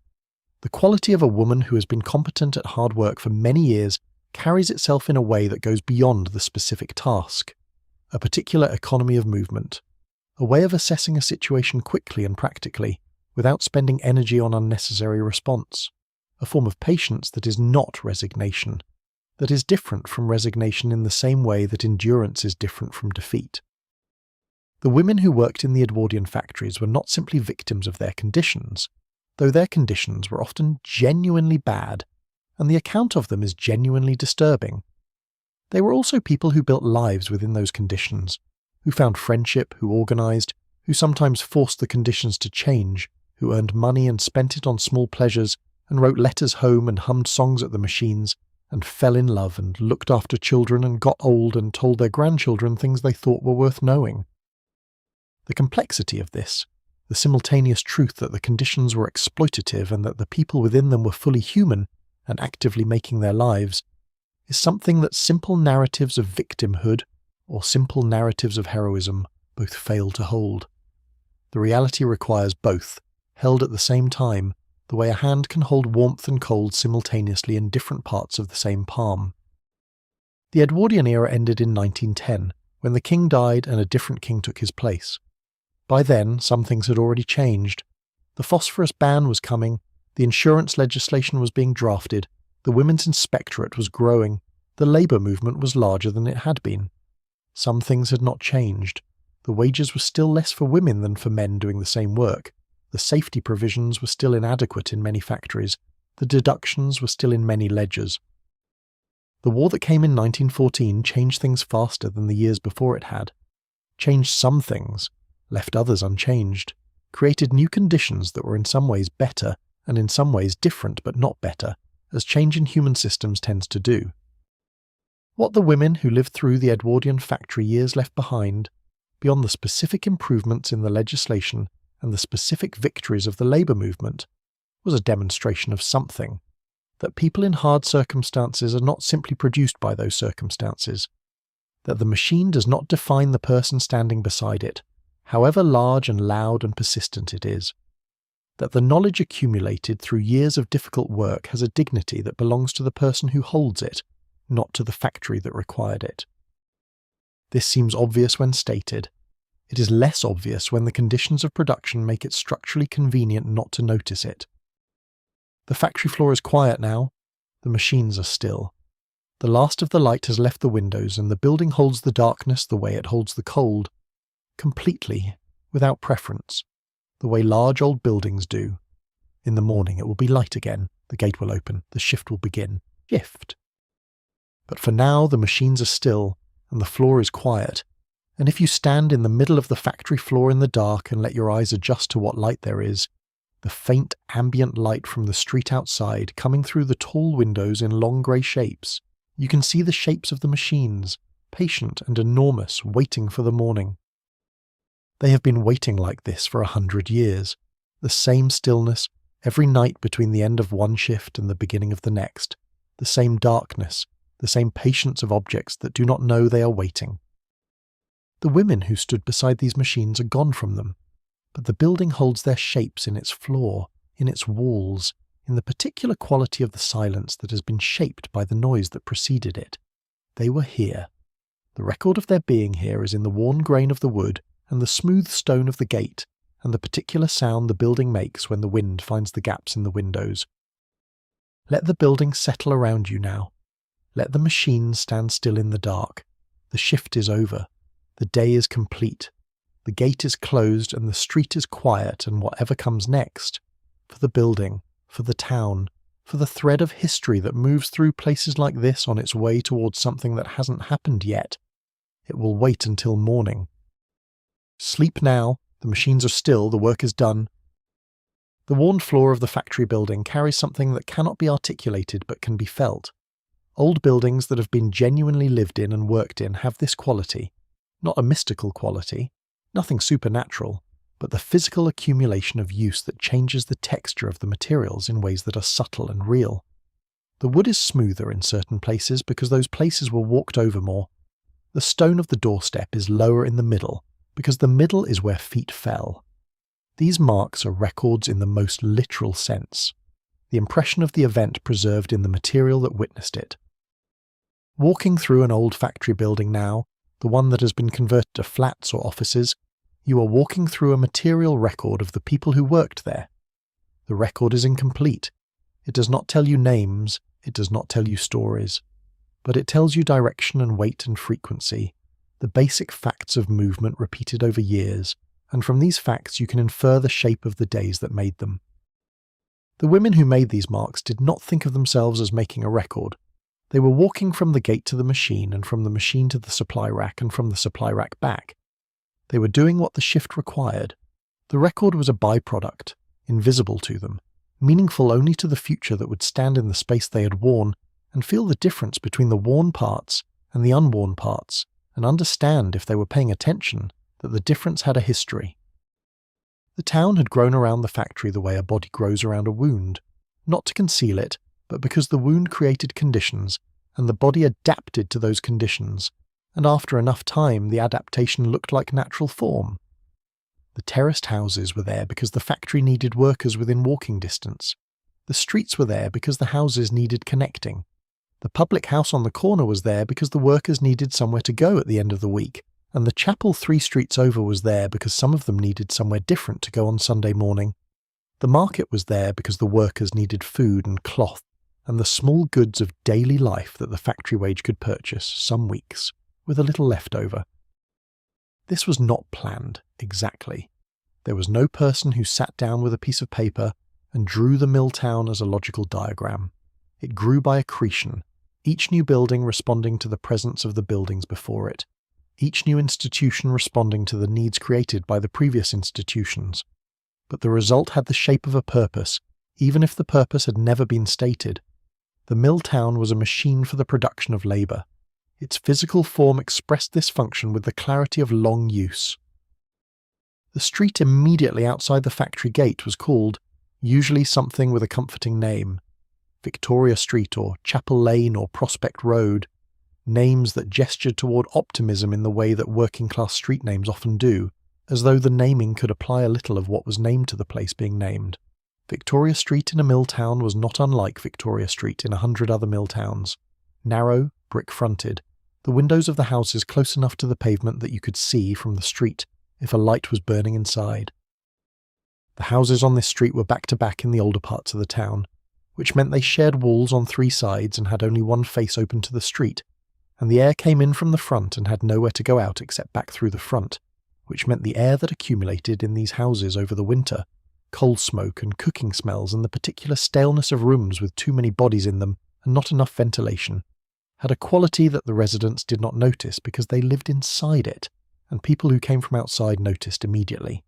The quality of a woman who has been competent at hard work for many years carries itself in a way that goes beyond the specific task, a particular economy of movement, a way of assessing a situation quickly and practically, without spending energy on unnecessary response, a form of patience that is not resignation, that is different from resignation in the same way that endurance is different from defeat. The women who worked in the Edwardian factories were not simply victims of their conditions, though their conditions were often genuinely bad, and the account of them is genuinely disturbing. They were also people who built lives within those conditions, who found friendship, who organised, who sometimes forced the conditions to change, who earned money and spent it on small pleasures, and wrote letters home and hummed songs at the machines, and fell in love and looked after children and got old and told their grandchildren things they thought were worth knowing. The complexity of this, the simultaneous truth that the conditions were exploitative and that the people within them were fully human and actively making their lives, is something that simple narratives of victimhood or simple narratives of heroism both fail to hold. The reality requires both, held at the same time, the way a hand can hold warmth and cold simultaneously in different parts of the same palm. The Edwardian era ended in 1910, when the king died and a different king took his place. By then, some things had already changed. The phosphorus ban was coming, the insurance legislation was being drafted, the women's inspectorate was growing, the labour movement was larger than it had been. Some things had not changed. The wages were still less for women than for men doing the same work. The safety provisions were still inadequate in many factories. The deductions were still in many ledgers. The war that came in 1914 changed things faster than the years before it had. Changed some things, left others unchanged, created new conditions that were in some ways better and in some ways different but not better, as change in human systems tends to do. What the women who lived through the Edwardian factory years left behind, beyond the specific improvements in the legislation and the specific victories of the labour movement, was a demonstration of something, that people in hard circumstances are not simply produced by those circumstances, that the machine does not define the person standing beside it, however large and loud and persistent it is, that the knowledge accumulated through years of difficult work has a dignity that belongs to the person who holds it, not to the factory that required it. This seems obvious when stated. It is less obvious when the conditions of production make it structurally convenient not to notice it. The factory floor is quiet now. The machines are still. The last of the light has left the windows, and the building holds the darkness the way it holds the cold, completely, without preference, the way large old buildings do. In the morning it will be light again, the gate will open, the shift will begin. Shift. But for now the machines are still, and the floor is quiet, and if you stand in the middle of the factory floor in the dark and let your eyes adjust to what light there is, the faint ambient light from the street outside coming through the tall windows in long grey shapes, you can see the shapes of the machines, patient and enormous, waiting for the morning. They have been waiting like this for 100 years, the same stillness every night between the end of one shift and the beginning of the next, the same darkness, the same patience of objects that do not know they are waiting. The women who stood beside these machines are gone from them, but the building holds their shapes in its floor, in its walls, in the particular quality of the silence that has been shaped by the noise that preceded it. They were here. The record of their being here is in the worn grain of the wood and the smooth stone of the gate, and the particular sound the building makes when the wind finds the gaps in the windows. Let the building settle around you now. Let the machines stand still in the dark. The shift is over. The day is complete. The gate is closed and the street is quiet, and whatever comes next, for the building, for the town, for the thread of history that moves through places like this on its way towards something that hasn't happened yet, it will wait until morning. Sleep now, the machines are still, the work is done. The worn floor of the factory building carries something that cannot be articulated but can be felt. Old buildings that have been genuinely lived in and worked in have this quality. Not a mystical quality, nothing supernatural, but the physical accumulation of use that changes the texture of the materials in ways that are subtle and real. The wood is smoother in certain places because those places were walked over more. The stone of the doorstep is lower in the middle because the middle is where feet fell. These marks are records in the most literal sense, the impression of the event preserved in the material that witnessed it. Walking through an old factory building now, the one that has been converted to flats or offices, you are walking through a material record of the people who worked there. The record is incomplete. It does not tell you names, it does not tell you stories, but it tells you direction and weight and frequency, the basic facts of movement repeated over years, and from these facts you can infer the shape of the days that made them. The women who made these marks did not think of themselves as making a record. They were walking from the gate to the machine, and from the machine to the supply rack, and from the supply rack back. They were doing what the shift required. The record was a byproduct, invisible to them, meaningful only to the future that would stand in the space they had worn, and feel the difference between the worn parts and the unworn parts, and understand, if they were paying attention, that the difference had a history. The town had grown around the factory the way a body grows around a wound, not to conceal it, but because the wound created conditions, and the body adapted to those conditions, and after enough time the adaptation looked like natural form. The terraced houses were there because the factory needed workers within walking distance. The streets were there because the houses needed connecting. The public house on the corner was there because the workers needed somewhere to go at the end of the week, and the chapel 3 streets over was there because some of them needed somewhere different to go on Sunday morning. The market was there because the workers needed food and cloth, and the small goods of daily life that the factory wage could purchase, some weeks, with a little left over. This was not planned, exactly. There was no person who sat down with a piece of paper and drew the mill town as a logical diagram. It grew by accretion, each new building responding to the presence of the buildings before it, each new institution responding to the needs created by the previous institutions. But the result had the shape of a purpose, even if the purpose had never been stated. The mill town was a machine for the production of labour. Its physical form expressed this function with the clarity of long use. The street immediately outside the factory gate was called, usually something with a comforting name, Victoria Street or Chapel Lane or Prospect Road, names that gestured toward optimism in the way that working-class street names often do, as though the naming could apply a little of what was named to the place being named. Victoria Street in a mill town was not unlike Victoria Street in 100 other mill towns. Narrow, brick-fronted, the windows of the houses close enough to the pavement that you could see from the street if a light was burning inside. The houses on this street were back-to-back in the older parts of the town, which meant they shared walls on 3 sides and had only one face open to the street, and the air came in from the front and had nowhere to go out except back through the front, which meant the air that accumulated in these houses over the winter, coal smoke and cooking smells and the particular staleness of rooms with too many bodies in them and not enough ventilation, had a quality that the residents did not notice because they lived inside it, and people who came from outside noticed immediately.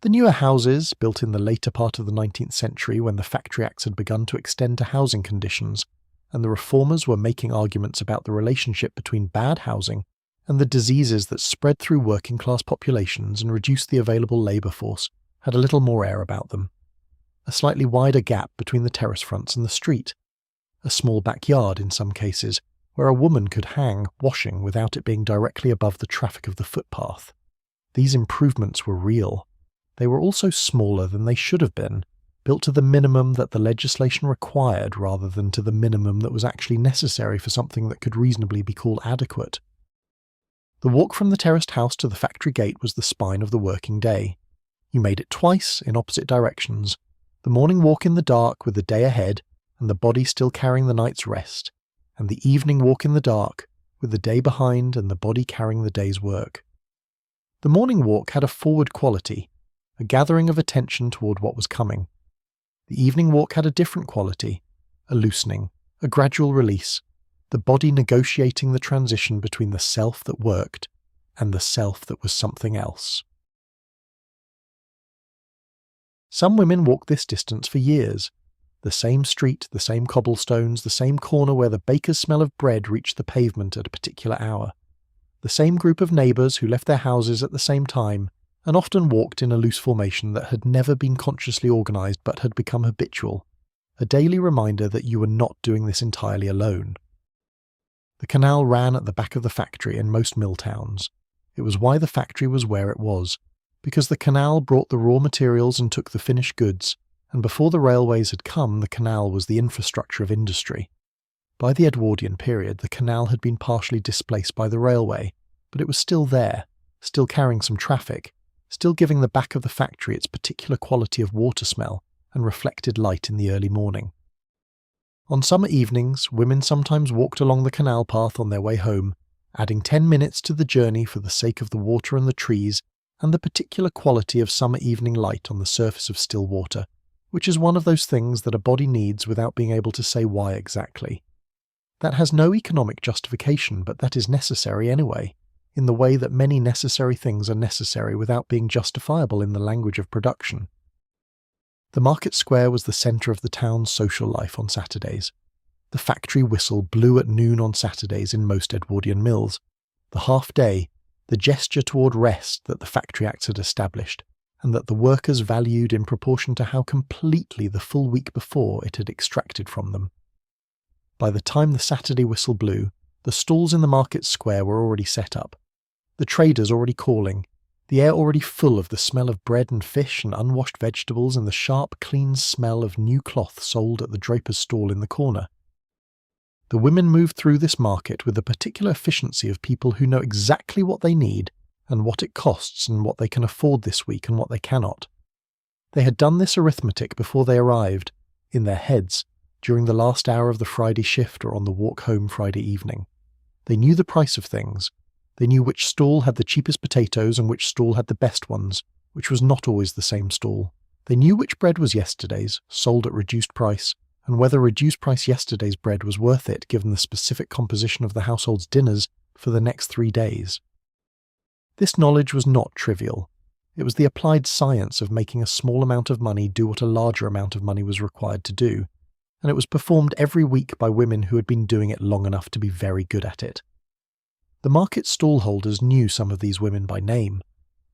The newer houses, built in the later part of the 19th century when the Factory Acts had begun to extend to housing conditions, and the reformers were making arguments about the relationship between bad housing and the diseases that spread through working-class populations and reduced the available labour force, had a little more air about them. A slightly wider gap between the terrace fronts and the street. A small backyard in some cases, where a woman could hang washing without it being directly above the traffic of the footpath. These improvements were real. They were also smaller than they should have been, built to the minimum that the legislation required rather than to the minimum that was actually necessary for something that could reasonably be called adequate. The walk from the terraced house to the factory gate was the spine of the working day. You made it twice in opposite directions, the morning walk in the dark with the day ahead and the body still carrying the night's rest, and the evening walk in the dark with the day behind and the body carrying the day's work. The morning walk had a forward quality, a gathering of attention toward what was coming. The evening walk had a different quality, a loosening, a gradual release, the body negotiating the transition between the self that worked and the self that was something else. Some women walked this distance for years. The same street, the same cobblestones, the same corner where the baker's smell of bread reached the pavement at a particular hour. The same group of neighbours who left their houses at the same time, and often walked in a loose formation that had never been consciously organised but had become habitual, a daily reminder that you were not doing this entirely alone. The canal ran at the back of the factory in most mill towns. It was why the factory was where it was, because the canal brought the raw materials and took the finished goods, and before the railways had come, the canal was the infrastructure of industry. By the Edwardian period, the canal had been partially displaced by the railway, but it was still there, still carrying some traffic, still giving the back of the factory its particular quality of water smell and reflected light in the early morning. On summer evenings, women sometimes walked along the canal path on their way home, adding 10 minutes to the journey for the sake of the water and the trees and the particular quality of summer evening light on the surface of still water, which is one of those things that a body needs without being able to say why exactly. That has no economic justification, but that is necessary anyway, in the way that many necessary things are necessary without being justifiable in the language of production. The market square was the centre of the town's social life on Saturdays. The factory whistle blew at noon on Saturdays in most Edwardian mills. The half-day, the gesture toward rest that the Factory Acts had established, and that the workers valued in proportion to how completely the full week before it had extracted from them. By the time the Saturday whistle blew, the stalls in the market square were already set up, the traders already calling, the air already full of the smell of bread and fish and unwashed vegetables and the sharp, clean smell of new cloth sold at the draper's stall in the corner. The women moved through this market with the particular efficiency of people who know exactly what they need and what it costs and what they can afford this week and what they cannot. They had done this arithmetic before they arrived, in their heads, during the last hour of the Friday shift or on the walk home Friday evening. They knew the price of things. They knew which stall had the cheapest potatoes and which stall had the best ones, which was not always the same stall. They knew which bread was yesterday's, sold at reduced price, and whether reduced price yesterday's bread was worth it given the specific composition of the household's dinners for the next 3 days. This knowledge was not trivial. It was the applied science of making a small amount of money do what a larger amount of money was required to do, and it was performed every week by women who had been doing it long enough to be very good at it. The market stallholders knew some of these women by name,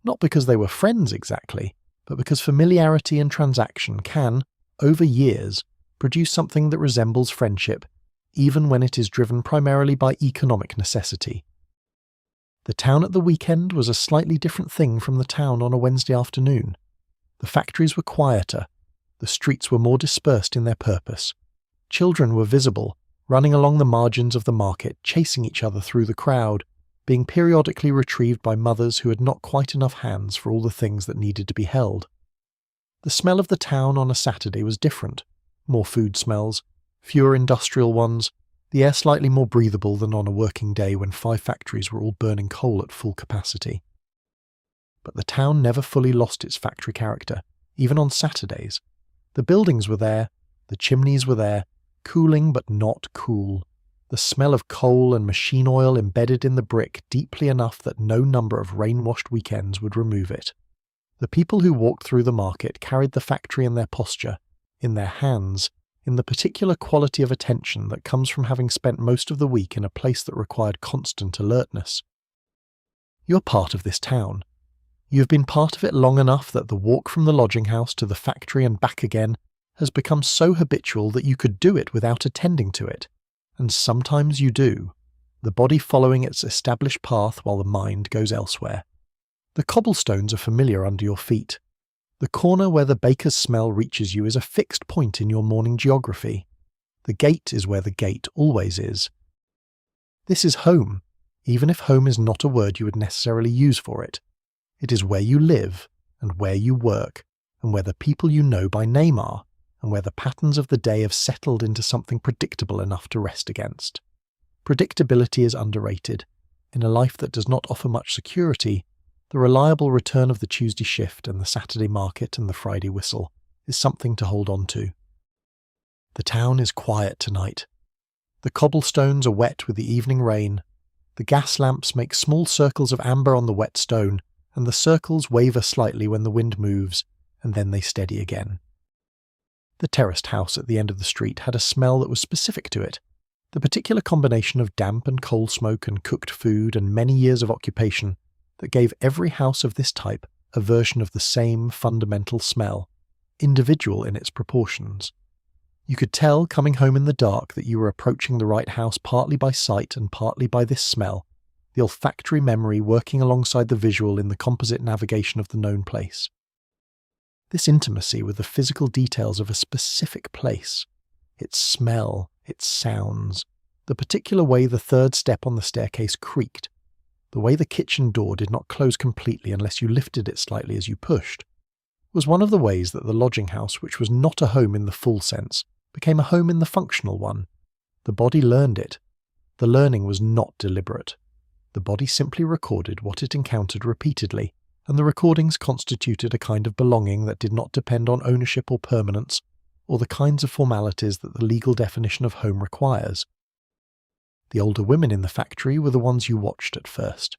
not because they were friends exactly, but because familiarity and transaction can, over years, produce something that resembles friendship, even when it is driven primarily by economic necessity. The town at the weekend was a slightly different thing from the town on a Wednesday afternoon. The factories were quieter, the streets were more dispersed in their purpose. Children were visible, running along the margins of the market, chasing each other through the crowd, being periodically retrieved by mothers who had not quite enough hands for all the things that needed to be held. The smell of the town on a Saturday was different. More food smells, fewer industrial ones, the air slightly more breathable than on a working day when 5 factories were all burning coal at full capacity. But the town never fully lost its factory character, even on Saturdays. The buildings were there, the chimneys were there, cooling but not cool. The smell of coal and machine oil embedded in the brick deeply enough that no number of rain-washed weekends would remove it. The people who walked through the market carried the factory in their posture, in their hands, in the particular quality of attention that comes from having spent most of the week in a place that required constant alertness. You're part of this town. You've been part of it long enough that the walk from the lodging house to the factory and back again has become so habitual that you could do it without attending to it. And sometimes you do, the body following its established path while the mind goes elsewhere. The cobblestones are familiar under your feet. The corner where the baker's smell reaches you is a fixed point in your morning geography. The gate is where the gate always is. This is home, even if home is not a word you would necessarily use for it. It is where you live, and where you work, and where the people you know by name are, and where the patterns of the day have settled into something predictable enough to rest against. Predictability is underrated. In a life that does not offer much security, the reliable return of the Tuesday shift and the Saturday market and the Friday whistle is something to hold on to. The town is quiet tonight. The cobblestones are wet with the evening rain. The gas lamps make small circles of amber on the wet stone, and the circles waver slightly when the wind moves, and then they steady again. The terraced house at the end of the street had a smell that was specific to it. The particular combination of damp and coal smoke and cooked food and many years of occupation that gave every house of this type a version of the same fundamental smell, individual in its proportions. You could tell coming home in the dark that you were approaching the right house partly by sight and partly by this smell, the olfactory memory working alongside the visual in the composite navigation of the known place. This intimacy with the physical details of a specific place, its smell, its sounds, the particular way the third step on the staircase creaked, the way the kitchen door did not close completely unless you lifted it slightly as you pushed, was one of the ways that the lodging house, which was not a home in the full sense, became a home in the functional one. The body learned it. The learning was not deliberate. The body simply recorded what it encountered repeatedly, and the recordings constituted a kind of belonging that did not depend on ownership or permanence, or the kinds of formalities that the legal definition of home requires. The older women in the factory were the ones you watched at first.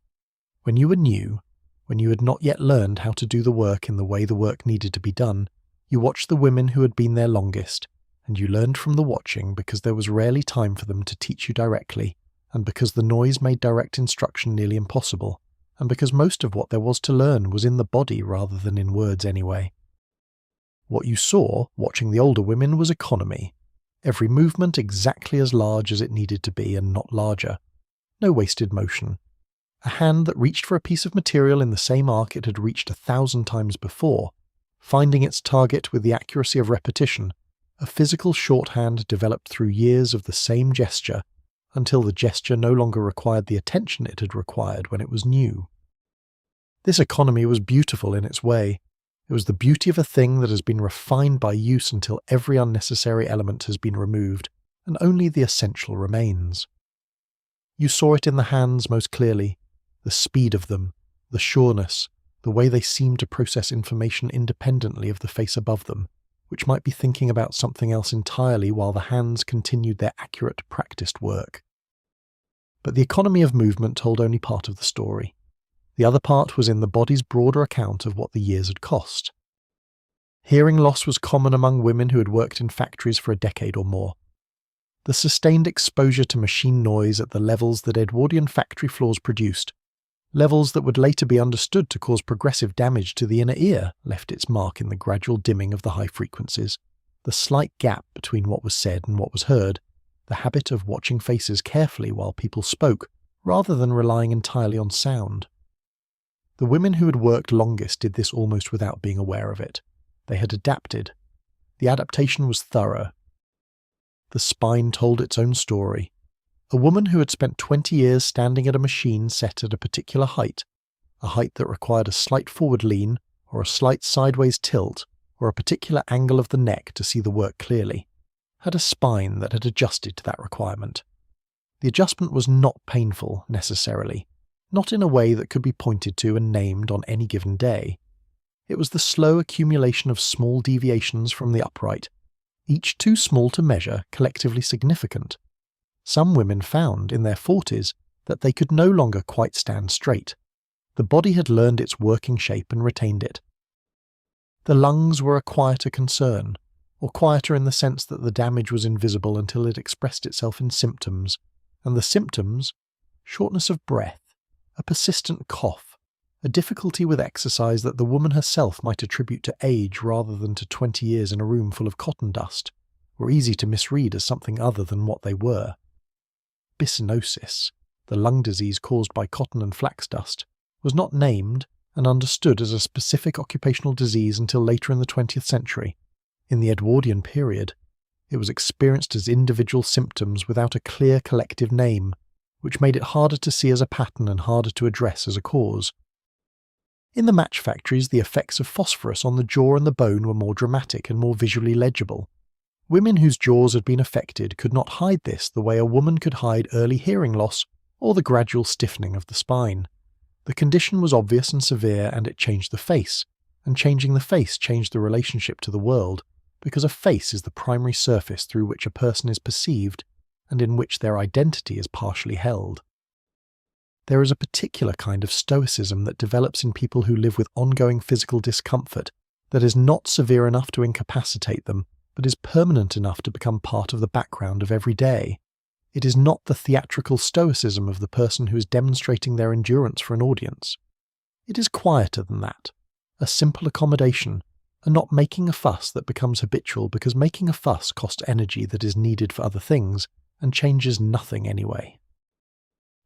When you were new, when you had not yet learned how to do the work in the way the work needed to be done, you watched the women who had been there longest, and you learned from the watching because there was rarely time for them to teach you directly, and because the noise made direct instruction nearly impossible, and because most of what there was to learn was in the body rather than in words anyway. What you saw, watching the older women, was economy. Every movement exactly as large as it needed to be and not larger. No wasted motion. A hand that reached for a piece of material in the same arc it had reached 1,000 times before, finding its target with the accuracy of repetition, a physical shorthand developed through years of the same gesture, until the gesture no longer required the attention it had required when it was new. This economy was beautiful in its way. It was the beauty of a thing that has been refined by use until every unnecessary element has been removed, and only the essential remains. You saw it in the hands most clearly, the speed of them, the sureness, the way they seemed to process information independently of the face above them, which might be thinking about something else entirely while the hands continued their accurate, practiced work. But the economy of movement told only part of the story. The other part was in the body's broader account of what the years had cost. Hearing loss was common among women who had worked in factories for a decade or more. The sustained exposure to machine noise at the levels that Edwardian factory floors produced, levels that would later be understood to cause progressive damage to the inner ear, left its mark in the gradual dimming of the high frequencies, the slight gap between what was said and what was heard, the habit of watching faces carefully while people spoke, rather than relying entirely on sound. The women who had worked longest did this almost without being aware of it. They had adapted. The adaptation was thorough. The spine told its own story. A woman who had spent 20 years standing at a machine set at a particular height, a height that required a slight forward lean, or a slight sideways tilt, or a particular angle of the neck to see the work clearly, had a spine that had adjusted to that requirement. The adjustment was not painful, necessarily, not in a way that could be pointed to and named on any given day. It was the slow accumulation of small deviations from the upright, each too small to measure, collectively significant. Some women found, in their 40s, that they could no longer quite stand straight. The body had learned its working shape and retained it. The lungs were a quieter concern, or quieter in the sense that the damage was invisible until it expressed itself in symptoms, and the symptoms, shortness of breath, a persistent cough, a difficulty with exercise that the woman herself might attribute to age rather than to 20 years in a room full of cotton dust, were easy to misread as something other than what they were. Byssinosis, the lung disease caused by cotton and flax dust, was not named and understood as a specific occupational disease until later in the 20th century. In the Edwardian period, it was experienced as individual symptoms without a clear collective name, which made it harder to see as a pattern and harder to address as a cause. In the match factories, the effects of phosphorus on the jaw and the bone were more dramatic and more visually legible. Women whose jaws had been affected could not hide this the way a woman could hide early hearing loss or the gradual stiffening of the spine. The condition was obvious and severe, and it changed the face, and changing the face changed the relationship to the world, because a face is the primary surface through which a person is perceived and in which their identity is partially held. There is a particular kind of stoicism that develops in people who live with ongoing physical discomfort that is not severe enough to incapacitate them, but is permanent enough to become part of the background of every day. It is not the theatrical stoicism of the person who is demonstrating their endurance for an audience. It is quieter than that, a simple accommodation, a not making a fuss that becomes habitual because making a fuss costs energy that is needed for other things and changes nothing anyway.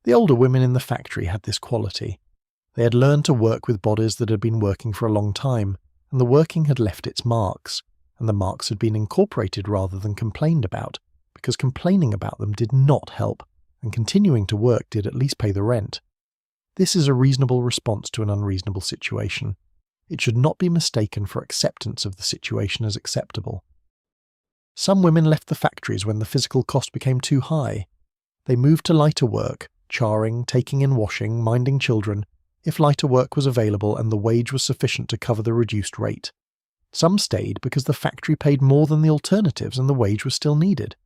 The older women in the factory had this quality. They had learned to work with bodies that had been working for a long time, and the working had left its marks, and the marks had been incorporated rather than complained about, because complaining about them did not help, and continuing to work did at least pay the rent. This is a reasonable response to an unreasonable situation. It should not be mistaken for acceptance of the situation as acceptable. Some women left the factories when the physical cost became too high. They moved to lighter work, charring, taking in washing, minding children, if lighter work was available and the wage was sufficient to cover the reduced rate. Some stayed because the factory paid more than the alternatives and the wage was still needed.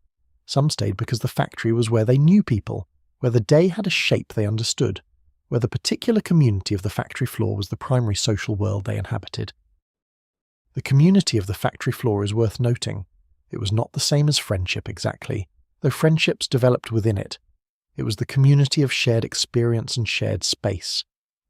Some stayed because the factory was where they knew people, where the day had a shape they understood, where the particular community of the factory floor was the primary social world they inhabited. The community of the factory floor is worth noting. It was not the same as friendship exactly, though friendships developed within it. It was the community of shared experience and shared space,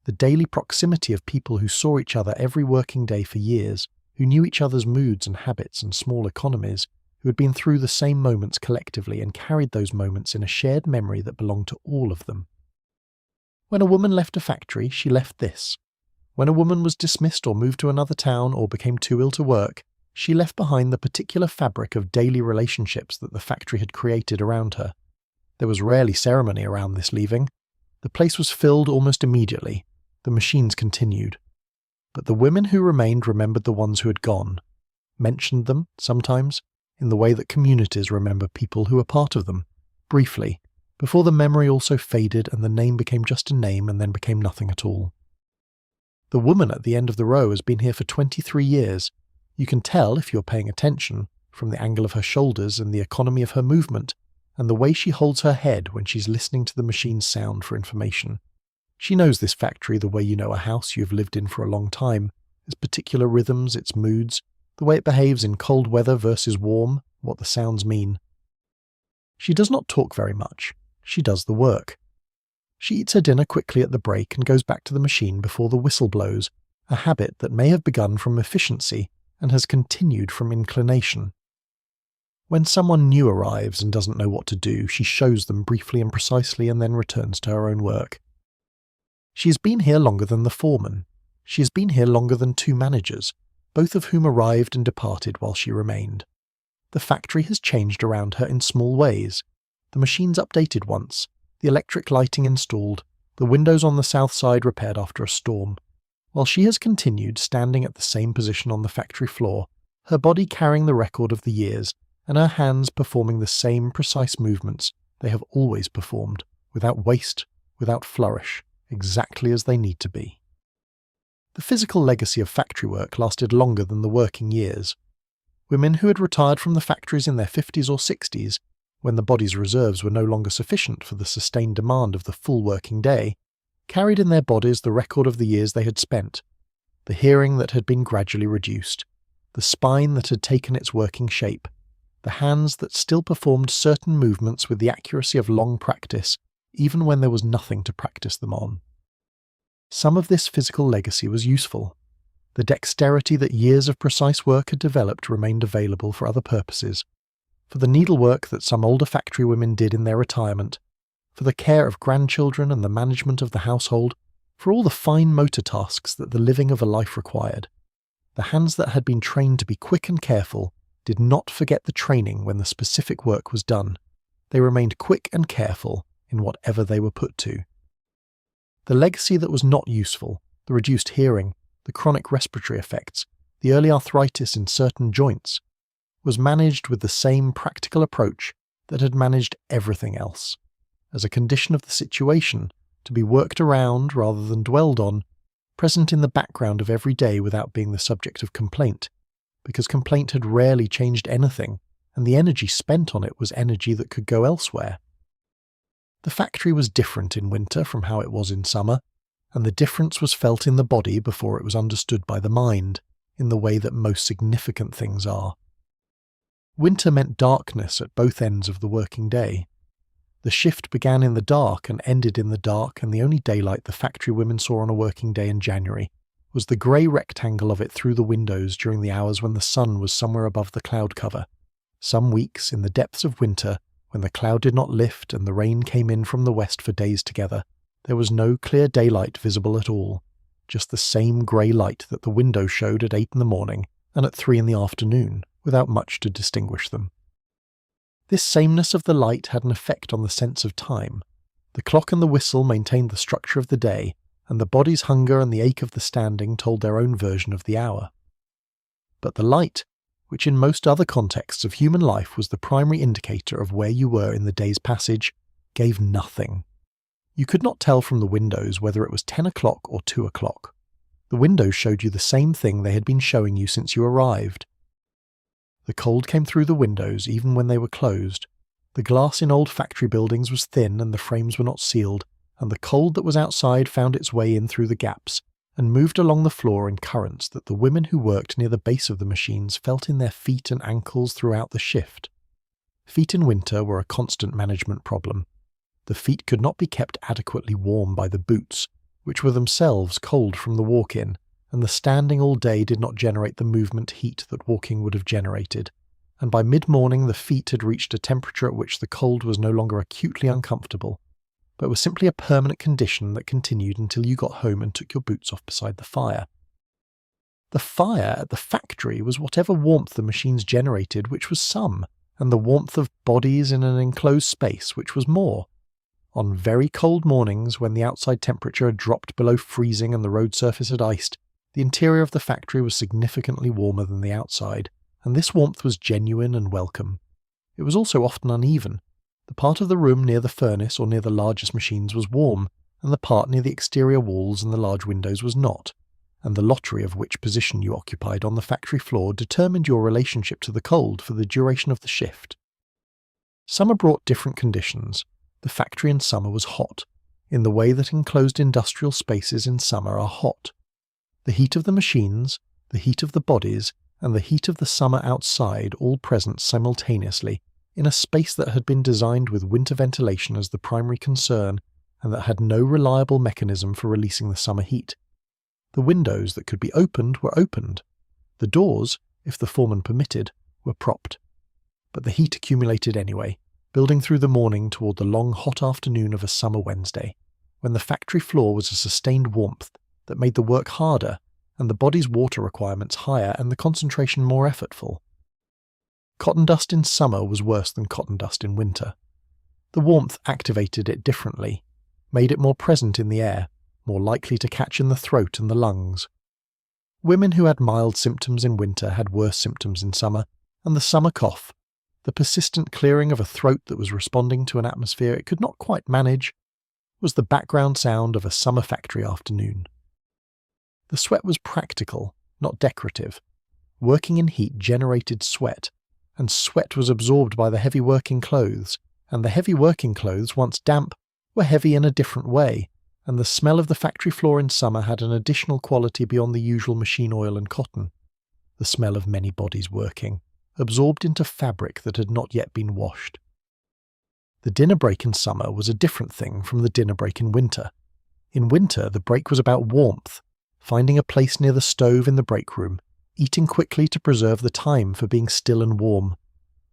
the daily proximity of people who saw each other every working day for years, who knew each other's moods and habits and small economies, who had been through the same moments collectively and carried those moments in a shared memory that belonged to all of them. When a woman left a factory, she left this. When a woman was dismissed or moved to another town or became too ill to work, she left behind the particular fabric of daily relationships that the factory had created around her. There was rarely ceremony around this leaving. The place was filled almost immediately. The machines continued. But the women who remained remembered the ones who had gone, mentioned them, sometimes, in the way that communities remember people who were part of them, briefly, before the memory also faded and the name became just a name and then became nothing at all. The woman at the end of the row has been here for 23 years. You can tell, if you're paying attention, from the angle of her shoulders and the economy of her movement, and the way she holds her head when she's listening to the machine's sound for information. She knows this factory the way you know a house you've lived in for a long time, its particular rhythms, its moods, the way it behaves in cold weather versus warm, what the sounds mean. She does not talk very much. She does the work. She eats her dinner quickly at the break and goes back to the machine before the whistle blows, a habit that may have begun from efficiency and has continued from inclination. When someone new arrives and doesn't know what to do, she shows them briefly and precisely and then returns to her own work. She has been here longer than the foreman. She has been here longer than two managers, both of whom arrived and departed while she remained. The factory has changed around her in small ways. The machines updated once, the electric lighting installed, the windows on the south side repaired after a storm. While she has continued standing at the same position on the factory floor, her body carrying the record of the years, and her hands performing the same precise movements they have always performed, without waste, without flourish, exactly as they need to be. The physical legacy of factory work lasted longer than the working years. Women who had retired from the factories in their 50s or 60s, when the body's reserves were no longer sufficient for the sustained demand of the full working day, carried in their bodies the record of the years they had spent, the hearing that had been gradually reduced, the spine that had taken its working shape, the hands that still performed certain movements with the accuracy of long practice, even when there was nothing to practice them on. Some of this physical legacy was useful. The dexterity that years of precise work had developed remained available for other purposes, for the needlework that some older factory women did in their retirement, for the care of grandchildren and the management of the household, for all the fine motor tasks that the living of a life required. The hands that had been trained to be quick and careful did not forget the training when the specific work was done. They remained quick and careful in whatever they were put to. The legacy that was not useful, the reduced hearing, the chronic respiratory effects, the early arthritis in certain joints, was managed with the same practical approach that had managed everything else, as a condition of the situation, to be worked around rather than dwelled on, present in the background of every day without being the subject of complaint, because complaint had rarely changed anything, and the energy spent on it was energy that could go elsewhere. The factory was different in winter from how it was in summer, and the difference was felt in the body before it was understood by the mind, in the way that most significant things are. Winter meant darkness at both ends of the working day. The shift began in the dark and ended in the dark, and the only daylight the factory women saw on a working day in January was the grey rectangle of it through the windows during the hours when the sun was somewhere above the cloud cover. Some weeks, in the depths of winter, when the cloud did not lift and the rain came in from the west for days together, there was no clear daylight visible at all, just the same grey light that the window showed at 8 in the morning and at 3 in the afternoon, without much to distinguish them. This sameness of the light had an effect on the sense of time. The clock and the whistle maintained the structure of the day, and the body's hunger and the ache of the standing told their own version of the hour. But the light, which in most other contexts of human life was the primary indicator of where you were in the day's passage, gave nothing. You could not tell from the windows whether it was 10 o'clock or 2 o'clock. The windows showed you the same thing they had been showing you since you arrived. The cold came through the windows even when they were closed. The glass in old factory buildings was thin and the frames were not sealed, and the cold that was outside found its way in through the gaps and moved along the floor in currents that the women who worked near the base of the machines felt in their feet and ankles throughout the shift. Feet in winter were a constant management problem. The feet could not be kept adequately warm by the boots, which were themselves cold from the walk-in, and the standing all day did not generate the movement heat that walking would have generated, and by mid-morning the feet had reached a temperature at which the cold was no longer acutely uncomfortable, but was simply a permanent condition that continued until you got home and took your boots off beside the fire. The fire at the factory was whatever warmth the machines generated, which was some, and the warmth of bodies in an enclosed space, which was more. On very cold mornings, when the outside temperature had dropped below freezing and the road surface had iced, the interior of the factory was significantly warmer than the outside, and this warmth was genuine and welcome. It was also often uneven. The part of the room near the furnace or near the largest machines was warm, and the part near the exterior walls and the large windows was not, and the lottery of which position you occupied on the factory floor determined your relationship to the cold for the duration of the shift. Summer brought different conditions. The factory in summer was hot, in the way that enclosed industrial spaces in summer are hot. The heat of the machines, the heat of the bodies, and the heat of the summer outside all present simultaneously in a space that had been designed with winter ventilation as the primary concern and that had no reliable mechanism for releasing the summer heat. The windows that could be opened were opened. The doors, if the foreman permitted, were propped. But the heat accumulated anyway, building through the morning toward the long hot afternoon of a summer Wednesday, when the factory floor was a sustained warmth that made the work harder and the body's water requirements higher and the concentration more effortful. Cotton dust in summer was worse than cotton dust in winter. The warmth activated it differently, made it more present in the air, more likely to catch in the throat and the lungs. Women who had mild symptoms in winter had worse symptoms in summer, and the summer cough, the persistent clearing of a throat that was responding to an atmosphere it could not quite manage, was the background sound of a summer factory afternoon. The sweat was practical, not decorative. Working in heat generated sweat, and sweat was absorbed by the heavy working clothes, and the heavy working clothes, once damp, were heavy in a different way, and the smell of the factory floor in summer had an additional quality beyond the usual machine oil and cotton, the smell of many bodies working, absorbed into fabric that had not yet been washed. The dinner break in summer was a different thing from the dinner break in winter. In winter, the break was about warmth, finding a place near the stove in the break room, eating quickly to preserve the time for being still and warm.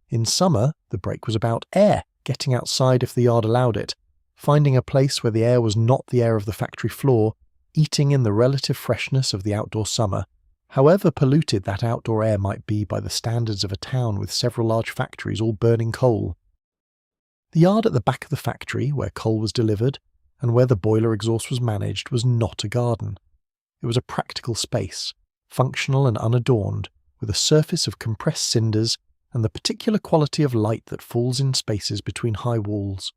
In summer, the break was about air, getting outside if the yard allowed it, finding a place where the air was not the air of the factory floor, eating in the relative freshness of the outdoor summer, however polluted that outdoor air might be by the standards of a town with several large factories all burning coal. The yard at the back of the factory, where coal was delivered, and where the boiler exhaust was managed, was not a garden. It was a practical space, functional and unadorned, with a surface of compressed cinders and the particular quality of light that falls in spaces between high walls.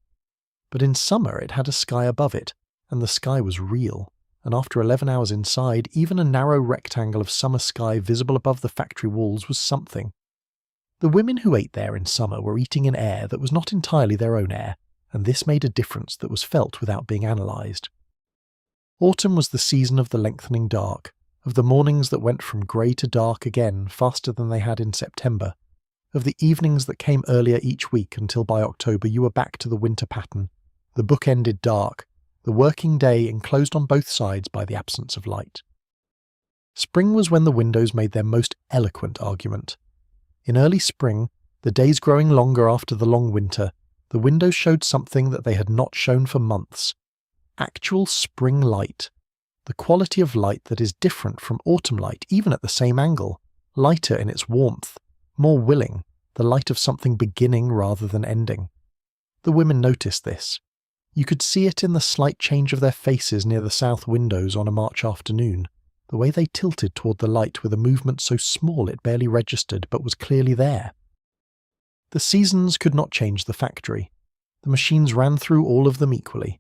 But in summer it had a sky above it, and the sky was real, and after 11 hours inside, even a narrow rectangle of summer sky visible above the factory walls was something. The women who ate there in summer were eating in air that was not entirely their own air, and this made a difference that was felt without being analysed. Autumn was the season of the lengthening dark, of the mornings that went from grey to dark again faster than they had in September, of the evenings that came earlier each week until by October you were back to the winter pattern, the book-ended dark, the working day enclosed on both sides by the absence of light. Spring was when the windows made their most eloquent argument. In early spring, the days growing longer after the long winter, the windows showed something that they had not shown for months. Actual spring light. The quality of light that is different from autumn light, even at the same angle, lighter in its warmth, more willing, the light of something beginning rather than ending. The women noticed this. You could see it in the slight change of their faces near the south windows on a March afternoon, the way they tilted toward the light with a movement so small it barely registered but was clearly there. The seasons could not change the factory. The machines ran through all of them equally.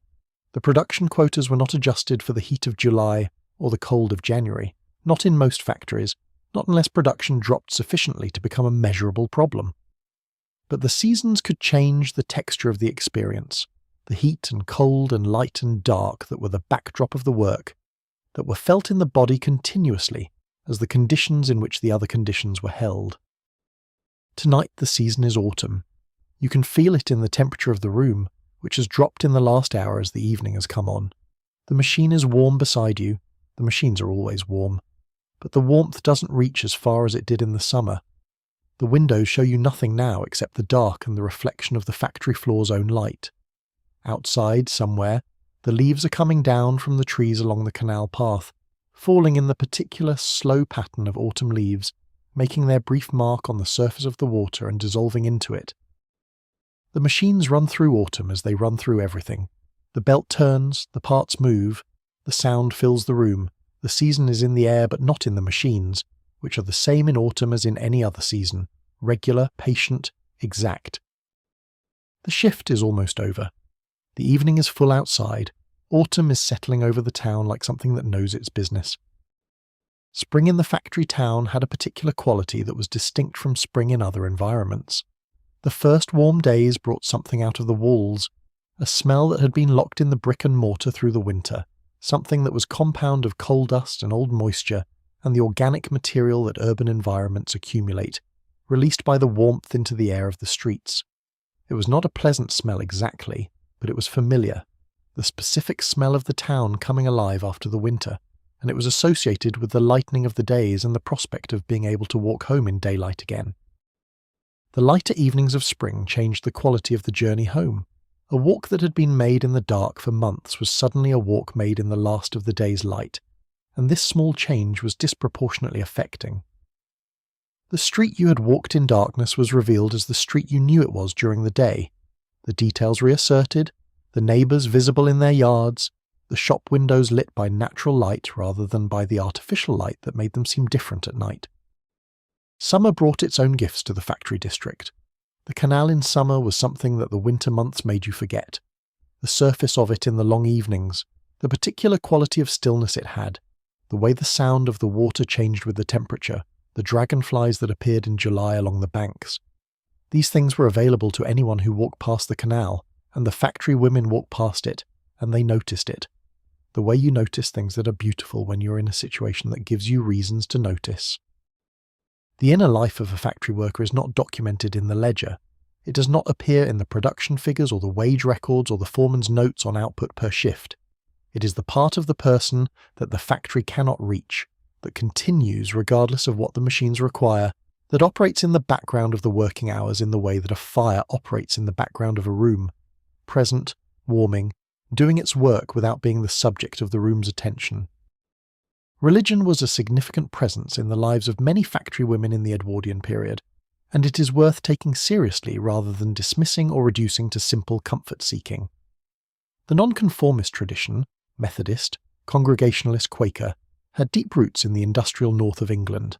The production quotas were not adjusted for the heat of July or the cold of January, not in most factories, not unless production dropped sufficiently to become a measurable problem. But the seasons could change the texture of the experience, the heat and cold and light and dark that were the backdrop of the work, that were felt in the body continuously as the conditions in which the other conditions were held. Tonight the season is autumn. You can feel it in the temperature of the room, which has dropped in the last hour as the evening has come on. The machine is warm beside you. The machines are always warm. But the warmth doesn't reach as far as it did in the summer. The windows show you nothing now except the dark and the reflection of the factory floor's own light. Outside, somewhere, the leaves are coming down from the trees along the canal path, falling in the particular slow pattern of autumn leaves, making their brief mark on the surface of the water and dissolving into it. The machines run through autumn as they run through everything. The belt turns, the parts move, the sound fills the room, the season is in the air but not in the machines, which are the same in autumn as in any other season, regular, patient, exact. The shift is almost over. The evening is full outside. Autumn is settling over the town like something that knows its business. Spring in the factory town had a particular quality that was distinct from spring in other environments. The first warm days brought something out of the walls, a smell that had been locked in the brick and mortar through the winter, something that was compound of coal dust and old moisture and the organic material that urban environments accumulate, released by the warmth into the air of the streets. It was not a pleasant smell exactly, but it was familiar, the specific smell of the town coming alive after the winter, and it was associated with the lightening of the days and the prospect of being able to walk home in daylight again. The lighter evenings of spring changed the quality of the journey home. A walk that had been made in the dark for months was suddenly a walk made in the last of the day's light, and this small change was disproportionately affecting. The street you had walked in darkness was revealed as the street you knew it was during the day, the details reasserted, the neighbours visible in their yards, the shop windows lit by natural light rather than by the artificial light that made them seem different at night. Summer brought its own gifts to the factory district. The canal in summer was something that the winter months made you forget. The surface of it in the long evenings, the particular quality of stillness it had, the way the sound of the water changed with the temperature, the dragonflies that appeared in July along the banks. These things were available to anyone who walked past the canal, and the factory women walked past it, and they noticed it. The way you notice things that are beautiful when you're in a situation that gives you reasons to notice. The inner life of a factory worker is not documented in the ledger. It does not appear in the production figures or the wage records or the foreman's notes on output per shift. It is the part of the person that the factory cannot reach, that continues regardless of what the machines require, that operates in the background of the working hours in the way that a fire operates in the background of a room, present, warming, doing its work without being the subject of the room's attention. Religion was a significant presence in the lives of many factory women in the Edwardian period, and it is worth taking seriously rather than dismissing or reducing to simple comfort-seeking. The nonconformist tradition, Methodist, Congregationalist, Quaker, had deep roots in the industrial north of England,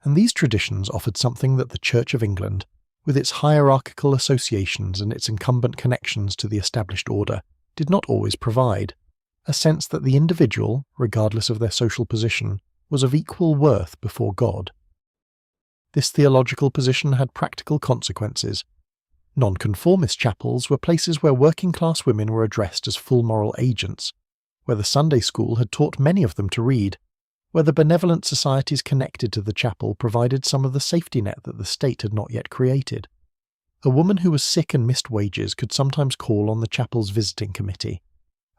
and these traditions offered something that the Church of England, with its hierarchical associations and its incumbent connections to the established order, did not always provide: a sense that the individual, regardless of their social position, was of equal worth before God. This theological position had practical consequences. Nonconformist chapels were places where working-class women were addressed as full moral agents, where the Sunday school had taught many of them to read, where the benevolent societies connected to the chapel provided some of the safety net that the state had not yet created. A woman who was sick and missed wages could sometimes call on the chapel's visiting committee.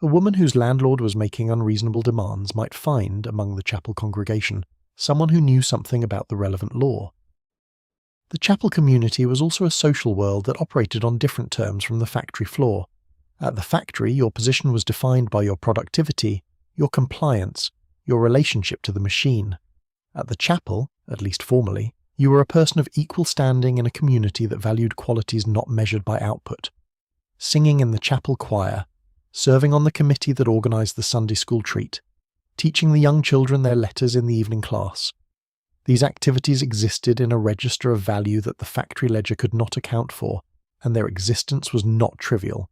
A woman whose landlord was making unreasonable demands might find, among the chapel congregation, someone who knew something about the relevant law. The chapel community was also a social world that operated on different terms from the factory floor. At the factory, your position was defined by your productivity, your compliance, your relationship to the machine. At the chapel, at least formally, you were a person of equal standing in a community that valued qualities not measured by output. Singing in the chapel choir, serving on the committee that organised the Sunday school treat, teaching the young children their letters in the evening class. These activities existed in a register of value that the factory ledger could not account for, and their existence was not trivial.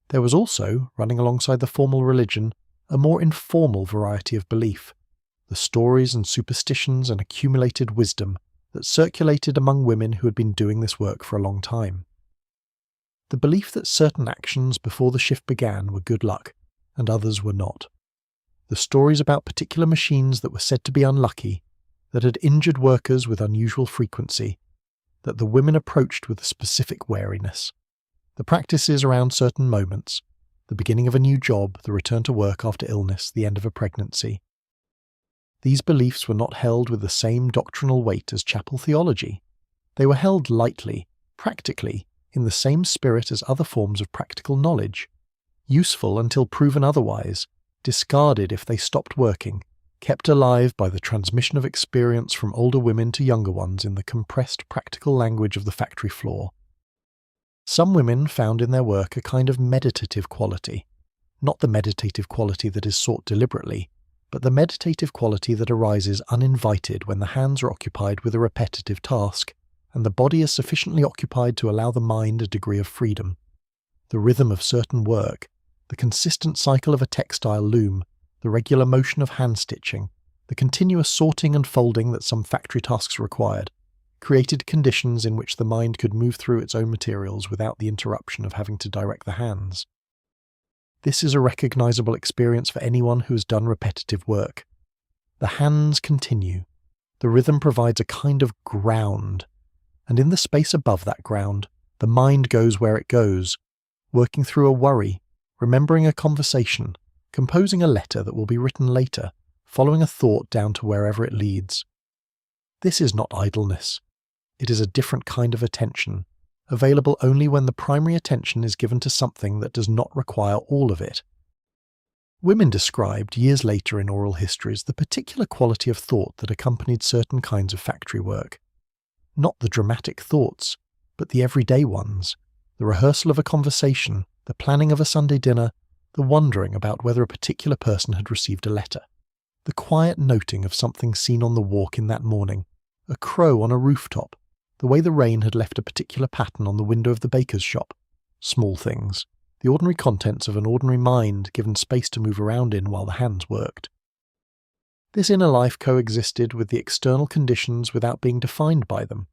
There was also, running alongside the formal religion, a more informal variety of belief, the stories and superstitions and accumulated wisdom that circulated among women who had been doing this work for a long time. The belief that certain actions before the shift began were good luck, and others were not. The stories about particular machines that were said to be unlucky, that had injured workers with unusual frequency, that the women approached with a specific wariness. The practices around certain moments, the beginning of a new job, the return to work after illness, the end of a pregnancy. These beliefs were not held with the same doctrinal weight as chapel theology. They were held lightly, practically, in the same spirit as other forms of practical knowledge, useful until proven otherwise, discarded if they stopped working, kept alive by the transmission of experience from older women to younger ones in the compressed practical language of the factory floor. Some women found in their work a kind of meditative quality, not the meditative quality that is sought deliberately, but the meditative quality that arises uninvited when the hands are occupied with a repetitive task, and the body is sufficiently occupied to allow the mind a degree of freedom. The rhythm of certain work, the consistent cycle of a textile loom, the regular motion of hand-stitching, the continuous sorting and folding that some factory tasks required, created conditions in which the mind could move through its own materials without the interruption of having to direct the hands. This is a recognizable experience for anyone who has done repetitive work. The hands continue. The rhythm provides a kind of ground, and in the space above that ground, the mind goes where it goes, working through a worry, remembering a conversation, composing a letter that will be written later, following a thought down to wherever it leads. This is not idleness. It is a different kind of attention, available only when the primary attention is given to something that does not require all of it. Women described years later in oral histories the particular quality of thought that accompanied certain kinds of factory work. Not the dramatic thoughts, but the everyday ones, the rehearsal of a conversation, the planning of a Sunday dinner, the wondering about whether a particular person had received a letter, the quiet noting of something seen on the walk in that morning, a crow on a rooftop, the way the rain had left a particular pattern on the window of the baker's shop. Small things, the ordinary contents of an ordinary mind given space to move around in while the hands worked. This inner life coexisted with the external conditions without being defined by them.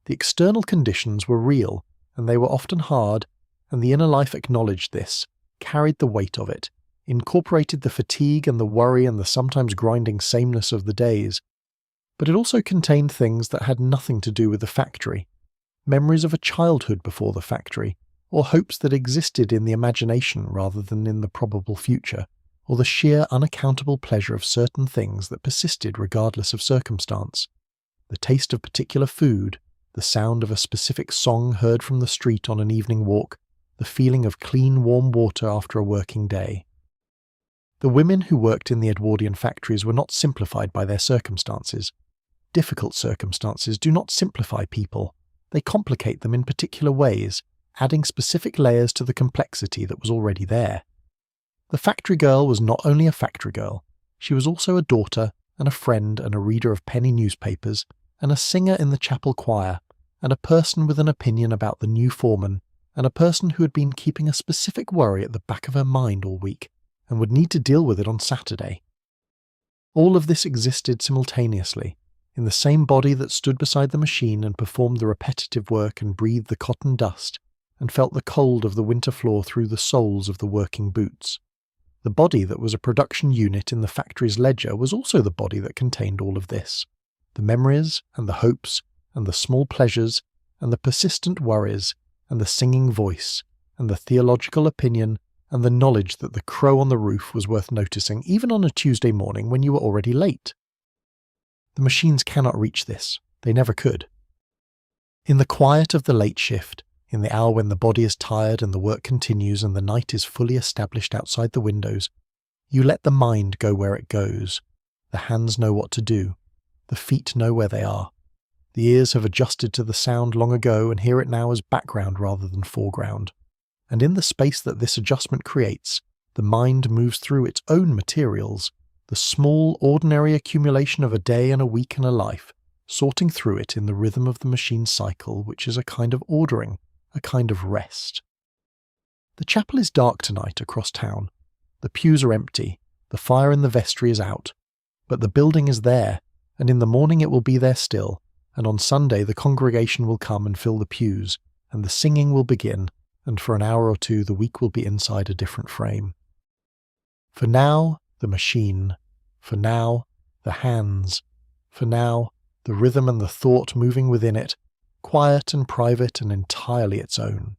The external conditions were real, and they were often hard, and the inner life acknowledged this, carried the weight of it, incorporated the fatigue and the worry and the sometimes grinding sameness of the days. But it also contained things that had nothing to do with the factory, memories of a childhood before the factory, or hopes that existed in the imagination rather than in the probable future, or the sheer unaccountable pleasure of certain things that persisted regardless of circumstance. The taste of particular food, the sound of a specific song heard from the street on an evening walk, the feeling of clean warm water after a working day. The women who worked in the Edwardian factories were not simplified by their circumstances. Difficult circumstances do not simplify people, they complicate them in particular ways, adding specific layers to the complexity that was already there. The factory girl was not only a factory girl, she was also a daughter and a friend and a reader of penny newspapers and a singer in the chapel choir and a person with an opinion about the new foreman and a person who had been keeping a specific worry at the back of her mind all week and would need to deal with it on Saturday. All of this existed simultaneously, in the same body that stood beside the machine and performed the repetitive work and breathed the cotton dust and felt the cold of the winter floor through the soles of the working boots. The body that was a production unit in the factory's ledger was also the body that contained all of this. The memories and the hopes and the small pleasures and the persistent worries and the singing voice and the theological opinion and the knowledge that the crow on the roof was worth noticing even on a Tuesday morning when you were already late. The machines cannot reach this. They never could. In the quiet of the late shift, in the hour when the body is tired and the work continues and the night is fully established outside the windows, you let the mind go where it goes. The hands know what to do. The feet know where they are. The ears have adjusted to the sound long ago and hear it now as background rather than foreground. And in the space that this adjustment creates, the mind moves through its own materials, the small, ordinary accumulation of a day and a week and a life, sorting through it in the rhythm of the machine cycle, which is a kind of ordering, a kind of rest. The chapel is dark tonight across town. The pews are empty, the fire in the vestry is out, but the building is there, and in the morning it will be there still, and on Sunday the congregation will come and fill the pews, and the singing will begin, and for an hour or two the week will be inside a different frame. For now, the machine. For now, the hands. For now, the rhythm and the thought moving within it, quiet and private and entirely its own.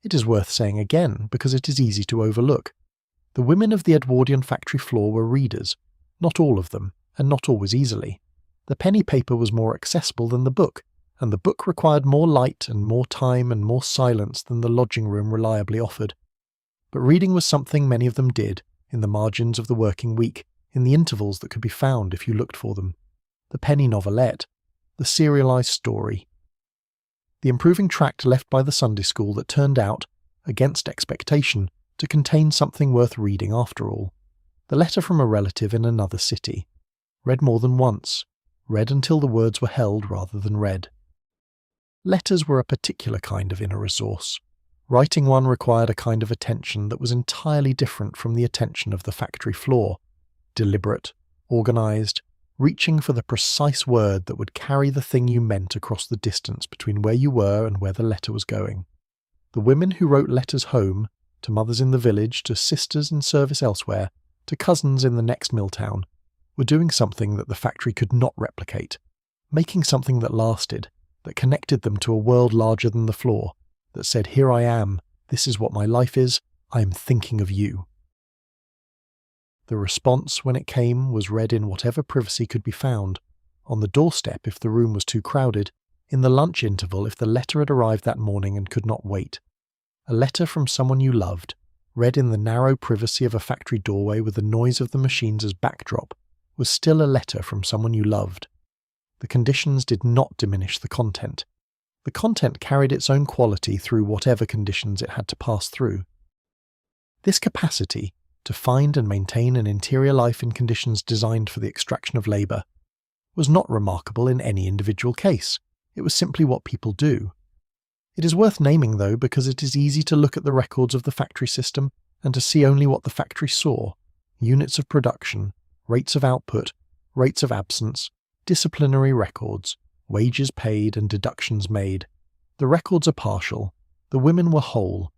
It is worth saying again because it is easy to overlook. The women of the Edwardian factory floor were readers, not all of them, and not always easily. The penny paper was more accessible than the book, and the book required more light and more time and more silence than the lodging room reliably offered. But reading was something many of them did, in the margins of the working week, in the intervals that could be found if you looked for them. The penny novelette, the serialized story. The improving tract left by the Sunday school that turned out, against expectation, to contain something worth reading after all. The letter from a relative in another city. Read more than once. Read until the words were held rather than read. Letters were a particular kind of inner resource. Writing one required a kind of attention that was entirely different from the attention of the factory floor. Deliberate, organized, reaching for the precise word that would carry the thing you meant across the distance between where you were and where the letter was going. The women who wrote letters home, to mothers in the village, to sisters in service elsewhere, to cousins in the next mill town, were doing something that the factory could not replicate, making something that lasted, that connected them to a world larger than the floor, that said, "Here I am, this is what my life is, I am thinking of you." The response, when it came, was read in whatever privacy could be found, on the doorstep if the room was too crowded, in the lunch interval if the letter had arrived that morning and could not wait. A letter from someone you loved, read in the narrow privacy of a factory doorway with the noise of the machines as backdrop, was still a letter from someone you loved. The conditions did not diminish the content. The content carried its own quality through whatever conditions it had to pass through. This capacity to find and maintain an interior life in conditions designed for the extraction of labour was not remarkable in any individual case. It was simply what people do. It is worth naming, though, because it is easy to look at the records of the factory system and to see only what the factory saw: units of production, rates of output, rates of absence, disciplinary records, wages paid and deductions made. The records are partial. The women were whole.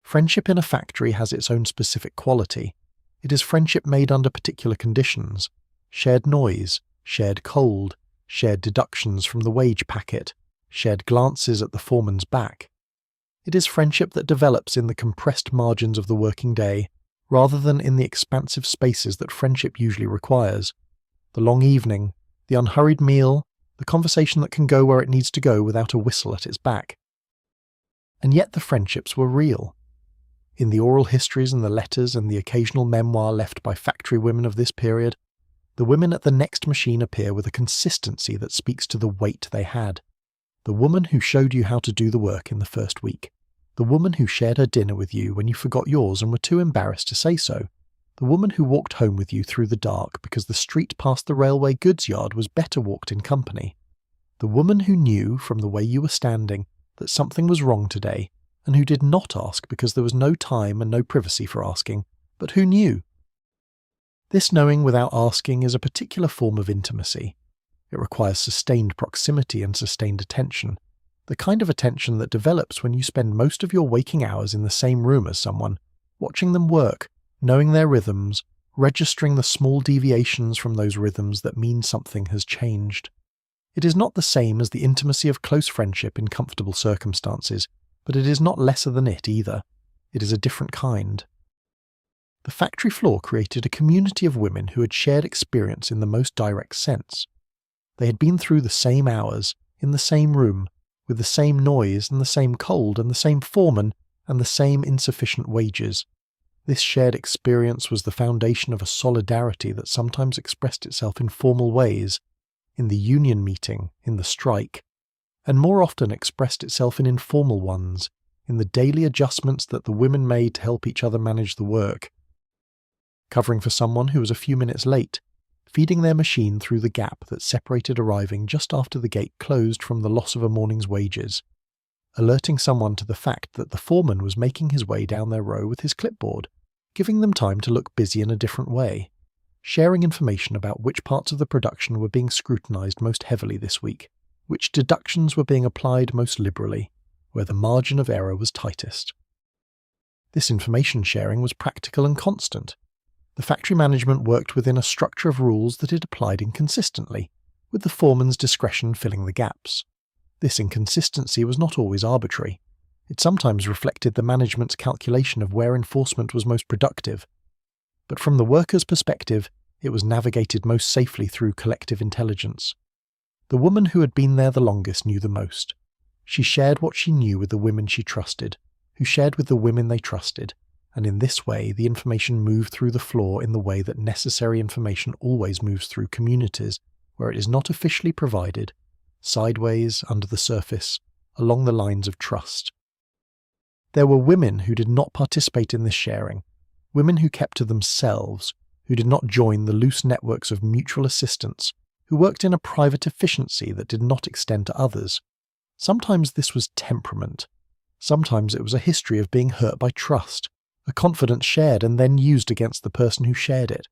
Friendship in a factory has its own specific quality. It is friendship made under particular conditions: shared noise, shared cold, shared deductions from the wage packet, shared glances at the foreman's back. It is friendship that develops in the compressed margins of the working day, rather than in the expansive spaces that friendship usually requires. The long evening, the unhurried meal, the conversation that can go where it needs to go without a whistle at its back. And yet the friendships were real. In the oral histories and the letters and the occasional memoir left by factory women of this period, the women at the next machine appear with a consistency that speaks to the weight they had. The woman who showed you how to do the work in the first week. The woman who shared her dinner with you when you forgot yours and were too embarrassed to say so. The woman who walked home with you through the dark because the street past the railway goods yard was better walked in company. The woman who knew, from the way you were standing, that something was wrong today, and who did not ask because there was no time and no privacy for asking, but who knew. This knowing without asking is a particular form of intimacy. It requires sustained proximity and sustained attention, the kind of attention that develops when you spend most of your waking hours in the same room as someone, watching them work, knowing their rhythms, registering the small deviations from those rhythms that mean something has changed. It is not the same as the intimacy of close friendship in comfortable circumstances, but it is not lesser than it either. It is a different kind. The factory floor created a community of women who had shared experience in the most direct sense. They had been through the same hours, in the same room, with the same noise and the same cold and the same foreman and the same insufficient wages. This shared experience was the foundation of a solidarity that sometimes expressed itself in formal ways, in the union meeting, in the strike, and more often expressed itself in informal ones, in the daily adjustments that the women made to help each other manage the work. Covering for someone who was a few minutes late, feeding their machine through the gap that separated arriving just after the gate closed from the loss of a morning's wages, alerting someone to the fact that the foreman was making his way down their row with his clipboard, giving them time to look busy in a different way, sharing information about which parts of the production were being scrutinized most heavily this week, which deductions were being applied most liberally, where the margin of error was tightest. This information sharing was practical and constant. The factory management worked within a structure of rules that it applied inconsistently, with the foreman's discretion filling the gaps. This inconsistency was not always arbitrary. It sometimes reflected the management's calculation of where enforcement was most productive. But from the worker's perspective, it was navigated most safely through collective intelligence. The woman who had been there the longest knew the most. She shared what she knew with the women she trusted, who shared with the women they trusted, and in this way the information moved through the floor in the way that necessary information always moves through communities where it is not officially provided, sideways, under the surface, along the lines of trust. There were women who did not participate in this sharing, women who kept to themselves, who did not join the loose networks of mutual assistance, who worked in a private efficiency that did not extend to others. Sometimes this was temperament. Sometimes it was a history of being hurt by trust, a confidence shared and then used against the person who shared it.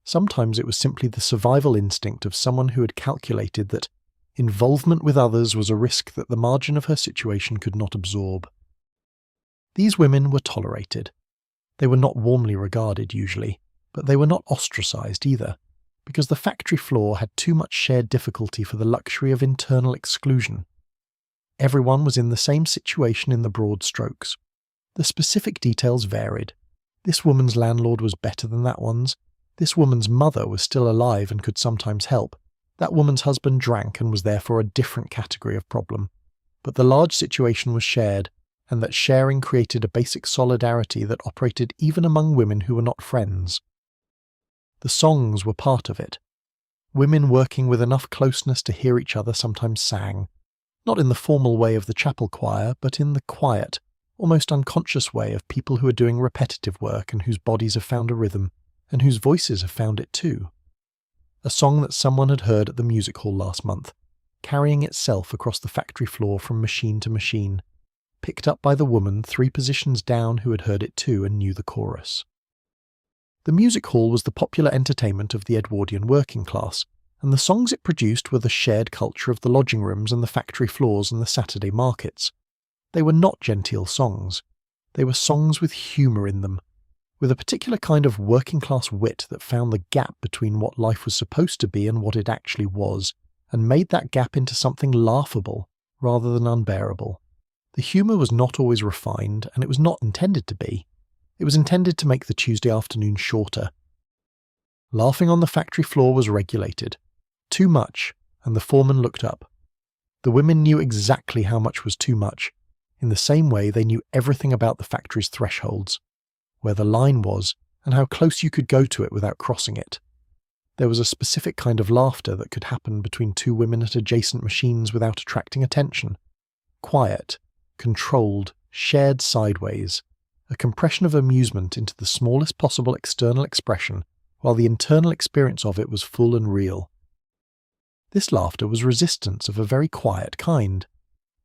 Sometimes it was simply the survival instinct of someone who had calculated that involvement with others was a risk that the margin of her situation could not absorb. These women were tolerated. They were not warmly regarded usually, but they were not ostracized either, because the factory floor had too much shared difficulty for the luxury of internal exclusion. Everyone was in the same situation in the broad strokes. The specific details varied. This woman's landlord was better than that one's. This woman's mother was still alive and could sometimes help. That woman's husband drank and was therefore a different category of problem. But the large situation was shared, and that sharing created a basic solidarity that operated even among women who were not friends. The songs were part of it. Women working with enough closeness to hear each other sometimes sang, not in the formal way of the chapel choir, but in the quiet, almost unconscious way of people who are doing repetitive work and whose bodies have found a rhythm, and whose voices have found it too. A song that someone had heard at the music hall last month, carrying itself across the factory floor from machine to machine, picked up by the woman 3 positions down who had heard it too and knew the chorus. The music hall was the popular entertainment of the Edwardian working class, and the songs it produced were the shared culture of the lodging rooms and the factory floors and the Saturday markets. They were not genteel songs. They were songs with humour in them, with a particular kind of working-class wit that found the gap between what life was supposed to be and what it actually was, and made that gap into something laughable rather than unbearable. The humour was not always refined, and it was not intended to be. It was intended to make the Tuesday afternoon shorter. Laughing on the factory floor was regulated. Too much, and the foreman looked up. The women knew exactly how much was too much, in the same way they knew everything about the factory's thresholds, where the line was, and how close you could go to it without crossing it. There was a specific kind of laughter that could happen between 2 women at adjacent machines without attracting attention. Quiet, controlled, shared sideways, a compression of amusement into the smallest possible external expression, while the internal experience of it was full and real. This laughter was resistance of a very quiet kind.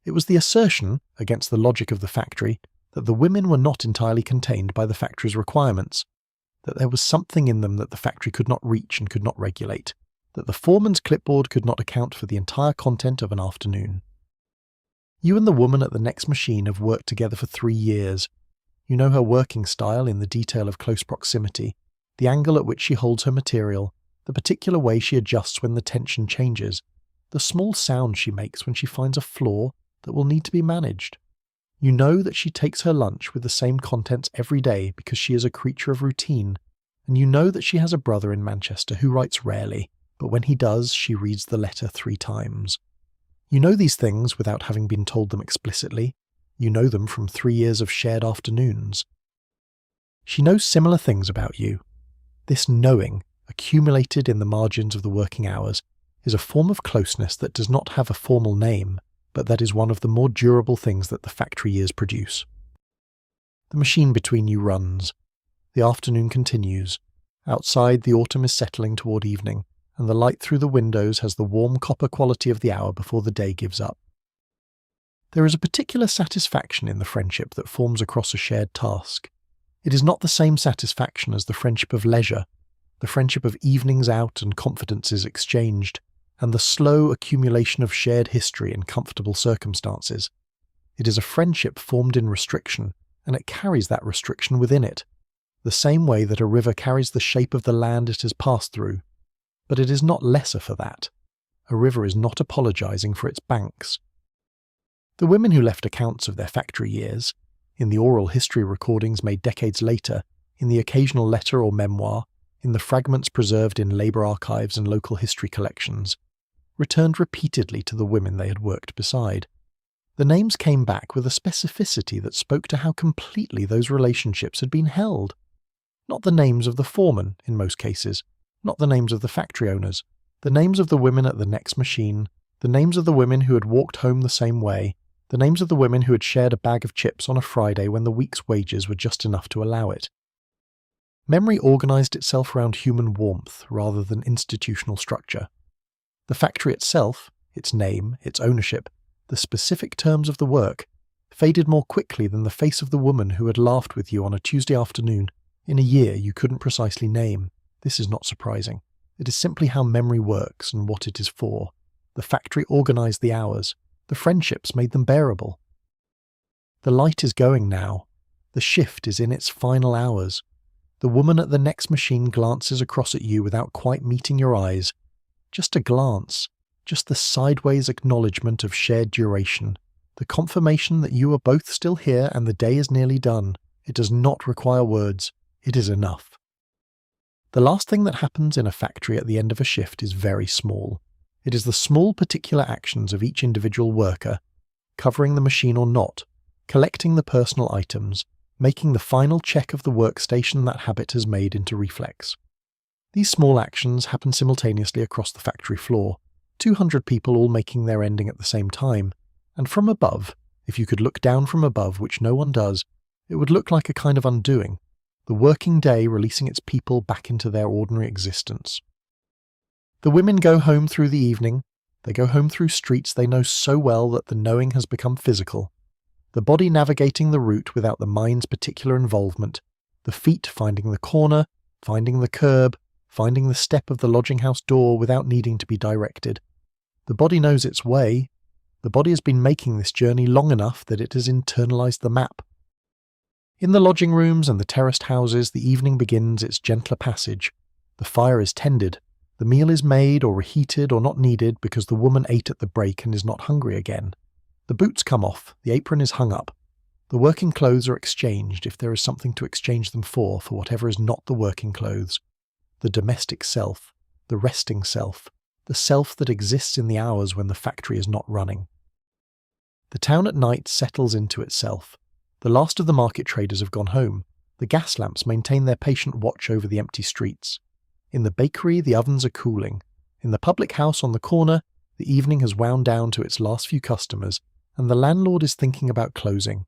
It was the assertion, against the logic of the factory, that the women were not entirely contained by the factory's requirements, that there was something in them that the factory could not reach and could not regulate, that the foreman's clipboard could not account for the entire content of an afternoon. You and the woman at the next machine have worked together for 3 years. You know her working style in the detail of close proximity, the angle at which she holds her material, the particular way she adjusts when the tension changes, the small sound she makes when she finds a flaw that will need to be managed. You know that she takes her lunch with the same contents every day because she is a creature of routine, and you know that she has a brother in Manchester who writes rarely, but when he does, she reads the letter 3 times. You know these things without having been told them explicitly. You know them from 3 years of shared afternoons. She knows similar things about you. This knowing, accumulated in the margins of the working hours, is a form of closeness that does not have a formal name, but that is one of the more durable things that the factory years produce. The machine between you runs. The afternoon continues. Outside, the autumn is settling toward evening, and the light through the windows has the warm copper quality of the hour before the day gives up. There is a particular satisfaction in the friendship that forms across a shared task. It is not the same satisfaction as the friendship of leisure, the friendship of evenings out and confidences exchanged, and the slow accumulation of shared history in comfortable circumstances. It is a friendship formed in restriction, and it carries that restriction within it, the same way that a river carries the shape of the land it has passed through. But it is not lesser for that. A river is not apologizing for its banks. The women who left accounts of their factory years, in the oral history recordings made decades later, in the occasional letter or memoir, in the fragments preserved in labour archives and local history collections, returned repeatedly to the women they had worked beside. The names came back with a specificity that spoke to how completely those relationships had been held. Not the names of the foreman, in most cases, not the names of the factory owners, the names of the women at the next machine, the names of the women who had walked home the same way, the names of the women who had shared a bag of chips on a Friday when the week's wages were just enough to allow it. Memory organised itself around human warmth rather than institutional structure. The factory itself, its name, its ownership, the specific terms of the work, faded more quickly than the face of the woman who had laughed with you on a Tuesday afternoon in a year you couldn't precisely name. This is not surprising. It is simply how memory works and what it is for. The factory organised the hours. The friendships made them bearable. The light is going now. The shift is in its final hours. The woman at the next machine glances across at you without quite meeting your eyes. Just a glance, just the sideways acknowledgement of shared duration, the confirmation that you are both still here and the day is nearly done. It does not require words. It is enough. The last thing that happens in a factory at the end of a shift is very small. It is the small particular actions of each individual worker, covering the machine or not, collecting the personal items, making the final check of the workstation that habit has made into reflex. These small actions happen simultaneously across the factory floor, 200 people all making their ending at the same time, and from above, if you could look down from above, which no one does, it would look like a kind of undoing, the working day releasing its people back into their ordinary existence. The women go home through the evening. They go home through streets they know so well that the knowing has become physical. The body navigating the route without the mind's particular involvement, the feet finding the corner, finding the curb, finding the step of the lodging house door without needing to be directed. The body knows its way. The body has been making this journey long enough that it has internalized the map. In the lodging rooms and the terraced houses, the evening begins its gentler passage. The fire is tended. The meal is made or reheated or not needed because the woman ate at the break and is not hungry again. The boots come off, the apron is hung up. The working clothes are exchanged if there is something to exchange them for whatever is not the working clothes. The domestic self, the resting self, the self that exists in the hours when the factory is not running. The town at night settles into itself. The last of the market traders have gone home. The gas lamps maintain their patient watch over the empty streets. In the bakery, the ovens are cooling. In the public house on the corner, the evening has wound down to its last few customers, and the landlord is thinking about closing.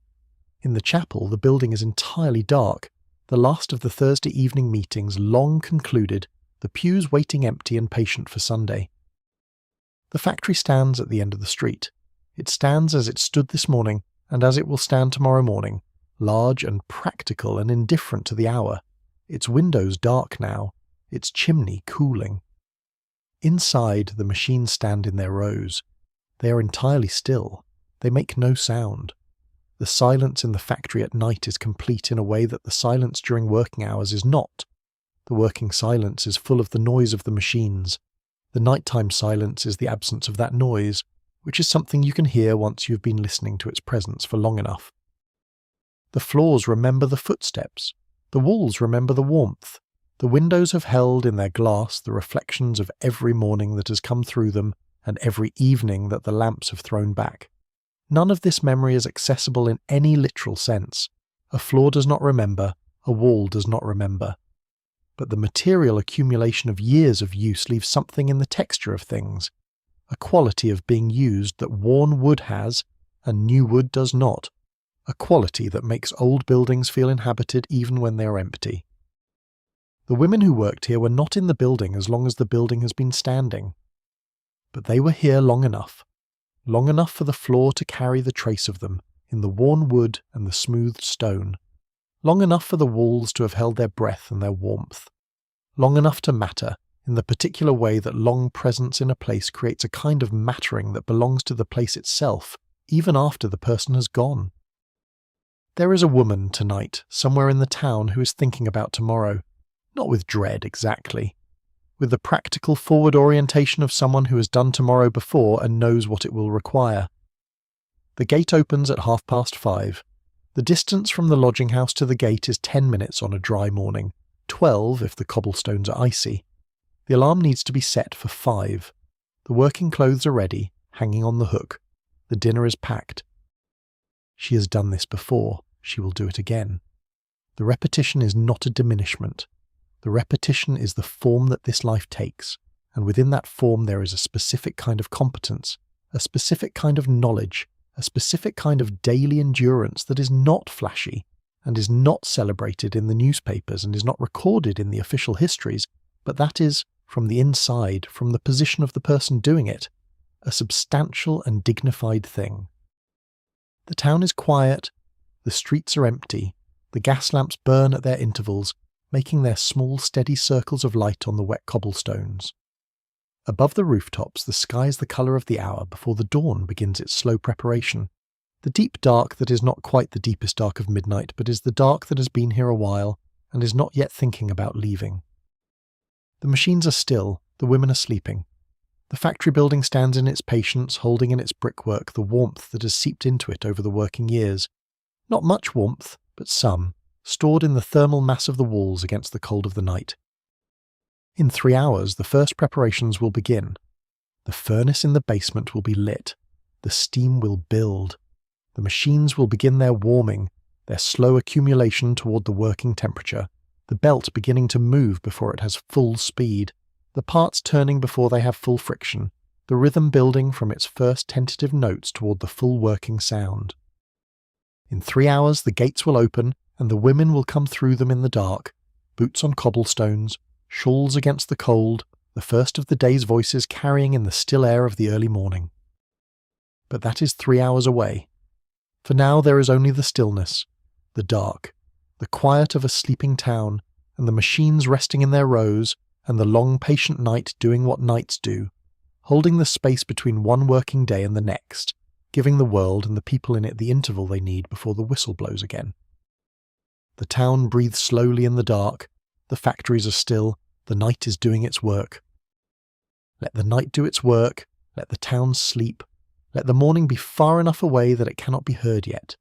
In the chapel, the building is entirely dark. The last of the Thursday evening meetings long concluded, the pews waiting empty and patient for Sunday. The factory stands at the end of the street. It stands as it stood this morning, and as it will stand tomorrow morning, large and practical and indifferent to the hour. Its windows dark now, its chimney cooling. Inside, the machines stand in their rows. They are entirely still. They make no sound. The silence in the factory at night is complete in a way that the silence during working hours is not. The working silence is full of the noise of the machines. The nighttime silence is the absence of that noise, which is something you can hear once you have been listening to its presence for long enough. The floors remember the footsteps. The walls remember the warmth. The windows have held in their glass the reflections of every morning that has come through them and every evening that the lamps have thrown back. None of this memory is accessible in any literal sense. A floor does not remember, a wall does not remember. But the material accumulation of years of use leaves something in the texture of things, a quality of being used that worn wood has and new wood does not, a quality that makes old buildings feel inhabited even when they are empty. The women who worked here were not in the building as long as the building has been standing. But they were here long enough for the floor to carry the trace of them in the worn wood and the smoothed stone, long enough for the walls to have held their breath and their warmth, long enough to matter in the particular way that long presence in a place creates a kind of mattering that belongs to the place itself, even after the person has gone. There is a woman tonight, somewhere in the town, who is thinking about tomorrow. Not with dread exactly, with the practical forward orientation of someone who has done tomorrow before and knows what it will require. The gate opens at 5:30. The distance from the lodging house to the gate is 10 minutes on a dry morning, 12 if the cobblestones are icy. The alarm needs to be set for 5. The working clothes are ready, hanging on the hook. The dinner is packed. She has done this before. She will do it again. The repetition is not a diminishment. The repetition is the form that this life takes, and within that form there is a specific kind of competence, a specific kind of knowledge, a specific kind of daily endurance that is not flashy, and is not celebrated in the newspapers and is not recorded in the official histories, but that is, from the inside, from the position of the person doing it, a substantial and dignified thing. The town is quiet, the streets are empty, the gas lamps burn at their intervals, making their small steady circles of light on the wet cobblestones. Above the rooftops the sky is the colour of the hour before the dawn begins its slow preparation, the deep dark that is not quite the deepest dark of midnight, but is the dark that has been here a while and is not yet thinking about leaving. The machines are still, the women are sleeping. The factory building stands in its patience, holding in its brickwork the warmth that has seeped into it over the working years. Not much warmth, but some, stored in the thermal mass of the walls against the cold of the night. In 3 hours the first preparations will begin. The furnace in the basement will be lit. The steam will build. The machines will begin their warming, their slow accumulation toward the working temperature, the belt beginning to move before it has full speed, the parts turning before they have full friction, the rhythm building from its first tentative notes toward the full working sound. In 3 hours the gates will open and the women will come through them in the dark, boots on cobblestones, shawls against the cold, the first of the day's voices carrying in the still air of the early morning. But that is 3 hours away. For now there is only the stillness, the dark, the quiet of a sleeping town, and the machines resting in their rows, and the long patient night doing what nights do, holding the space between one working day and the next, giving the world and the people in it the interval they need before the whistle blows again. The town breathes slowly in the dark, the factories are still, the night is doing its work. Let the night do its work, let the town sleep, let the morning be far enough away that it cannot be heard yet.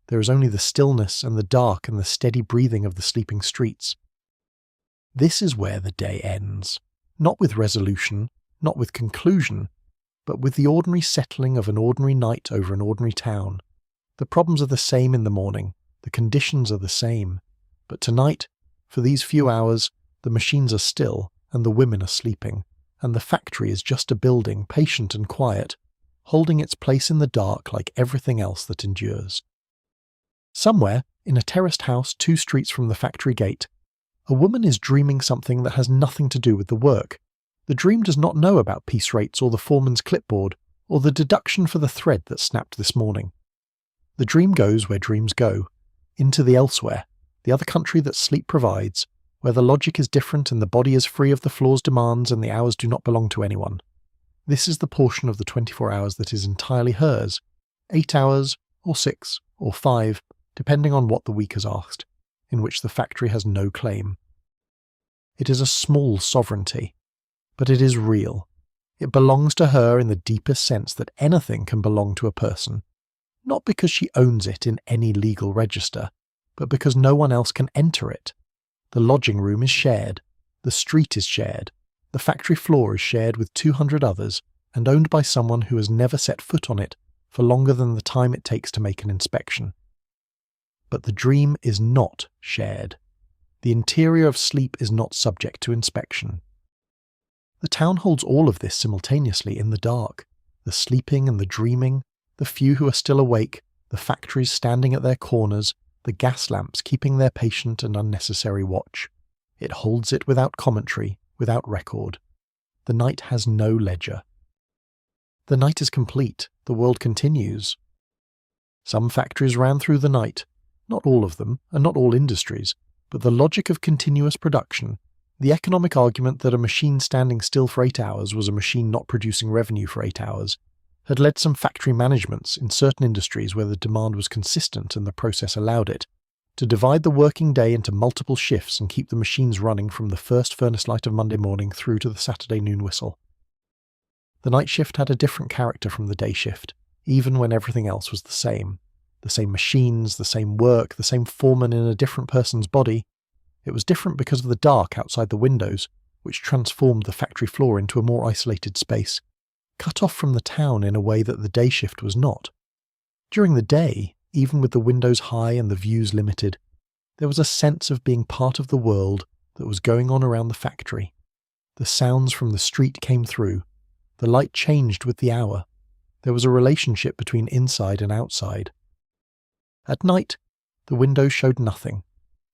There is only the stillness and the dark and the steady breathing of the sleeping streets. This is where the day ends, not with resolution, not with conclusion, but with the ordinary settling of an ordinary night over an ordinary town. The problems are the same in the morning, the conditions are the same, but tonight, for these few hours, the machines are still and the women are sleeping, and the factory is just a building, patient and quiet, holding its place in the dark like everything else that endures. Somewhere, in a terraced house 2 streets from the factory gate, a woman is dreaming something that has nothing to do with the work. The dream does not know about piece rates or the foreman's clipboard, or the deduction for the thread that snapped this morning. The dream goes where dreams go, into the elsewhere, the other country that sleep provides, where the logic is different and the body is free of the floor's demands and the hours do not belong to anyone. This is the portion of the 24 hours that is entirely hers, 8 hours, or 6, or 5, depending on what the week has asked, in which the factory has no claim. It is a small sovereignty, but it is real. It belongs to her in the deepest sense that anything can belong to a person, not because she owns it in any legal register, but because no one else can enter it. The lodging room is shared, the street is shared, the factory floor is shared with 200 others and owned by someone who has never set foot on it for longer than the time it takes to make an inspection. But the dream is not shared. The interior of sleep is not subject to inspection. The town holds all of this simultaneously in the dark, the sleeping and the dreaming, the few who are still awake, the factories standing at their corners, the gas lamps keeping their patient and unnecessary watch. It holds it without commentary, without record. The night has no ledger. The night is complete, the world continues. Some factories ran through the night, not all of them, and not all industries, but the logic of continuous production, the economic argument that a machine standing still for 8 hours was a machine not producing revenue for 8 hours, had led some factory managements in certain industries where the demand was consistent and the process allowed it, to divide the working day into multiple shifts and keep the machines running from the first furnace light of Monday morning through to the Saturday noon whistle. The night shift had a different character from the day shift, even when everything else was the same. The same machines, the same work, the same foreman in a different person's body. It was different because of the dark outside the windows, which transformed the factory floor into a more isolated space, cut off from the town in a way that the day shift was not. During the day, even with the windows high and the views limited, there was a sense of being part of the world that was going on around the factory. The sounds from the street came through. The light changed with the hour. There was a relationship between inside and outside. At night, the windows showed nothing.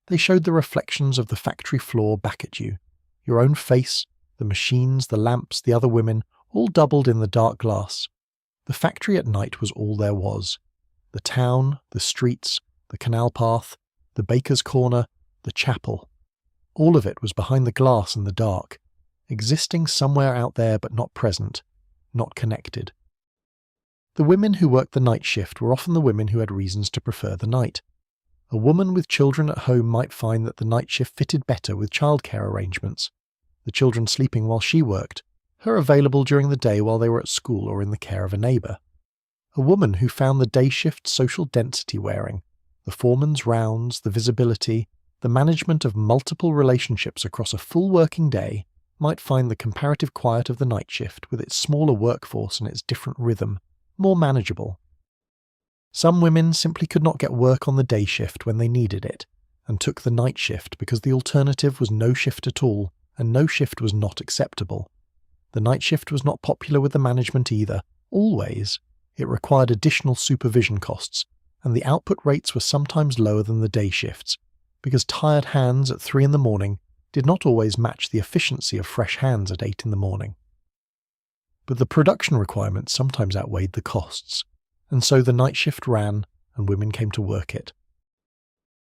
They showed the reflections of the factory floor back at you, your own face, the machines, the lamps, the other women, all doubled in the dark glass. The factory at night was all there was. The town, the streets, the canal path, the baker's corner, the chapel. All of it was behind the glass in the dark, existing somewhere out there but not present, not connected. The women who worked the night shift were often the women who had reasons to prefer the night. A woman with children at home might find that the night shift fitted better with childcare arrangements, the children sleeping while she worked, her available during the day while they were at school or in the care of a neighbour. A woman who found the day shift social density wearing, the foreman's rounds, the visibility, the management of multiple relationships across a full working day, might find the comparative quiet of the night shift with its smaller workforce and its different rhythm more manageable. Some women simply could not get work on the day shift when they needed it, and took the night shift because the alternative was no shift at all, and no shift was not acceptable. The night shift was not popular with the management either, always. It required additional supervision costs, and the output rates were sometimes lower than the day shifts, because tired hands at 3 in the morning did not always match the efficiency of fresh hands at 8 in the morning. But the production requirements sometimes outweighed the costs, and so the night shift ran and women came to work it.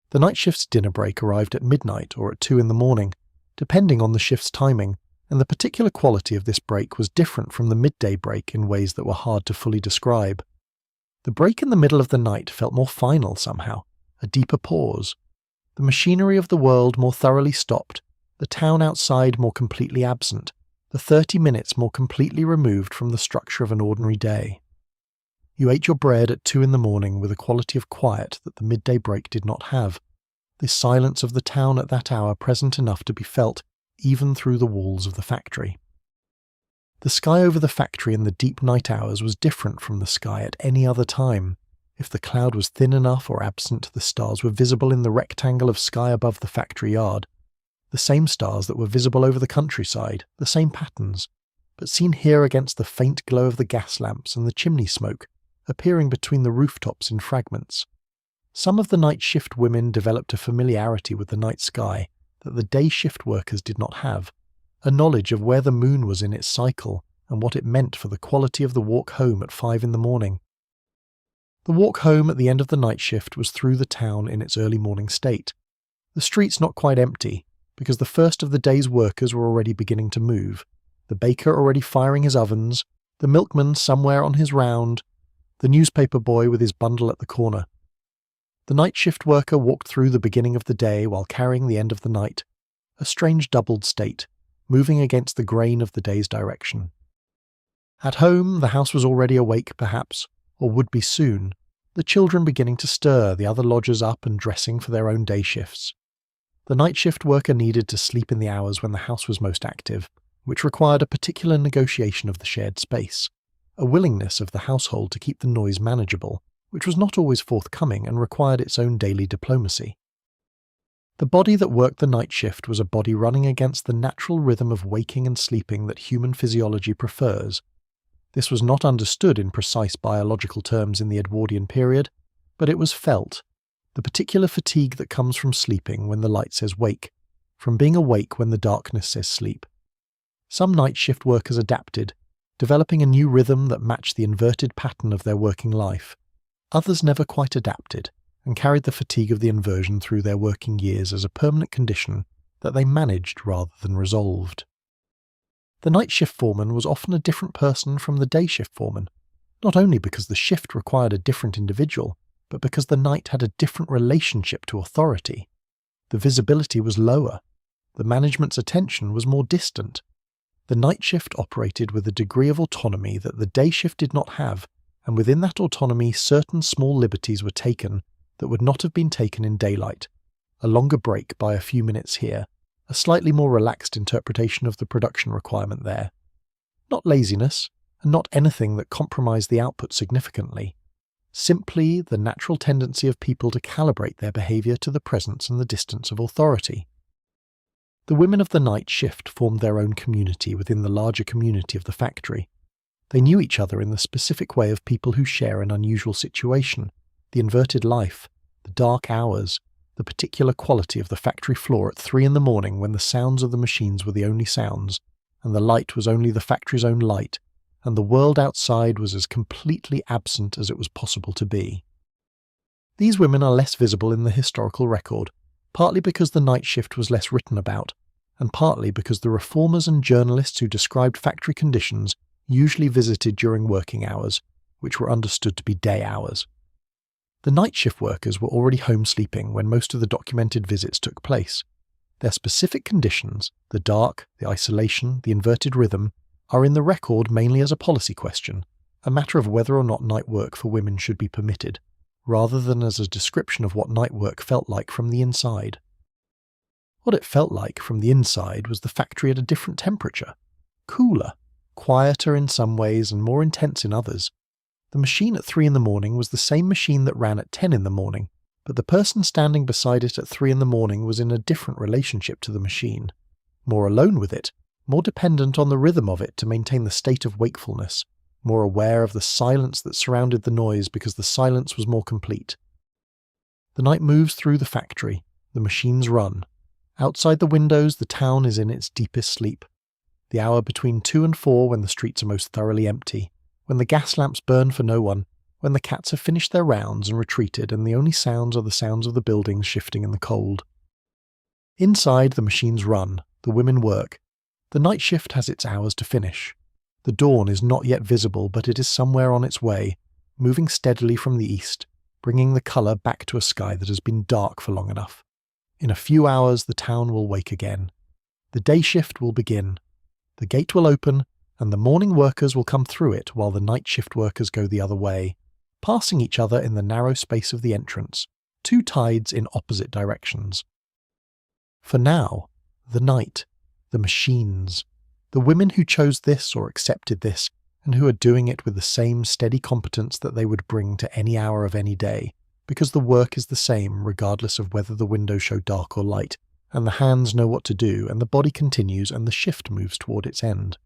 The night shift's dinner break arrived at midnight or at 2 in the morning, depending on the shift's timing, and the particular quality of this break was different from the midday break in ways that were hard to fully describe. The break in the middle of the night felt more final somehow, a deeper pause. The machinery of the world more thoroughly stopped, the town outside more completely absent, the 30 minutes more completely removed from the structure of an ordinary day. You ate your bread at 2 in the morning with a quality of quiet that the midday break did not have, the silence of the town at that hour present enough to be felt even through the walls of the factory. The sky over the factory in the deep night hours was different from the sky at any other time. If the cloud was thin enough or absent, the stars were visible in the rectangle of sky above the factory yard. The same stars that were visible over the countryside, the same patterns, but seen here against the faint glow of the gas lamps and the chimney smoke, appearing between the rooftops in fragments. Some of the night shift women developed a familiarity with the night sky that the day shift workers did not have, a knowledge of where the moon was in its cycle and what it meant for the quality of the walk home at 5 in the morning. The walk home at the end of the night shift was through the town in its early morning state. The streets not quite empty, because the first of the day's workers were already beginning to move, the baker already firing his ovens, the milkman somewhere on his round, the newspaper boy with his bundle at the corner. The night shift worker walked through the beginning of the day while carrying the end of the night, a strange doubled state, moving against the grain of the day's direction. At home, the house was already awake, perhaps, or would be soon, the children beginning to stir, the other lodgers up and dressing for their own day shifts. The night shift worker needed to sleep in the hours when the house was most active, which required a particular negotiation of the shared space, a willingness of the household to keep the noise manageable, which was not always forthcoming and required its own daily diplomacy. The body that worked the night shift was a body running against the natural rhythm of waking and sleeping that human physiology prefers. This was not understood in precise biological terms in the Edwardian period, but it was felt, the particular fatigue that comes from sleeping when the light says wake, from being awake when the darkness says sleep. Some night shift workers adapted, developing a new rhythm that matched the inverted pattern of their working life. Others never quite adapted, and carried the fatigue of the inversion through their working years as a permanent condition that they managed rather than resolved. The night shift foreman was often a different person from the day shift foreman, not only because the shift required a different individual, but because the night had a different relationship to authority. The visibility was lower. The management's attention was more distant. The night shift operated with a degree of autonomy that the day shift did not have, and within that autonomy certain small liberties were taken that would not have been taken in daylight, a longer break by a few minutes here, a slightly more relaxed interpretation of the production requirement there. Not laziness, and not anything that compromised the output significantly. Simply the natural tendency of people to calibrate their behaviour to the presence and the distance of authority. The women of the night shift formed their own community within the larger community of the factory. They knew each other in the specific way of people who share an unusual situation, the inverted life, the dark hours, the particular quality of the factory floor at 3 in the morning when the sounds of the machines were the only sounds, and the light was only the factory's own light, and the world outside was as completely absent as it was possible to be. These women are less visible in the historical record, partly because the night shift was less written about, and partly because the reformers and journalists who described factory conditions usually visited during working hours, which were understood to be day hours. The night shift workers were already home sleeping when most of the documented visits took place. Their specific conditions, the dark, the isolation, the inverted rhythm, are in the record mainly as a policy question, a matter of whether or not night work for women should be permitted, rather than as a description of what night work felt like from the inside. What it felt like from the inside was the factory at a different temperature, cooler, quieter in some ways and more intense in others. The machine at 3 in the morning was the same machine that ran at 10 in the morning, but the person standing beside it at 3 in the morning was in a different relationship to the machine, more alone with it, more dependent on the rhythm of it to maintain the state of wakefulness, more aware of the silence that surrounded the noise because the silence was more complete. The night moves through the factory, the machines run. Outside the windows, the town is in its deepest sleep. The hour between 2 and 4 when the streets are most thoroughly empty, when the gas lamps burn for no one, when the cats have finished their rounds and retreated and the only sounds are the sounds of the buildings shifting in the cold. Inside, the machines run, the women work. The night shift has its hours to finish. The dawn is not yet visible, but it is somewhere on its way, moving steadily from the east, bringing the colour back to a sky that has been dark for long enough. In a few hours, the town will wake again. The day shift will begin. The gate will open, and the morning workers will come through it while the night shift workers go the other way, passing each other in the narrow space of the entrance, two tides in opposite directions. For now, the night, the machines, the women who chose this or accepted this, and who are doing it with the same steady competence that they would bring to any hour of any day, because the work is the same regardless of whether the windows show dark or light, and the hands know what to do, and the body continues and the shift moves toward its end.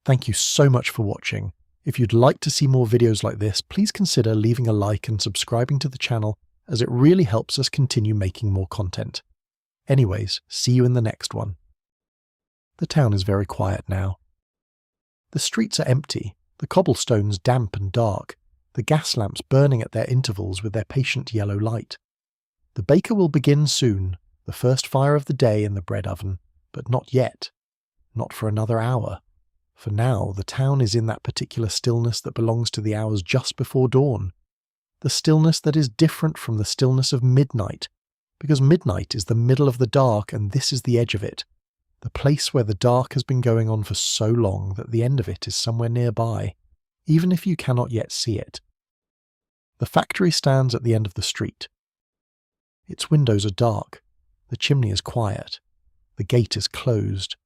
Thank you so much for watching. If you'd like to see more videos like this, please consider leaving a like and subscribing to the channel, as it really helps us continue making more content. Anyways, see you in the next one. The town is very quiet now. The streets are empty, the cobblestones damp and dark, the gas lamps burning at their intervals with their patient yellow light. The baker will begin soon, the first fire of the day in the bread oven, but not yet. Not for another hour. For now, the town is in that particular stillness that belongs to the hours just before dawn. The stillness that is different from the stillness of midnight, because midnight is the middle of the dark and this is the edge of it. The place where the dark has been going on for so long that the end of it is somewhere nearby, even if you cannot yet see it. The factory stands at the end of the street. Its windows are dark, the chimney is quiet, the gate is closed.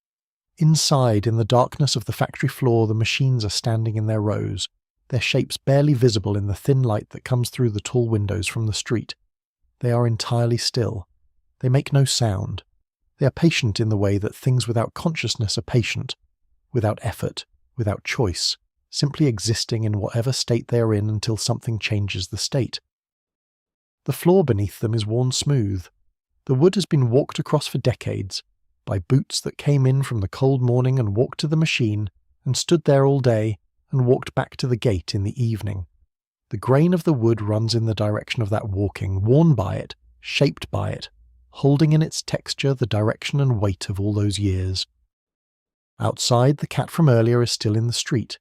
Inside, in the darkness of the factory floor, the machines are standing in their rows, their shapes barely visible in the thin light that comes through the tall windows from the street. They are entirely still. They make no sound. They are patient in the way that things without consciousness are patient, without effort, without choice, simply existing in whatever state they are in until something changes the state. The floor beneath them is worn smooth. The wood has been walked across for decades, by boots that came in from the cold morning and walked to the machine, and stood there all day, and walked back to the gate in the evening. The grain of the wood runs in the direction of that walking, worn by it, shaped by it, holding in its texture the direction and weight of all those years. Outside, the cat from earlier is still in the street.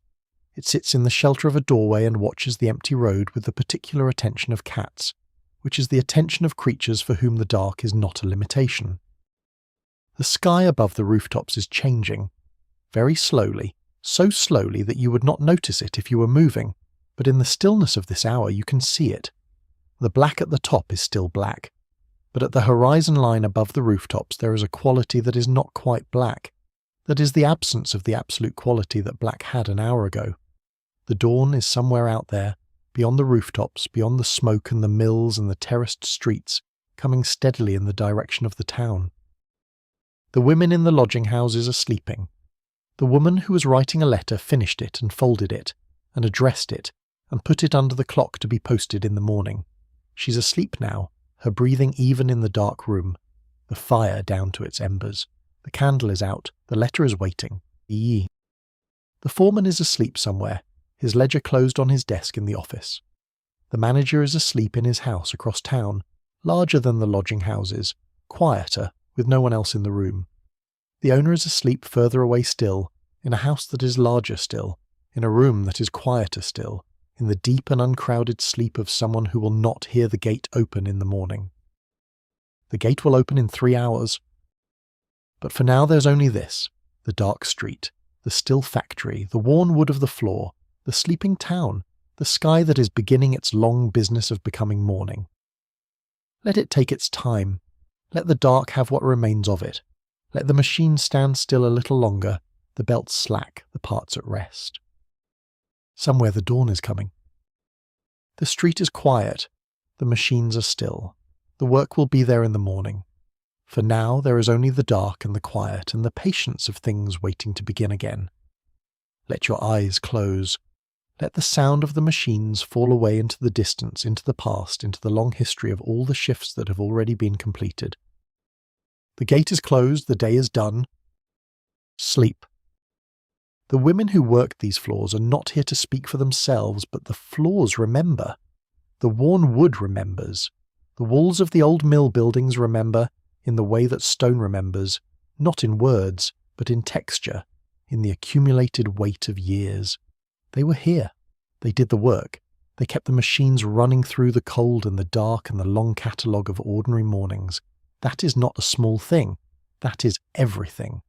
It sits in the shelter of a doorway and watches the empty road with the particular attention of cats, which is the attention of creatures for whom the dark is not a limitation. The sky above the rooftops is changing, very slowly, so slowly that you would not notice it if you were moving, but in the stillness of this hour you can see it. The black at the top is still black, but at the horizon line above the rooftops there is a quality that is not quite black, that is the absence of the absolute quality that black had an hour ago. The dawn is somewhere out there, beyond the rooftops, beyond the smoke and the mills and the terraced streets, coming steadily in the direction of the town. The women in the lodging houses are sleeping. The woman who was writing a letter finished it and folded it, and addressed it, and put it under the clock to be posted in the morning. She's asleep now, her breathing even in the dark room, the fire down to its embers. The candle is out, the letter is waiting. The foreman is asleep somewhere, his ledger closed on his desk in the office. The manager is asleep in his house across town, larger than the lodging houses, quieter, with no one else in the room. The owner is asleep further away still, in a house that is larger still, in a room that is quieter still, in the deep and uncrowded sleep of someone who will not hear the gate open in the morning. The gate will open in 3 hours. But for now there's only this, the dark street, the still factory, the worn wood of the floor, the sleeping town, the sky that is beginning its long business of becoming morning. Let it take its time. Let the dark have what remains of it. Let the machine stand still a little longer, the belts slack, the parts at rest. somewhere the dawn is coming. The street is quiet. The machines are still. The work will be there in the morning. For now, there is only the dark and the quiet and the patience of things waiting to begin again. Let your eyes close. Let the sound of the machines fall away into the distance, into the past, into the long history of all the shifts that have already been completed. The gate is closed, the day is done. Sleep. The women who worked these floors are not here to speak for themselves, but the floors remember. The worn wood remembers. The walls of the old mill buildings remember, in the way that stone remembers, not in words, but in texture, in the accumulated weight of years. They were here. They did the work. They kept the machines running through the cold and the dark and the long catalogue of ordinary mornings. That is not a small thing. That is everything.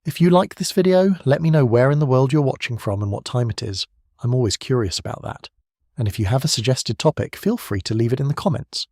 If you like this video, let me know where in the world you're watching from and what time it is. I'm always curious about that. And if you have a suggested topic, feel free to leave it in the comments.